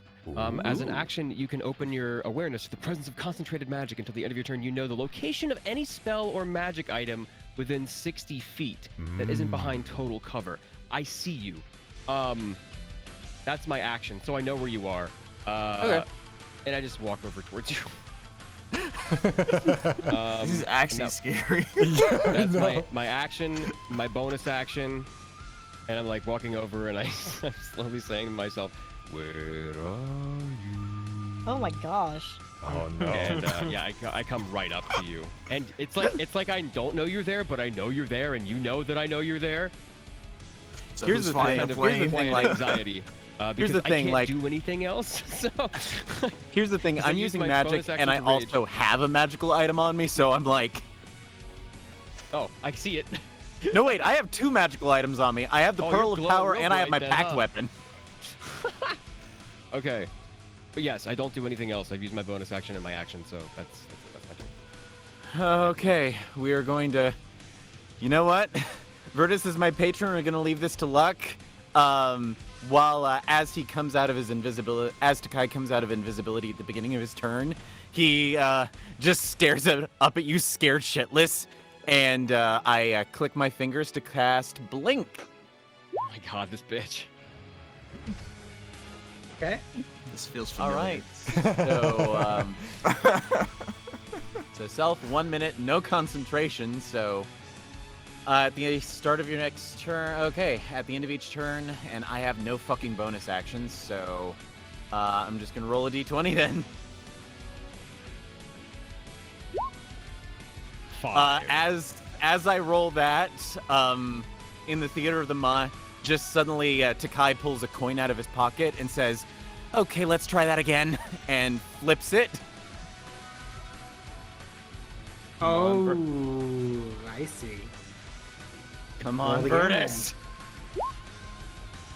As an action, you can open your awareness to the presence of concentrated magic until the end of your turn. You know the location of any spell or magic item within 60 feet that isn't behind total cover. I see you. That's my action, so I know where you are. Okay. And I just walk over towards you. This is actually no. scary. That's No. my action, my bonus action, and I'm like walking over and I'm slowly saying to myself, "Where are you?" Oh my gosh. Oh no. And yeah, I come right up to you, and it's like I don't know you're there, but I know you're there, and you know that I know you're there. So Here's who's the flying thing, the here's the plane? thing, Quiet like- anxiety. Here's Because the thing, I can't like- do anything else. So Here's the thing, So I I'm use using my magic, bonus action and I to rage. also have a magical item on me, so I'm like... oh, I see it. No, wait, I have 2 magical items on me. I have the Oh, Pearl you're of glowing Power, real and I have my bright then, packed huh? weapon. Okay, but yes, I don't do anything else. I've used my bonus action and my action, so that's my turn. Okay, we are going to... You know what? Virtus is my patron, we're going to leave this to luck. While as he comes out of his invisibility, as Takai comes out of invisibility at the beginning of his turn, he just stares up at you, scared shitless, and I click my fingers to cast Blink. Oh my god, this bitch. Okay. This feels All familiar. right. So so self 1 minute, no concentration. So at the start of your next turn, okay, at the end of each turn, and I have no fucking bonus actions, so I'm just gonna roll a d20 then. Fuck. As I roll that, in the theater of the Ma, just suddenly Takai pulls a coin out of his pocket and says, "Okay, let's try that again," and flips it. Oh, I see. Come Roll on, again. Virtus.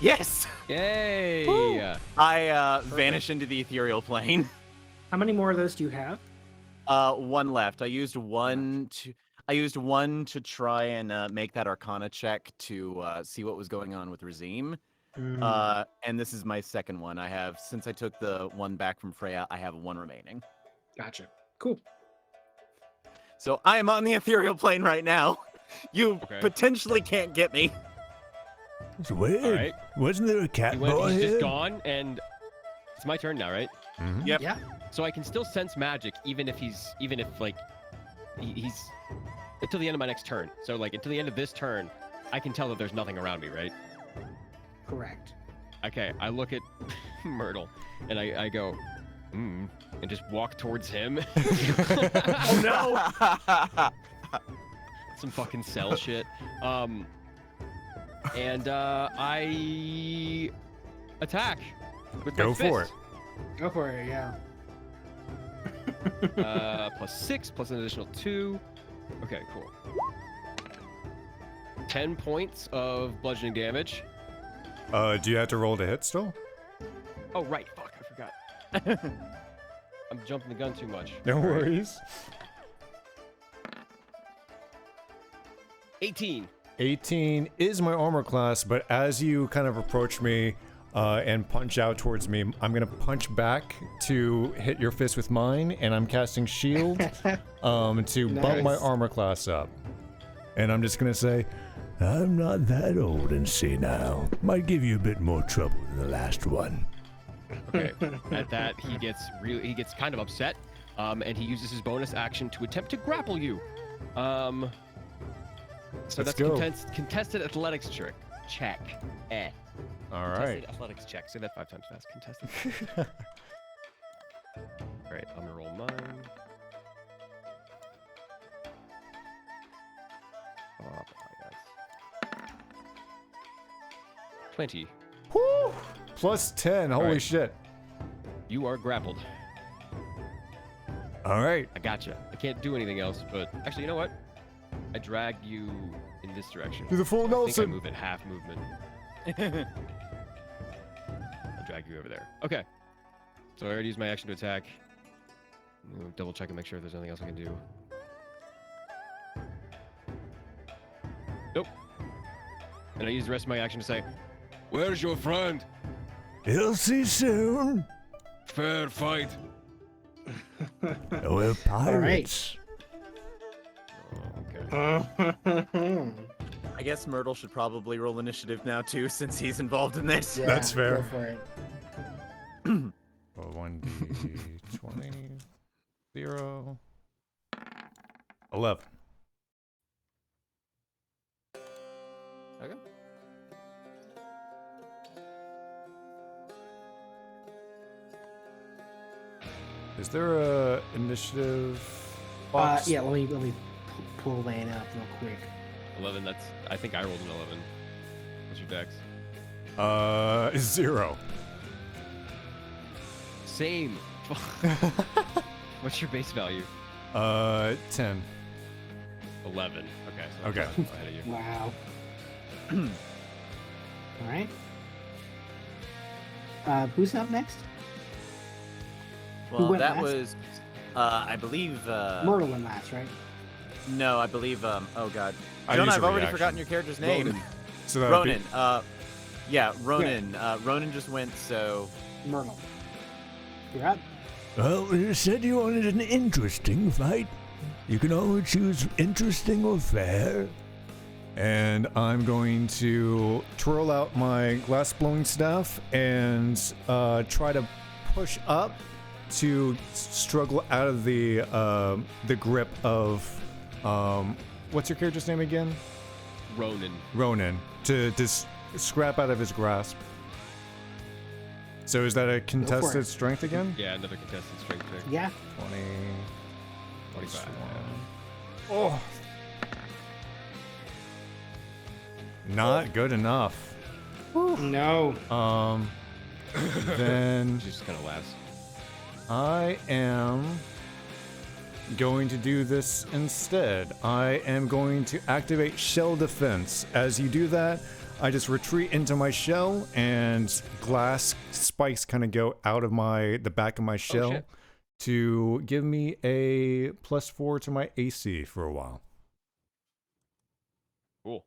Yes! Yay! Woo! I vanish into the ethereal plane. How many more of those do you have? 1 left. I used one to try and make that Arcana check to see what was going on with Razim. And this is my second one. I have, since I took the one back from Freya, I have 1 remaining. Gotcha. Cool. So I am on the ethereal plane right now. You Okay. potentially can't get me. It's weird. All right. Wasn't there a cat He boy he's here? just gone, and it's my turn now, right? Mhm. Yep. Yeah. So I can still sense magic, even if like he's until the end of my next turn. So like until the end of this turn, I can tell that there's nothing around me, right? Correct. Okay, I look at Myrtle and I go, and just walk towards him. Oh no! Some fucking cell shit. And I attack with my Go for fist. Go for it. Yeah. +6 plus an additional 2. Okay, cool. 10 points of bludgeoning damage. Do you have to roll to hit still? Oh right, fuck, I forgot. I'm jumping the gun too much. No All right. worries. 18. 18 is my armor class, but as you kind of approach me and punch out towards me, I'm gonna punch back to hit your fist with mine, and I'm casting shield to bump my Nice. armor class up. And I'm just gonna say, I'm not that old and senile. Might give you a bit more trouble than the last one. Okay. At that, he gets kind of upset, and he uses his bonus action to attempt to grapple you. So Let's that's go. contested athletics check. all Contested right. athletics check. Say that 5 times fast. Contested. All right, I'm gonna roll mine. Oh, guys. 20. Woo! Plus 10. Holy right. shit. You are grappled. All right. I gotcha. I can't do anything else, but actually, you know what? I drag you in this direction. Do the full I think I Nelson. move at half movement. I'll drag you over there. Okay. So I already used my action to attack. Double check and make sure there's nothing else I can do. Nope. And I use the rest of my action to say, Where's your friend? You'll see soon. Fair fight. We're pirates. oh, okay. I guess Myrtle should probably roll initiative now too, since he's involved in this. Yeah, That's fair. Go for it. Well, 1, 1d20. 0. 11. Okay. Is there a initiative box? Yeah, let me pull that up real quick. 11. That's. I think I rolled an 11. What's your dex? 0. Same. What's your base value? 10. 11. Okay. So Okay. I'm ahead of you. Wow. All right. Who's up next? Well, went that last? was, I believe. Myrtle went last, right? No, I believe. Oh God, I Jonah, use a I've already reaction. forgotten your character's name. Ronan. So that would be- Ronan. Yeah, Ronan. Ronan just went. So Myrtle. You're up. Well, you said you wanted an interesting fight. You can always choose interesting or fair. And I'm going to twirl out my glass blowing staff and try to push up to struggle out of the grip of what's your character's name again? Ronan. Ronan. To scrap out of his grasp. So is that a contested it. strength again? Yeah, another contested strength check. Yeah. 20. 25. Oh. Not good enough. No. Then She just kind of laughs. I am going to do this instead. I am going to activate shell defense. As you do that, I just retreat into my shell and glass spikes kind of go out of the back of my shell shit. to give me a +4 to my AC for a while. Cool.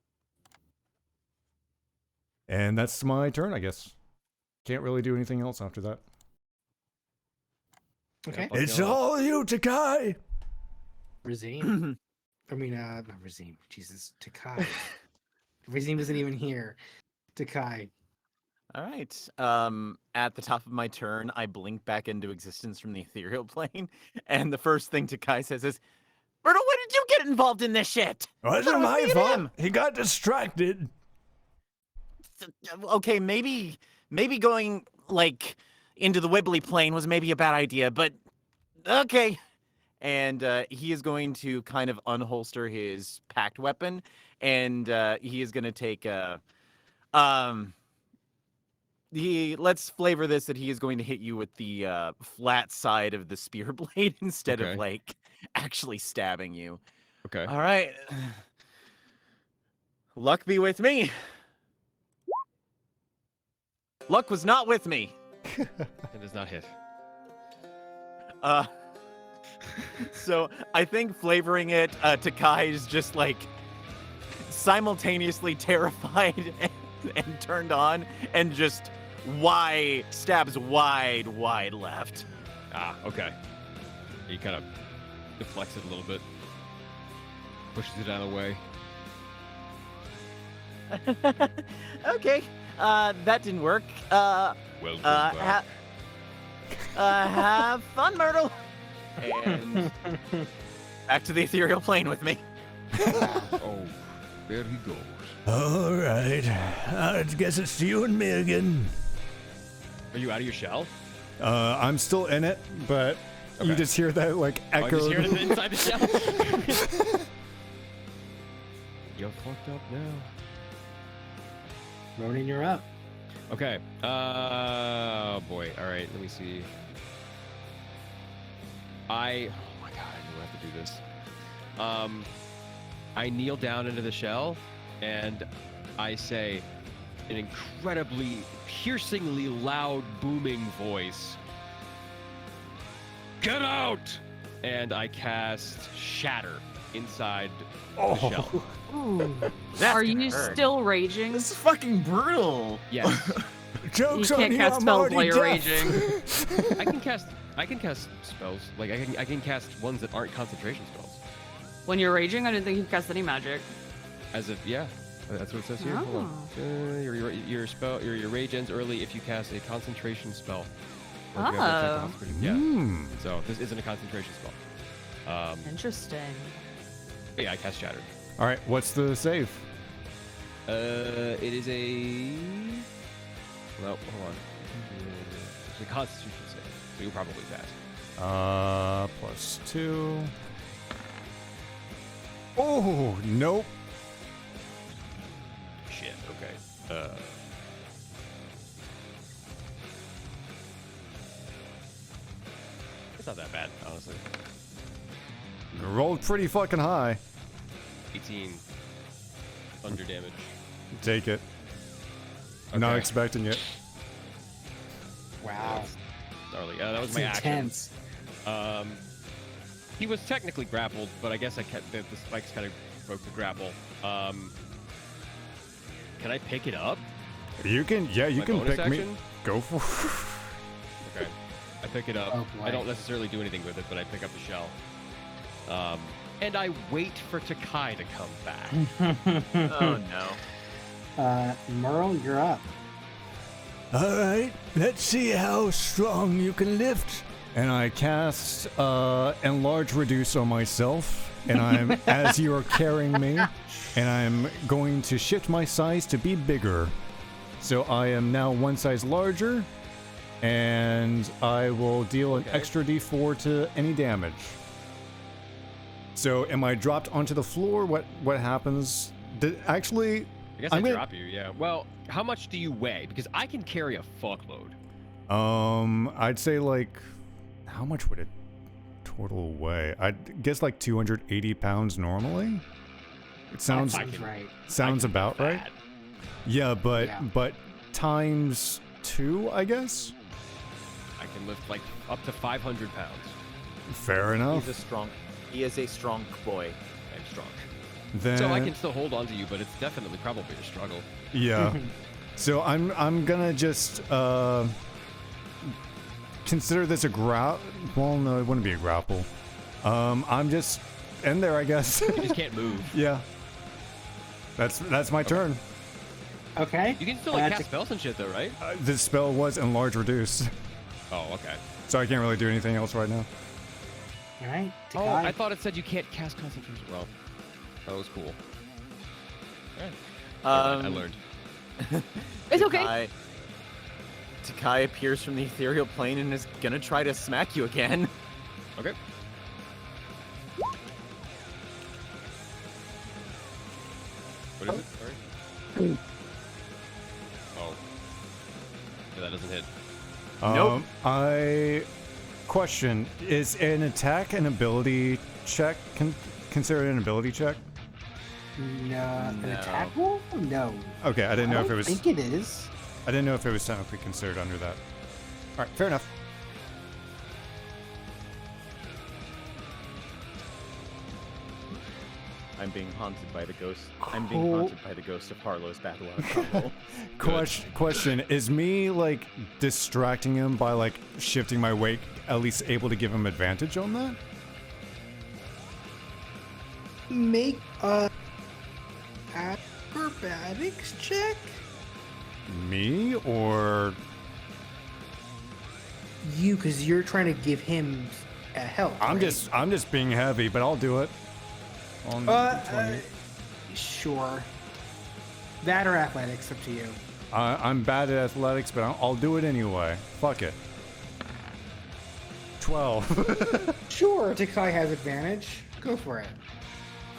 And that's my turn, I guess. Can't really do anything else after that. Okay. Yeah, It's all you, Takai. Razim. I mean, not Razim. Jesus, Takai. Razim isn't even here. Takai. all right. At the top of my turn, I blink back into existence from the ethereal plane, and the first thing Takai says is, "Myrtle, when did you get involved in this shit?" Wasn't Myrtle, my look at fault. him." He got distracted. Okay, maybe going like into the Wibbly plane was maybe a bad idea, but okay. And he is going to kind of unholster his packed weapon, and he is going to take a let's flavor this that he is going to hit you with the flat side of the spear blade instead Okay. of like actually stabbing you. Okay. All right. Luck be with me. Luck was not with me. It does not hit. So I think flavoring it, Takai is just like simultaneously terrified and turned on, and just stabs wide left. Ah, okay. He kind of deflects it a little bit, pushes it out of the way. Okay, that didn't work. Well, Have fun, Myrtle. And back to the ethereal plane with me. Oh, there he goes. All right. I guess it's you and me again. Are you out of your shell? I'm still in it, but you Okay. just hear that like Oh, I echo. just hear it inside the shell. You're fucked up now. Ronan, you're up. Okay. Oh boy. All right. Let me see. Oh my god, I knew I have to do this. I kneel down into the shell, and I say, in an incredibly, piercingly loud, booming voice, "Get out!" And I cast Shatter inside the shell. Ooh. That's Are gonna you hurt. still raging? This is fucking brutal. Yes. Joke's You on can't you, cast I'm spells already while you're deaf. raging. I can cast spells. Like I can cast ones that aren't concentration spells. When you're raging, I didn't think you could cast any magic. As if, yeah, that's what it says here. Hold on. Your rage ends early if you cast a concentration spell. Or if you have that type of Oh. concentration- Yeah. Hmm. So this isn't a concentration spell. Interesting. But yeah, I cast Shattered. All right, what's the save? It is a. Well, hold on. It's a Constitution save, so you'll probably pass. +2. Oh, nope. Shit. Okay. It's not that bad, honestly. Rolled pretty fucking high. 18 thunder damage. Take it. Not Okay. expecting it. Wow. Gnarly. That was That's my intense. action. He was technically grappled, but I guess I kept the spikes kind of broke the grapple. Can I pick it up? You can, yeah, you My can bonus pick me. action? Go for. Okay. I pick it up. Oh, I boy. don't necessarily do anything with it, but I pick up the shell. And I wait for Takai to come back. Oh no. Merle, you're up. All right, let's see how strong you can lift. And I cast Enlarge Reduce on myself, and I'm as you're carrying me, and I'm going to shift my size to be bigger. So I am now one size larger, and I will deal an extra d4 to any damage. So am I dropped onto the floor? What happens? Actually, I guess I'm I gonna- drop you, yeah. Well, how much do you weigh? Because I can carry a fuckload. I'd say like, how much would it total weigh? I'd guess like 280 pounds normally. It sounds That sounds right. sounds about right. Bad. Yeah, but Yeah. times 2, I guess. I can lift like up to 500 pounds. Fair enough. He is a strong boy. I'm strong. Then So I can still hold on to you, but it's definitely probably a struggle. yeah. So I'm gonna just consider this a grapple. Well, no, it wouldn't be a grapple. I'm just in there, I guess. You just can't move. Yeah. That's my turn. Okay. You can still like cast spells and shit though, right? The spell was Enlarge Reduce, Oh, okay. so I can't really do anything else right now. All right. Oh, Takai. I thought it said you can't cast concentration. Well, that was cool. I learned. It's okay. Takai appears from the ethereal plane and is gonna try to smack you again. Okay. What is it? Sorry. Oh. Yeah, that doesn't hit. Nope. Question: is an attack an ability check? Consider it an ability check? No, an No. attack roll? No. Okay, I didn't know if it don't was. think it is. I didn't know if it was technically considered under that. All right, fair enough. I'm being haunted by the ghost. I'm being haunted by the ghost of Harlow's battle outcome. Question: is me like distracting him by like shifting my weight at least able to give him advantage on that? Make a acrobatics check. Me or You, because you're trying to give him a help. I'm right? just being heavy, but I'll do it. On 20. Sure. That or athletics, up to you. I'm bad at athletics, but I'll do it anyway. Fuck it. 12. Sure, Takai has advantage. Go for it.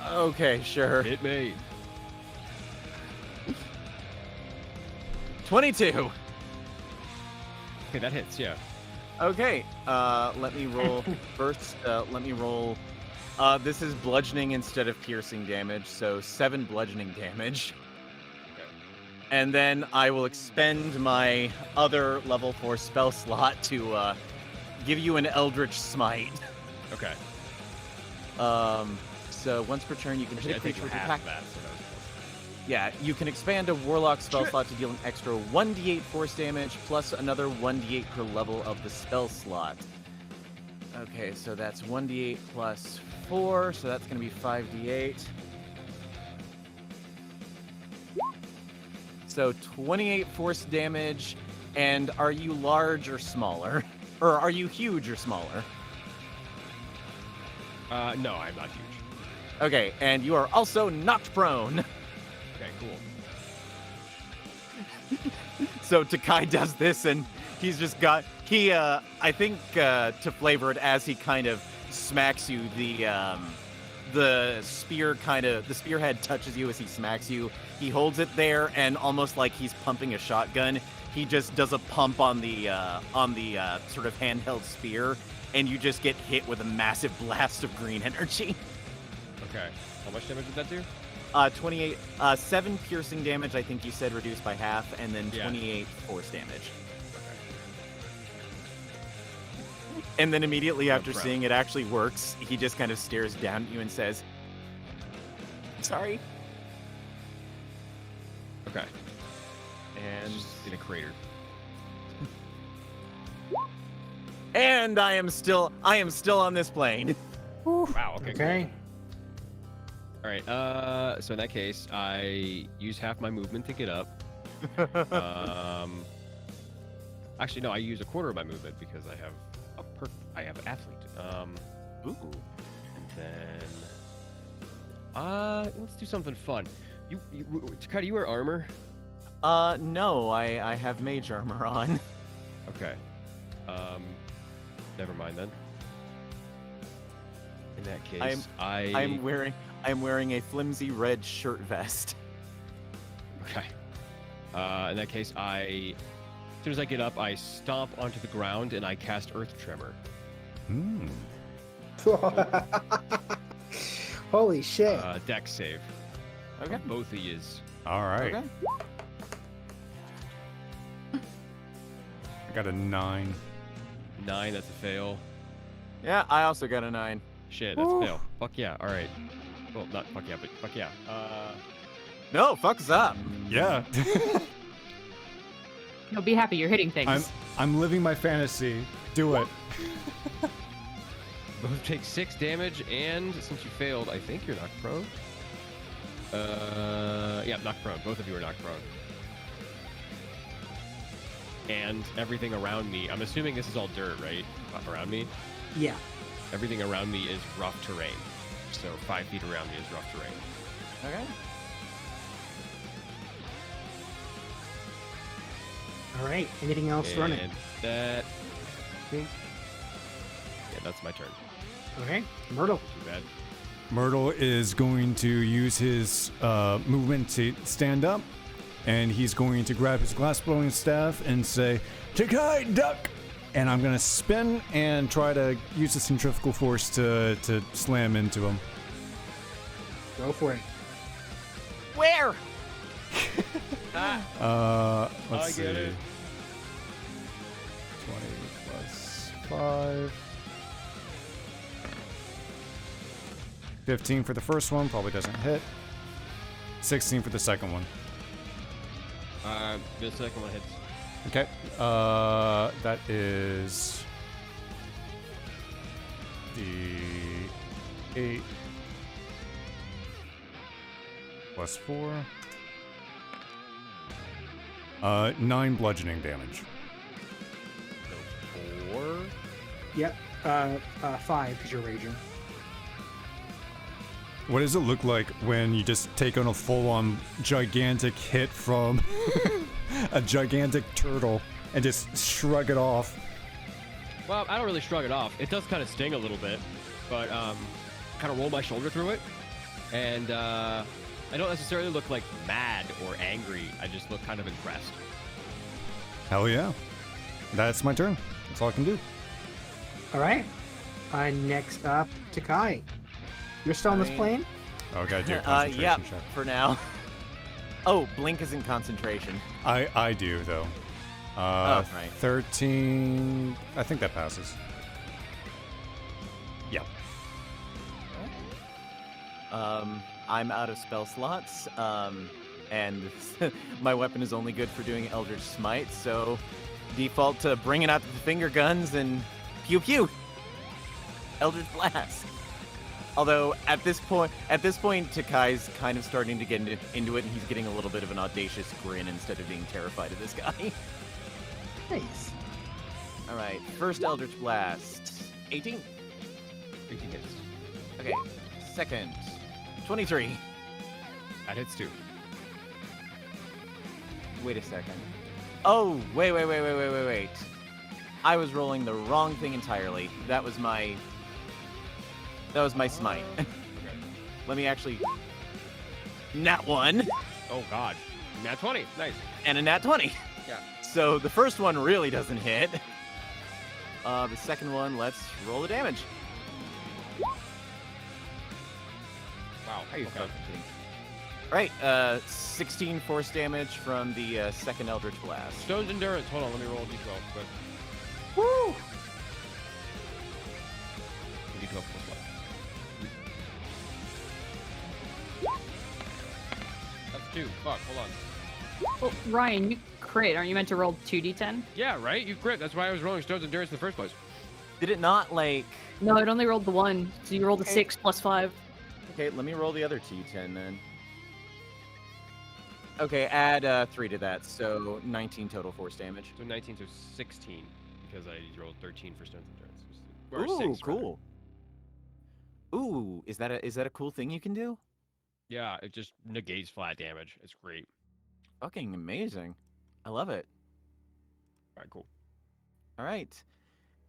Okay, sure. Hit me. 22. Okay, that hits. Yeah. Okay, let me roll first. Let me roll. This is bludgeoning instead of piercing damage, so 7 bludgeoning damage. Okay. And then I will expend my other level 4 spell slot to give you an Eldritch Smite. Okay. So once per turn, you can Actually, hit I a think creature with half attack. that. So that was Yeah, you can expand a Warlock spell slot to deal an extra 1d8 force damage, plus another 1d8 per level of the spell slot. Okay, so that's 1d8 plus 4, so that's going to be 5d8. So 28 force damage, and are you large or smaller? Or are you huge or smaller? No, I'm not huge. Okay, and you are also knocked prone. Okay, cool. So Takai does this, and he's just got I think to flavor it, as he kind of smacks you, the spearhead touches you as he smacks you. He holds it there, and almost like he's pumping a shotgun, he just does a pump on the sort of handheld spear, and you just get hit with a massive blast of green energy. Okay. How much damage did that do? 28, 7 piercing damage, I think you said, reduced by half, and then 28 force damage. And then immediately after seeing it actually works, he just kind of stares down at you and says, "Sorry." Okay. And in a crater. And I am still on this plane. Wow. Okay. Okay. All right. So in that case, I use half my movement to get up. Actually, no. I use a quarter of my movement because I have I have athlete. Ooh. And then, let's do something fun. Takai, do you wear armor? No. I have mage armor on. Okay. Never mind then. In that case, I'm wearing a flimsy red shirt vest. Okay. In that case, as soon as I get up, I stomp onto the ground and I cast Earth Tremor. Holy shit. Dex save. Okay. Both of yous. All right. Okay. I got a 9. 9, that's a fail. Yeah, I also got a 9. Shit, that's a fail. Fuck yeah. All right. Well, not fuck yeah, but fuck yeah. No, fuck's up. Yeah. No, be happy. You're hitting things. I'm living my fantasy. Do it. Both take 6 damage, and since you failed, I think you're knocked prone. Yeah, knocked prone. Both of you are knocked prone. And everything around me, I'm assuming this is all dirt, right? Around me? Yeah. Everything around me is rough terrain. So 5 feet around me is rough terrain. Okay. All right. Anything else running? And that, I think, yeah, that's my turn. Okay. Myrtle. Too bad. Myrtle is going to use his movement to stand up, and he's going to grab his glass-blowing staff and say, "Takai, duck!" And I'm going to spin and try to use the centrifugal force to slam into him. Go for it. Where? Let's see. get it. 20 plus 5. 15 for the first one, probably doesn't hit. 16 for the second one. The second one hits. Okay. That is the 8 plus 4. 9 bludgeoning damage. So 4. Yep. 5 because you're raging. What does it look like when you just take on a full-on gigantic hit from a gigantic turtle and just shrug it off? Well, I don't really shrug it off. It does kind of sting a little bit, but kind of roll my shoulder through it, and I don't necessarily look like mad or angry. I just look kind of impressed. Hell yeah. That's my turn. That's all I can do. All right. Next up, Takai. You're still on this plane? Oh, I gotta do a concentration yeah, check. for now. Oh, Blink is in concentration. I do, though. Right. 13... I think that passes. Yeah. I'm out of spell slots, and my weapon is only good for doing Eldritch Smite, so default to bringing out the finger guns and pew pew! Eldritch Blast. Although at this point, Takai's kind of starting to get into it, and he's getting a little bit of an audacious grin instead of being terrified of this guy. Nice. All right, first Eldritch Blast. 18. 18 hits. Okay, second. 23. That hits too. Wait a second. Oh, wait. I was rolling the wrong thing entirely. That was my smite. Let me actually... Nat 1. Oh god. Nat 20. Nice. And a nat 20. Yeah. So the first one really doesn't hit. The second one, let's roll the damage. Wow. How you Right, 16 force damage from the second Eldritch Blast. Stone's Endurance. Hold on, let me roll a d12 quick. Woo! D12 plus 1. That's 2. Fuck, hold on. Well, Ryan, you crit. Aren't you meant to roll 2d10? Yeah, right? You crit. That's why I was rolling Stone's Endurance in the first place. Did it not, like... No, it only rolled the 1. So you rolled a 6 plus 5. Okay, let me roll the other T10 then. Okay, add 3 to that, so 19 total force damage. So 19 to 16, because I rolled 13 for Stone's Endurance. Ooh, cool. Ooh, is that a cool thing you can do? Yeah, it just negates flat damage. It's great. Fucking amazing. I love it. Alright, cool. All right.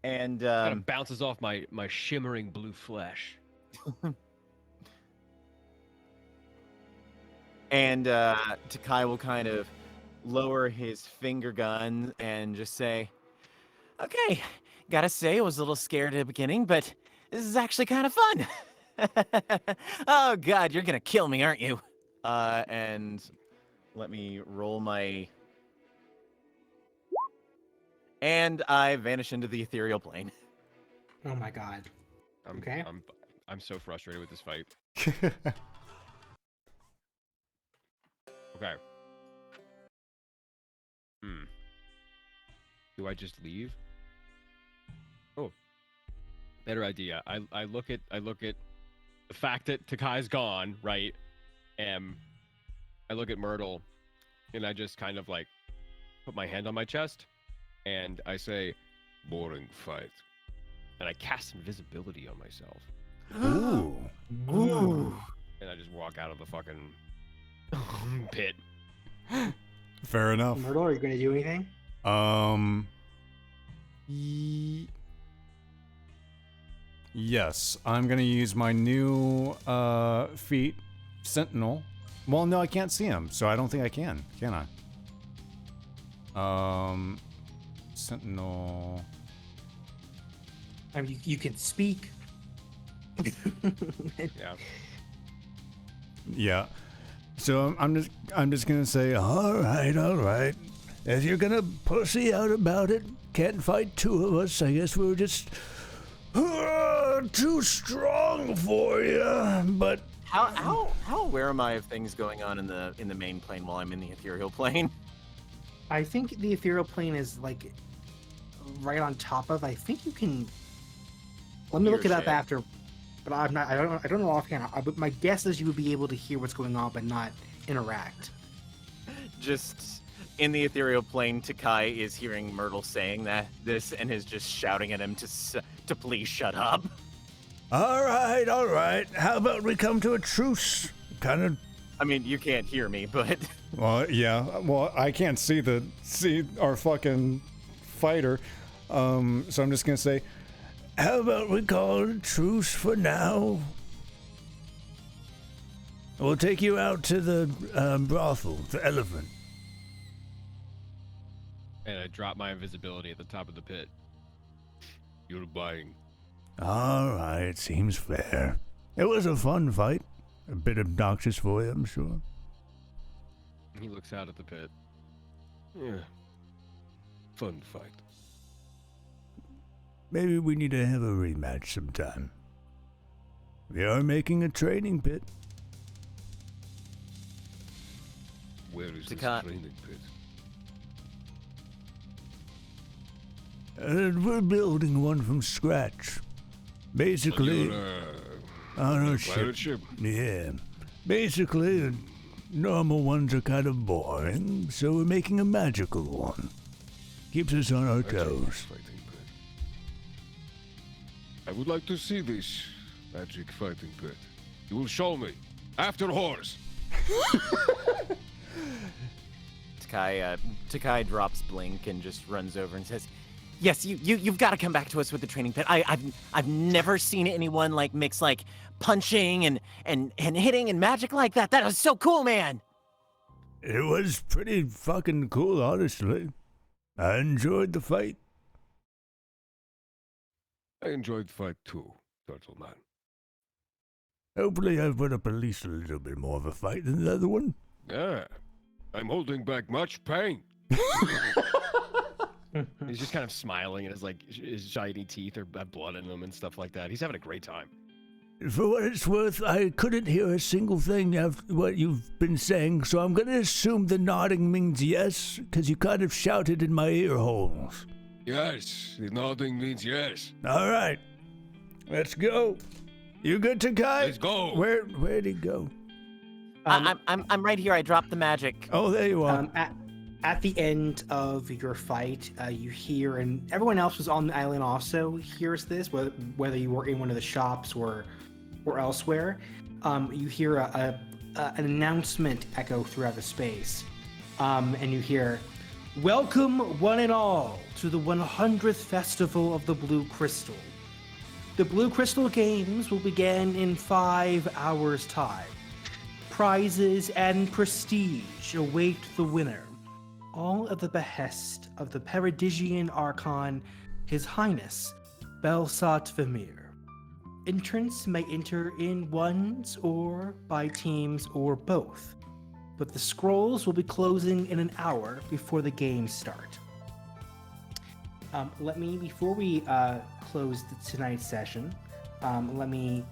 And kind of bounces off my shimmering blue flesh. And Takai will kind of lower his finger gun and just say, "Okay, gotta say I was a little scared at the beginning, but this is actually kind of fun." Oh god, you're gonna kill me, aren't you? And let me roll my... And I vanish into the ethereal plane. Oh my god. Okay. I'm so frustrated with this fight. Okay. Do I just leave? Oh. Better idea. I look at the fact that Takai's gone, right? And I look at Myrtle and I just kind of like put my hand on my chest and I say, "Boring fight." And I cast invisibility on myself. Ooh. Ooh. And I just walk out of the fucking pit. Fair enough. Myrtle, are you going to do anything? Yes, I'm gonna use my new feat, Sentinel. Well, no, I can't see him, so I don't think I can I? Sentinel. I mean, you can speak. Yeah. Yeah. So I'm just gonna say, all right. If you're gonna pussy out about it, can't fight two of us. I guess we're just too strong for you. But how aware am I of things going on in the main plane while I'm in the ethereal plane? I think the ethereal plane is like right on top of. I think you can. Let me look it up after, but I'm not. I don't know offhand. But my guess is you would be able to hear what's going on, but not interact. Just in the ethereal plane, Takai is hearing Myrtle saying this and is just shouting at him to please shut up. all right. How about we come to a truce? Kind of. I mean, you can't hear me, but Well, yeah. Well, I can't see our fucking fighter. So I'm just gonna say, how about we call it a truce for now? We'll take you out to the brothel, the Elephant. And I drop my invisibility at the top of the pit. You're buying. All right, seems fair. It was a fun fight. A bit obnoxious for you, I'm sure. He looks out at the pit. Yeah. Fun fight. Maybe we need to have a rematch sometime. We are making a training pit. Where is this Takai. training pit? We're building one from scratch. Basically, on a pirate ship? Yeah. Basically, normal ones are kind of boring, so we're making a magical one. Keeps us on our That's a toes. nice fighting pit. I would like to see this magic fighting pit. You will show me. After horse. Takai drops Blink and just runs over and says, "Yes, you've got to come back to us with the training pit. I've never seen anyone like mix like punching and hitting and magic like that. That was so cool, man." It was pretty fucking cool, honestly. I enjoyed the fight. I enjoyed the fight too, Turtle Man. Hopefully I put up at least a little bit more of a fight than the other one. Yeah. I'm holding back much pain. He's just kind of smiling, and his shiny teeth have blood in them and stuff like that. He's having a great time. For what it's worth, I couldn't hear a single thing of what you've been saying, so I'm gonna assume the nodding means yes, because you kind of shouted in my ear holes. Yes, the nodding means yes. All right, let's go. You good, Takai? Let's go. Where'd he go? I'm right here. I dropped the magic. Oh, there you are. At the end of your fight, you hear, and everyone else was on the island also hears this, whether you were in one of the shops or elsewhere. You hear an announcement echo throughout the space, and you hear, "Welcome, one and all, to the 100th Festival of the Blue Crystal. The Blue Crystal Games will begin in 5 hours' time. Prizes and prestige await the winner, all at the behest of the Paradisian Archon, His Highness Belsat Vimir. Entrants may enter in ones or by teams or both, but the scrolls will be closing in an hour before the games start." Before we close tonight's session, let me,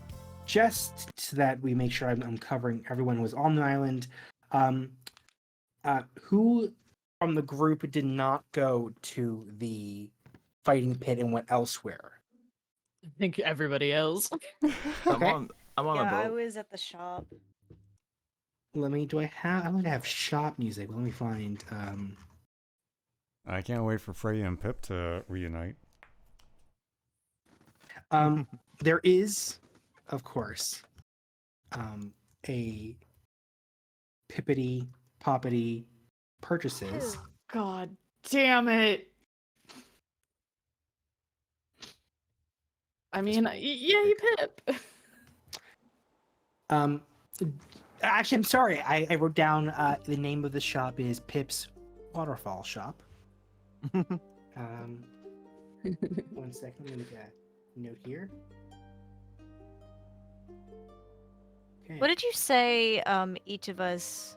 just so that we make sure I'm covering everyone who was on the island, who from the group did not go to the fighting pit and went elsewhere? I think everybody else. Okay. I'm on Yeah, a I boat. was at the shop. I want to have shop music. Let me find. I can't wait for Freya and Pip to reunite. There is, of course, a Pippity Poppity purchases. God damn it. I mean, yay, Pip. Actually, I'm sorry. I wrote down the name of the shop is Pip's Waterfall Shop. 1 second, let me get a note here. Okay. What did you say? Each of us.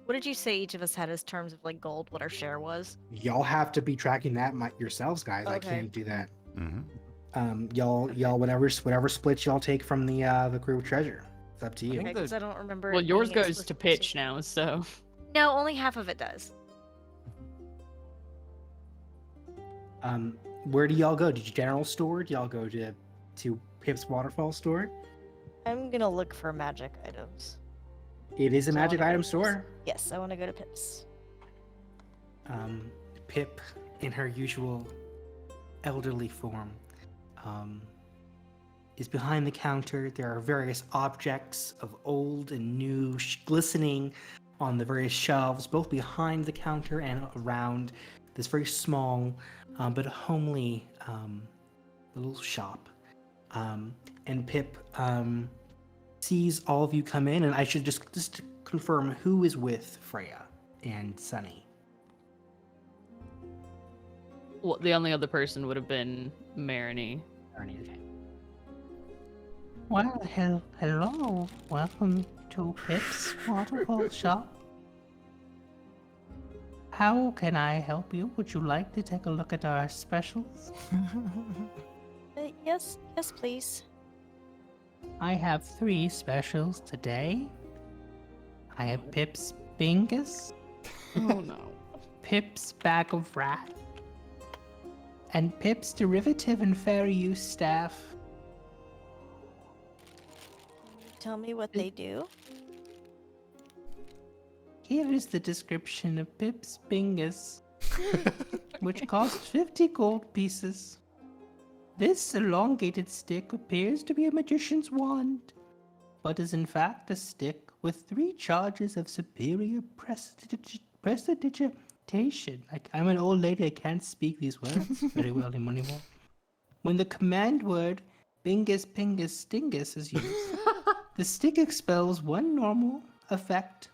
What did you say each of us had as terms of like gold? What our share was? Y'all have to be tracking that yourselves, guys. I Okay. can't do that. Mm-hmm. Y'all, whatever splits y'all take from the group treasure. It's up to you. Okay, because I don't remember. Well, it yours being goes to explicit pitch now, so. No, only half of it does. Where do y'all go? Did you general store? Do y'all go to Pip's Waterfall store? I'm gonna look for magic items. It is a So I magic wanna go item to store. Yes, I want to go to Pip's. Pip, in her usual elderly form, is behind the counter. There are various objects of old and new glistening on the various shelves, both behind the counter and around this very small but homely little shop. And Pip sees all of you come in, and I should just confirm who is with Freya and Sunny. Well, the only other person would have been Marini. Okay. Well, hello. Welcome to Pip's Waterfall Shop. How can I help you? Would you like to take a look at our specials? Yes, please. I have 3 specials today. I have Pip's Bingus, Oh no. Pip's Bag of Wrath, and Pip's Derivative and Fair Use Staff. Tell me what they do. Here is the description of Pip's Bingus, which costs 50 gold pieces. This elongated stick appears to be a magician's wand, but is in fact a stick with 3 charges of superior prestidigitation. I'm an old lady, I can't speak these words very well anymore. When the command word Bingus Pingus Stingus is used, the stick expels 1 normal effect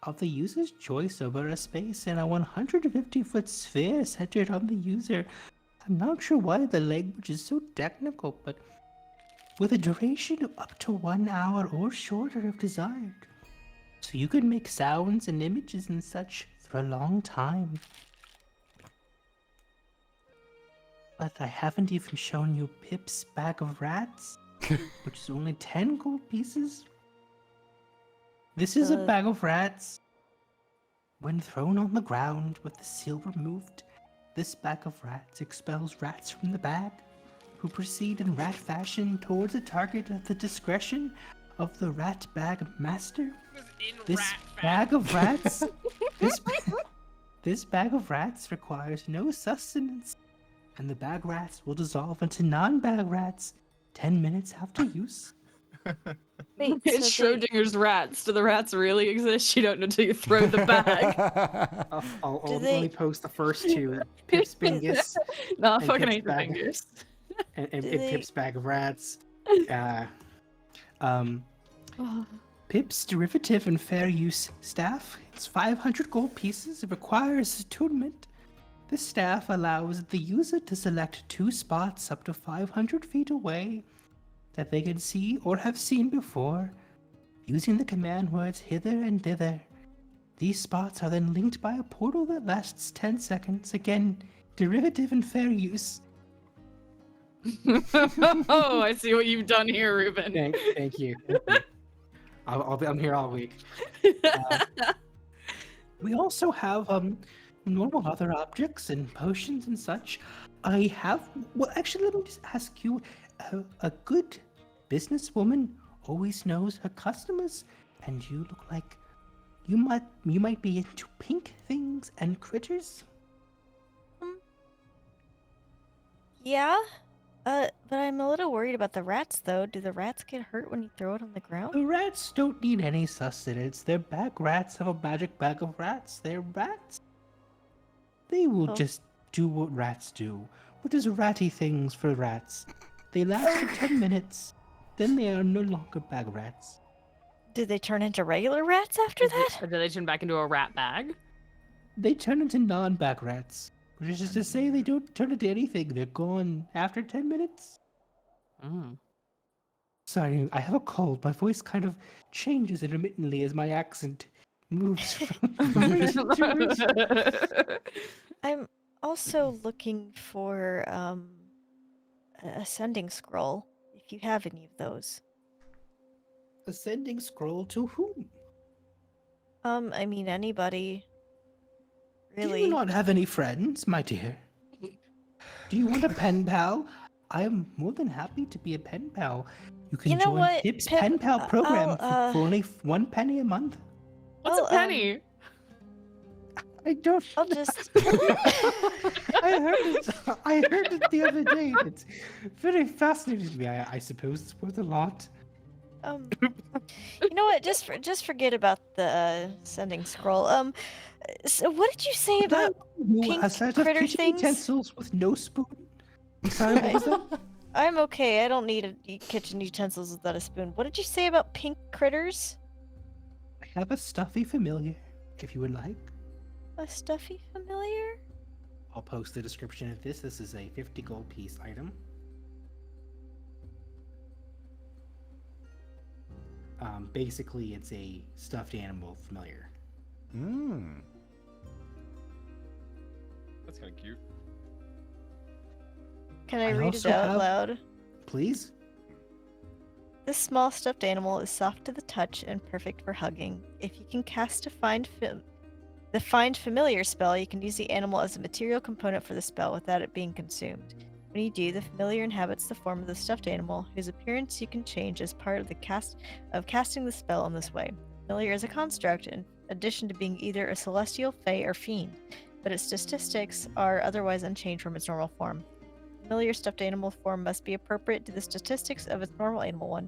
of the user's choice over a space in a 150-foot sphere centered on the user. I'm not sure why the language is so technical, but with a duration of up to 1 hour or shorter if desired. So you can make sounds and images and such for a long time. But I haven't even shown you Pip's bag of rats, which is only 10 gold pieces. This is a bag of rats. When thrown on the ground with the seal removed, this bag of rats expels rats from the bag, who proceed in rat fashion towards a target at the discretion of the rat bag master. This bag of rats, this bag of rats requires no sustenance, and the bag rats will dissolve into non-bag rats 10 minutes after use. Wait, It's so Schrodinger's rats. Do the rats really exist? You don't know until you throw the bag. I'll Do only they- post the first 2. Pip's Bingus No, I And fucking Pip's hate the bag. fingers. and Do they- Pip's bag of rats. Pip's derivative and fair use staff. It's 500 gold pieces. It requires attunement. This staff allows the user to select 2 spots up to 500 feet away that they can see or have seen before, using the command words hither and thither. These spots are then linked by a portal that lasts 10 seconds. Again, derivative and fair use. Oh, I see what you've done here, Ruben. Thank you. I'm here all week. We also have normal other objects and potions and such. I have. Well, actually, let me just ask you. A good businesswoman always knows her customers, and you look like you might be into pink things and critters. Yeah, but I'm a little worried about the rats, though. Do the rats get hurt when you throw it on the ground? The rats don't need any sustenance. Their bag rats have a magic bag of rats. They're rats. They will Oh. just do what rats do, which is ratty things for rats. They last for 10 minutes, then they are no longer bag rats. Do they turn into regular rats after that? Or do they turn back into a rat bag? They turn into non-bag rats, which is just to say they don't turn into anything. They're gone after 10 minutes. Mm. Sorry, I have a cold. My voice kind of changes intermittently as my accent moves from region to region. I'm also looking for a sending scroll, if you have any of those. Ascending scroll to whom? I mean anybody. Do Really? you not have any friends, my dear? Do you want a pen pal? I am more than happy to be a pen pal. You can You know join what, Pip's Pip, pen pal program I'll, for only 1 penny a month. What's Well, a penny? I don't. I'll just. I heard it the other day. and It's very fascinating to me. I suppose it's worth a lot. You know what? Just forget about the sending scroll. So what did you say about pink a set of critter kitchen things? utensils with no spoon. I'm sorry, what was that? I'm okay. I don't need kitchen utensils without a spoon. What did you say about pink critters? I have a stuffy familiar, if you would like. A stuffy familiar? I'll post the description of this. This is a 50 gold piece item. Basically, it's a stuffed animal familiar. That's kind of cute. Can I read it also out have- loud? Please? This small stuffed animal is soft to the touch and perfect for hugging. If you can cast the Find Familiar spell, you can use the animal as a material component for the spell without it being consumed. When you do, the familiar inhabits the form of the stuffed animal, whose appearance you can change as part of the casting the spell in this way. Familiar is a construct, in addition to being either a celestial, fae, or fiend, but its statistics are otherwise unchanged from its normal form. familiar stuffed animal form must be appropriate to the statistics of its normal animal one.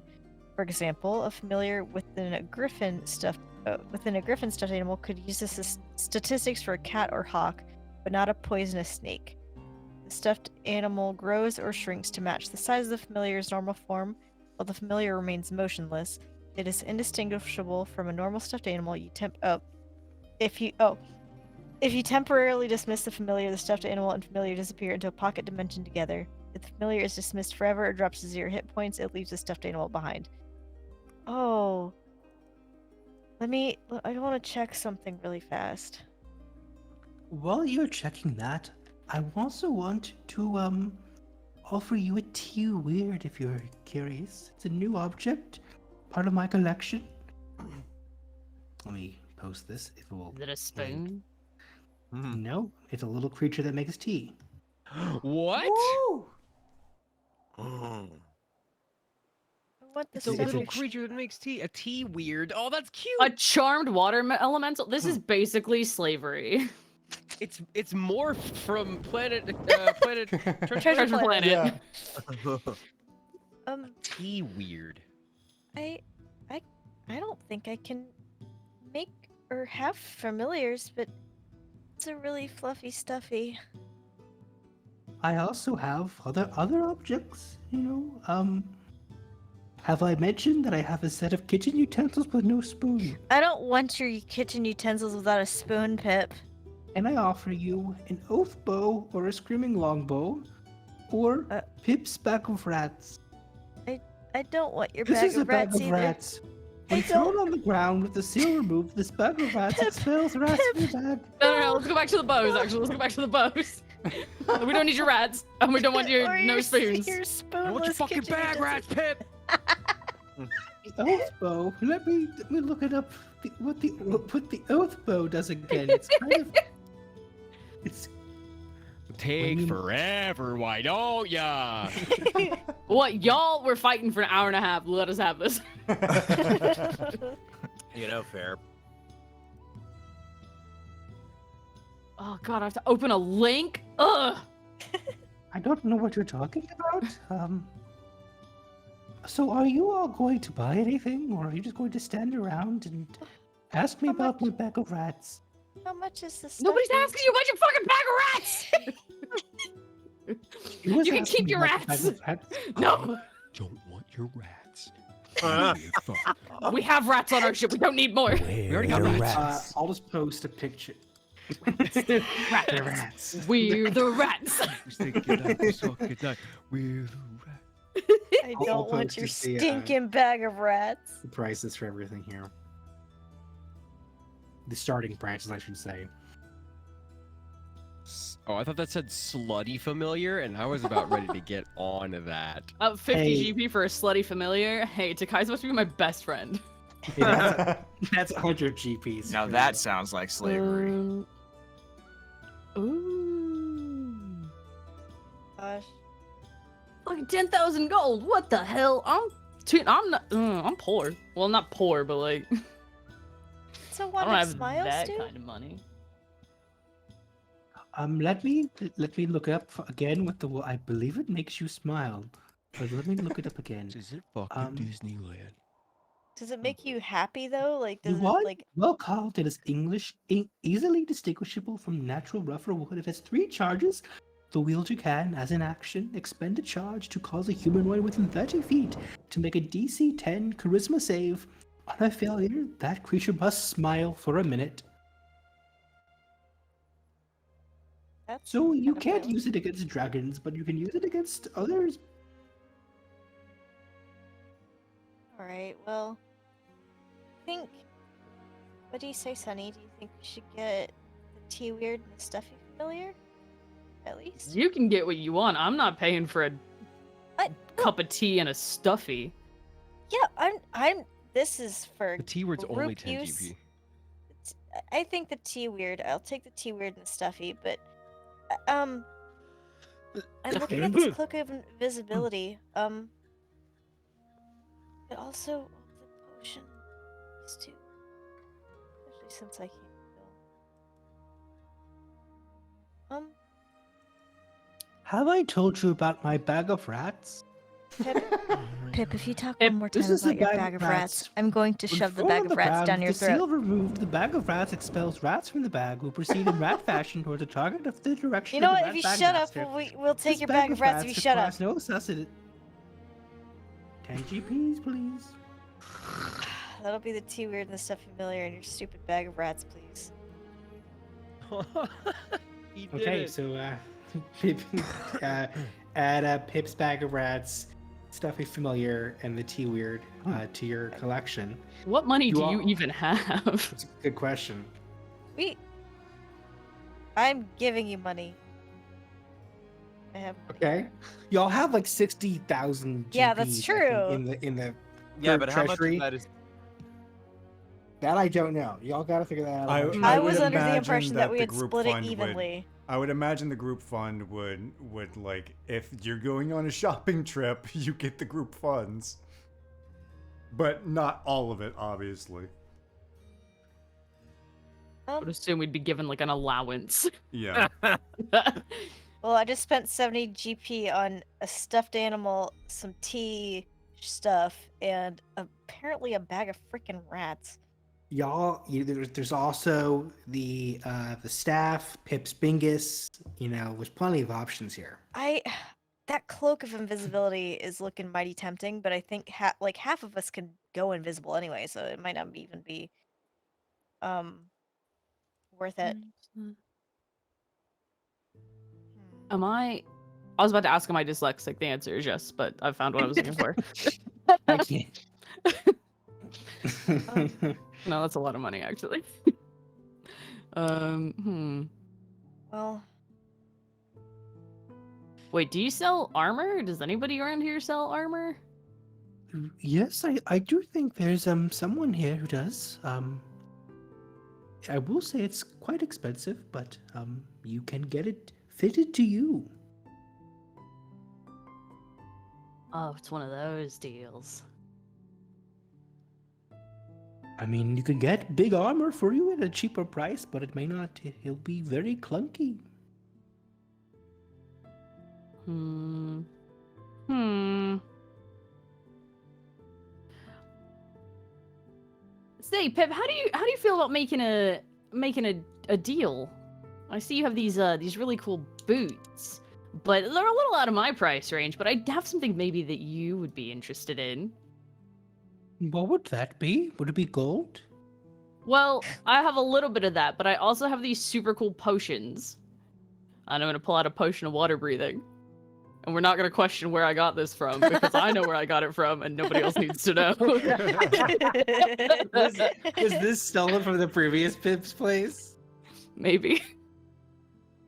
For example, a familiar within a griffin stuffed animal could use this as statistics for a cat or hawk, but not a poisonous snake. The stuffed animal grows or shrinks to match the size of the familiar's normal form, while the familiar remains motionless. It is indistinguishable from a normal stuffed animal. If you temporarily dismiss the familiar, the stuffed animal and familiar disappear into a pocket dimension together. If the familiar is dismissed forever or drops to 0 hit points, it leaves the stuffed animal behind. Oh. I want to check something really fast. While you're checking that, I also want to offer you a tea weird if you're curious. It's a new object, part of my collection. Let me post this if it will. Is it a spoon? No, it's a little creature that makes tea. What? What the It's a It's a- little creature that makes tea. A tea weird. Oh, that's cute. A charmed water elemental? This is basically slavery. It's morphed from planet Treasure Planet. Tea weird. I don't think I can make or have familiars, but it's a really fluffy stuffy. I also have other objects, Have I mentioned that I have a set of kitchen utensils but no spoon? I don't want your kitchen utensils without a spoon, Pip. And I offer you an oath bow or a screaming longbow, or Pip's bag of rats. I don't want your This bag is a of bag rats of either. rats. When thrown on the ground with the seal removed, this bag of rats expels rats from the bag. No, let's go back to the bows, actually. Let's go back to the bows. We don't need your rats, and we don't want your Or no spoons. Your I want your spoonless fucking kitchen bag, rats, utensils. Pip. Oath bow. Let me look it up. What the oath bow does again? It's kind of. It's. Take forever, why don't ya? What, y'all were fighting for an hour and a half. Let us have this. Fair. Oh god, I have to open a link? Ugh! I don't know what you're talking about. So are you all going to buy anything, or are you just going to stand around and ask me about my bag of rats? How much is this? Nobody's asking you about your fucking bag of rats! He was You can asking keep me your about the bag rats! of rats. No! Don't want your rats. We have rats on our ship, we don't need more. We already got rats. I'll just post a picture. Rats. We're the rats. We're I I'll don't want post your it the, stinking bag of rats. The prices for everything here. The starting prices, I should say. Oh, I thought that said slutty familiar, and I was about ready to get on to that. 50 Hey. GP for a slutty familiar. Hey, Takai's supposed to be my best friend. Yeah, that's 100 GPs. Now that sounds like slavery. Ooh. Gosh. Like 10,000 gold. What the hell? I'm poor. Well, not poor, but like So I what don't have smiles that do? kind of money. Let me look up again with the. I believe it makes you smile. But let me look it up again. Is it fucking Disneyland? Does it make you happy though? Like does What? it like Well carved, it is easily distinguishable from natural rough or wood. It has 3 charges. The wielder can, as an action, expend a charge to cause a humanoid within 30 feet to make a DC 10 charisma save. On a failure, that creature must smile for a minute. that's So you kind of can't wild. use it against dragons, but you can use it against others. Alright, well I think what do you say, Sunny? Do you think we should get the tea weird and the stuffy familiar? At least? You can get what you want. I'm not paying for a What? cup of tea and a stuffy. Yeah, I'm this is for The T word's group only 10 use. GP. I think the tea weird. I'll take the tea weird and the stuffy, but I'm looking at this cloak of invisibility. But also the potion. These two, especially since I can't Have I told you about my bag of rats? Pip, if you talk Pip, one more time This is about a your bag bag of of rats, rats. I'm going to When shove the thrown bag on of the rats ground, down your the seal throat. removed, the bag of rats expels rats from the bag, who proceed in rat fashion towards the target of the direction You know of the what? rat If you bag shut up, master. we'll take This your bag of rats if you shut up. requires no necessity. 10 GPs, please. That'll be the T weird and the stuff familiar and your stupid bag of rats, please. He did Okay, it. so Pip, add Pip's bag of rats, stuffy familiar, and the T weird to your collection. What money You do all- you even have? That's a good question. I'm giving you money. I have. Okay, y'all have like 60,000. Yeah, that's GPs, I true. think, in the Yeah, group but how much treasury. of that is? That I don't know. Y'all gotta figure that out. I I would was under the imagine impression that we the had group split it fund would- evenly. I would imagine the group fund would like, if you're going on a shopping trip, you get the group funds. But not all of it, obviously. I would assume we'd be given like an allowance. Yeah. Well, I just spent 70 GP on a stuffed animal, some tea stuff, and apparently a bag of freaking rats. There's also the staff, Pip's Bingus. There's plenty of options here. That cloak of invisibility is looking mighty tempting, but I think half of us can go invisible anyway, so it might not even be worth it. I was about to ask, am I dyslexic? The answer is yes, but I found what I was looking for. I can't. No, that's a lot of money, actually. Well, Wait, do you sell armor? Does anybody around here sell armor? Yes, I do think there's someone here who does. I will say it's quite expensive, but you can get it fitted to you. Oh, it's one of those deals. I mean, you can get big armor for you at a cheaper price, but it may not. It'll be very clunky. Say, Pip, how do you feel about making a deal? I see you have these really cool boots, but they're a little out of my price range. But I have something maybe that you would be interested in. What would that be? Would it be gold? Well, I have a little bit of that, but I also have these super cool potions. And I'm gonna pull out a potion of water breathing. And we're not gonna question where I got this from, because I know where I got it from, and nobody else needs to know. Was this stolen from the previous Pip's place? Maybe.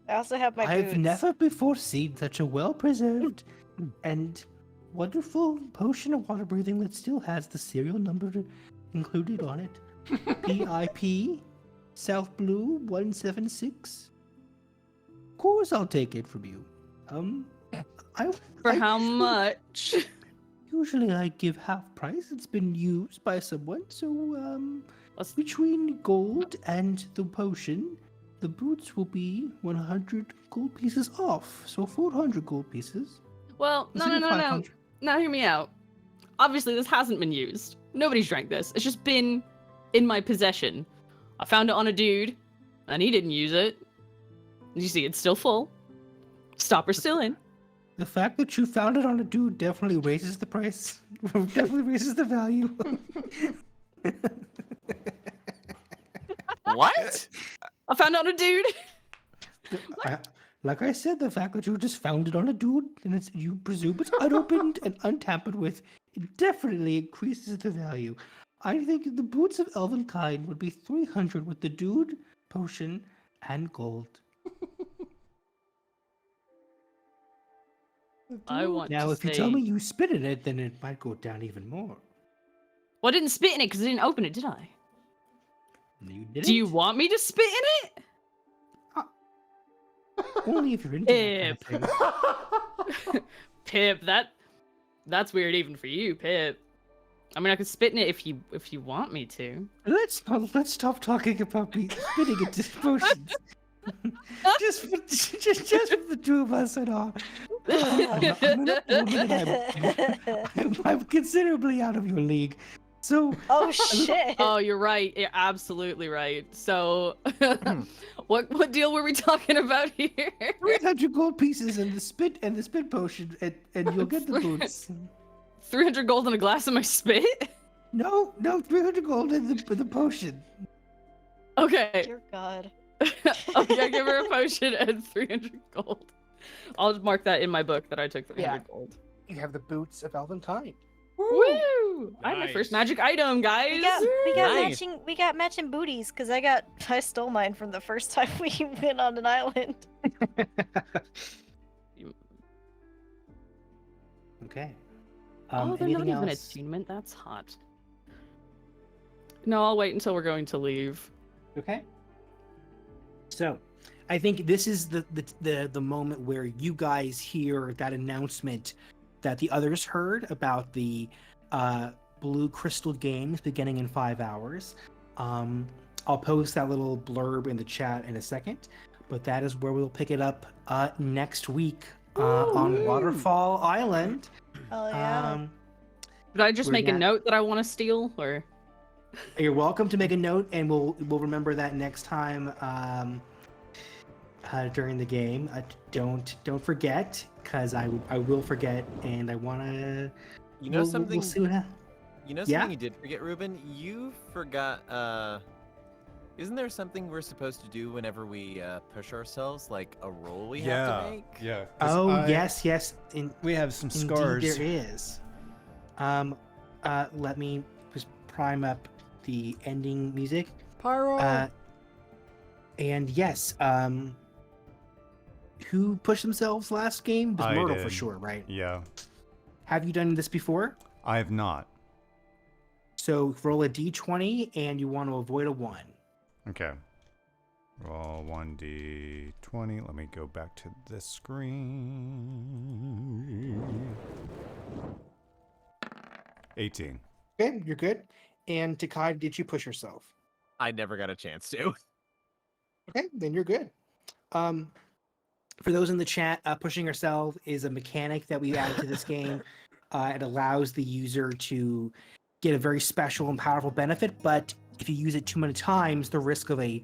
I also have my I've boots. never before seen such a well-preserved and wonderful potion of water breathing that still has the serial number included on it. PIP South Blue 176. Of course, I'll take it from you. For how much? Usually, I give half price. It's been used by someone, so between gold and the potion, the boots will be 100 gold pieces off. So 400 gold pieces. Well, no. Instead of 500. Now hear me out. Obviously, this hasn't been used. Nobody's drank this. It's just been in my possession. I found it on a dude, and he didn't use it. You see, it's still full. Stopper's still in. The fact that you found it on a dude definitely raises the price. Definitely raises the value. What? I found it on a dude. Like I said, the fact that you just found it on a dude and you presume it's unopened and untampered with, it definitely increases the value. I think the boots of Elvenkind would be 300 with the dude, potion, and gold. I want Now, to if you tell me you spit in it, then it might go down even more. Well, I didn't spit in it because I didn't open it, did I? You didn't? Do you want me to spit in it? Only if you're into that kind of thing. Pip, that's weird even for you, Pip. I mean, I could spit in it if you want me to. Let's stop talking about me spitting into potions. just for the two of us and all. I'm considerably out of your league. So. Oh shit. Oh, you're right. You're absolutely right. So, what deal were we talking about here? 300 gold pieces and the spit potion, and you'll get the boots. 300 gold and a glass of my spit? No, 300 gold and the potion. Okay. Dear God. Okay, I give her a potion and 300 gold. I'll just mark that in my book that I took 300 Yeah. gold. You have the boots of Elvenkind. Woo! I have my first magic item, guys. We got matching booties because I stole mine from the first time we went on an island. Okay. Oh, they're not anything even else? attunement. That's hot. No, I'll wait until we're going to leave. Okay. So, I think this is the moment where you guys hear that announcement that the others heard about the Blue Crystal Games beginning in 5 hours. I'll post that little blurb in the chat in a second, but that is where we'll pick it up next week on Waterfall Island. Oh yeah. Did I just we're make a not- note that I want to steal, or? You're welcome to make a note, and we'll remember that next time during the game. Don't forget, because I will forget, and I wanna. You know something? We'll see what happens. You know Yeah? something you did forget, Ruben? You forgot. Isn't there something we're supposed to do whenever we push ourselves, like a roll we have to make? Yeah. 'cause Oh I- yes. We have some Indeed, scars. there is. Let me just prime up the ending music. Pyro. And yes, who pushed themselves last game? It was I Myrtle for did. sure, right? Yeah. Have you done this before? I have not. So roll a d20 and you want to avoid a 1. Okay. Roll 1d20. Let me go back to this screen. 18. Okay, you're good. And Takai, did you push yourself? I never got a chance to. Okay, then you're good. For those in the chat, pushing yourself is a mechanic that we added to this game. It allows the user to get a very special and powerful benefit, but if you use it too many times, the risk of a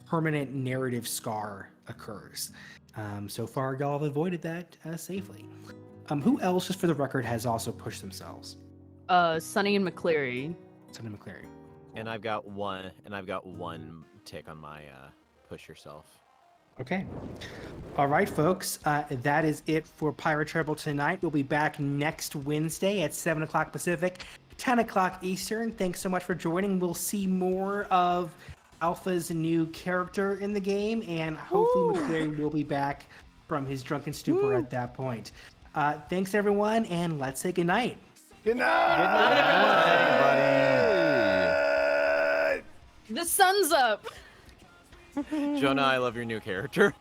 permanent narrative scar occurs. So far, y'all have avoided that safely. Who else, just for the record, has also pushed themselves? Sunny and McCleary. Sonny McCleary. And I've got one tick on my push yourself. Okay. All right, folks. That is it for Pirate Travel tonight. We'll be back next Wednesday at 7 o'clock Pacific, 10 o'clock Eastern. Thanks so much for joining. We'll see more of Alpha's new character in the game, and hopefully McCleary will be back from his drunken stupor at that point. Thanks, everyone, and let's say goodnight. Good night. The sun's up. Jonah, I love your new character.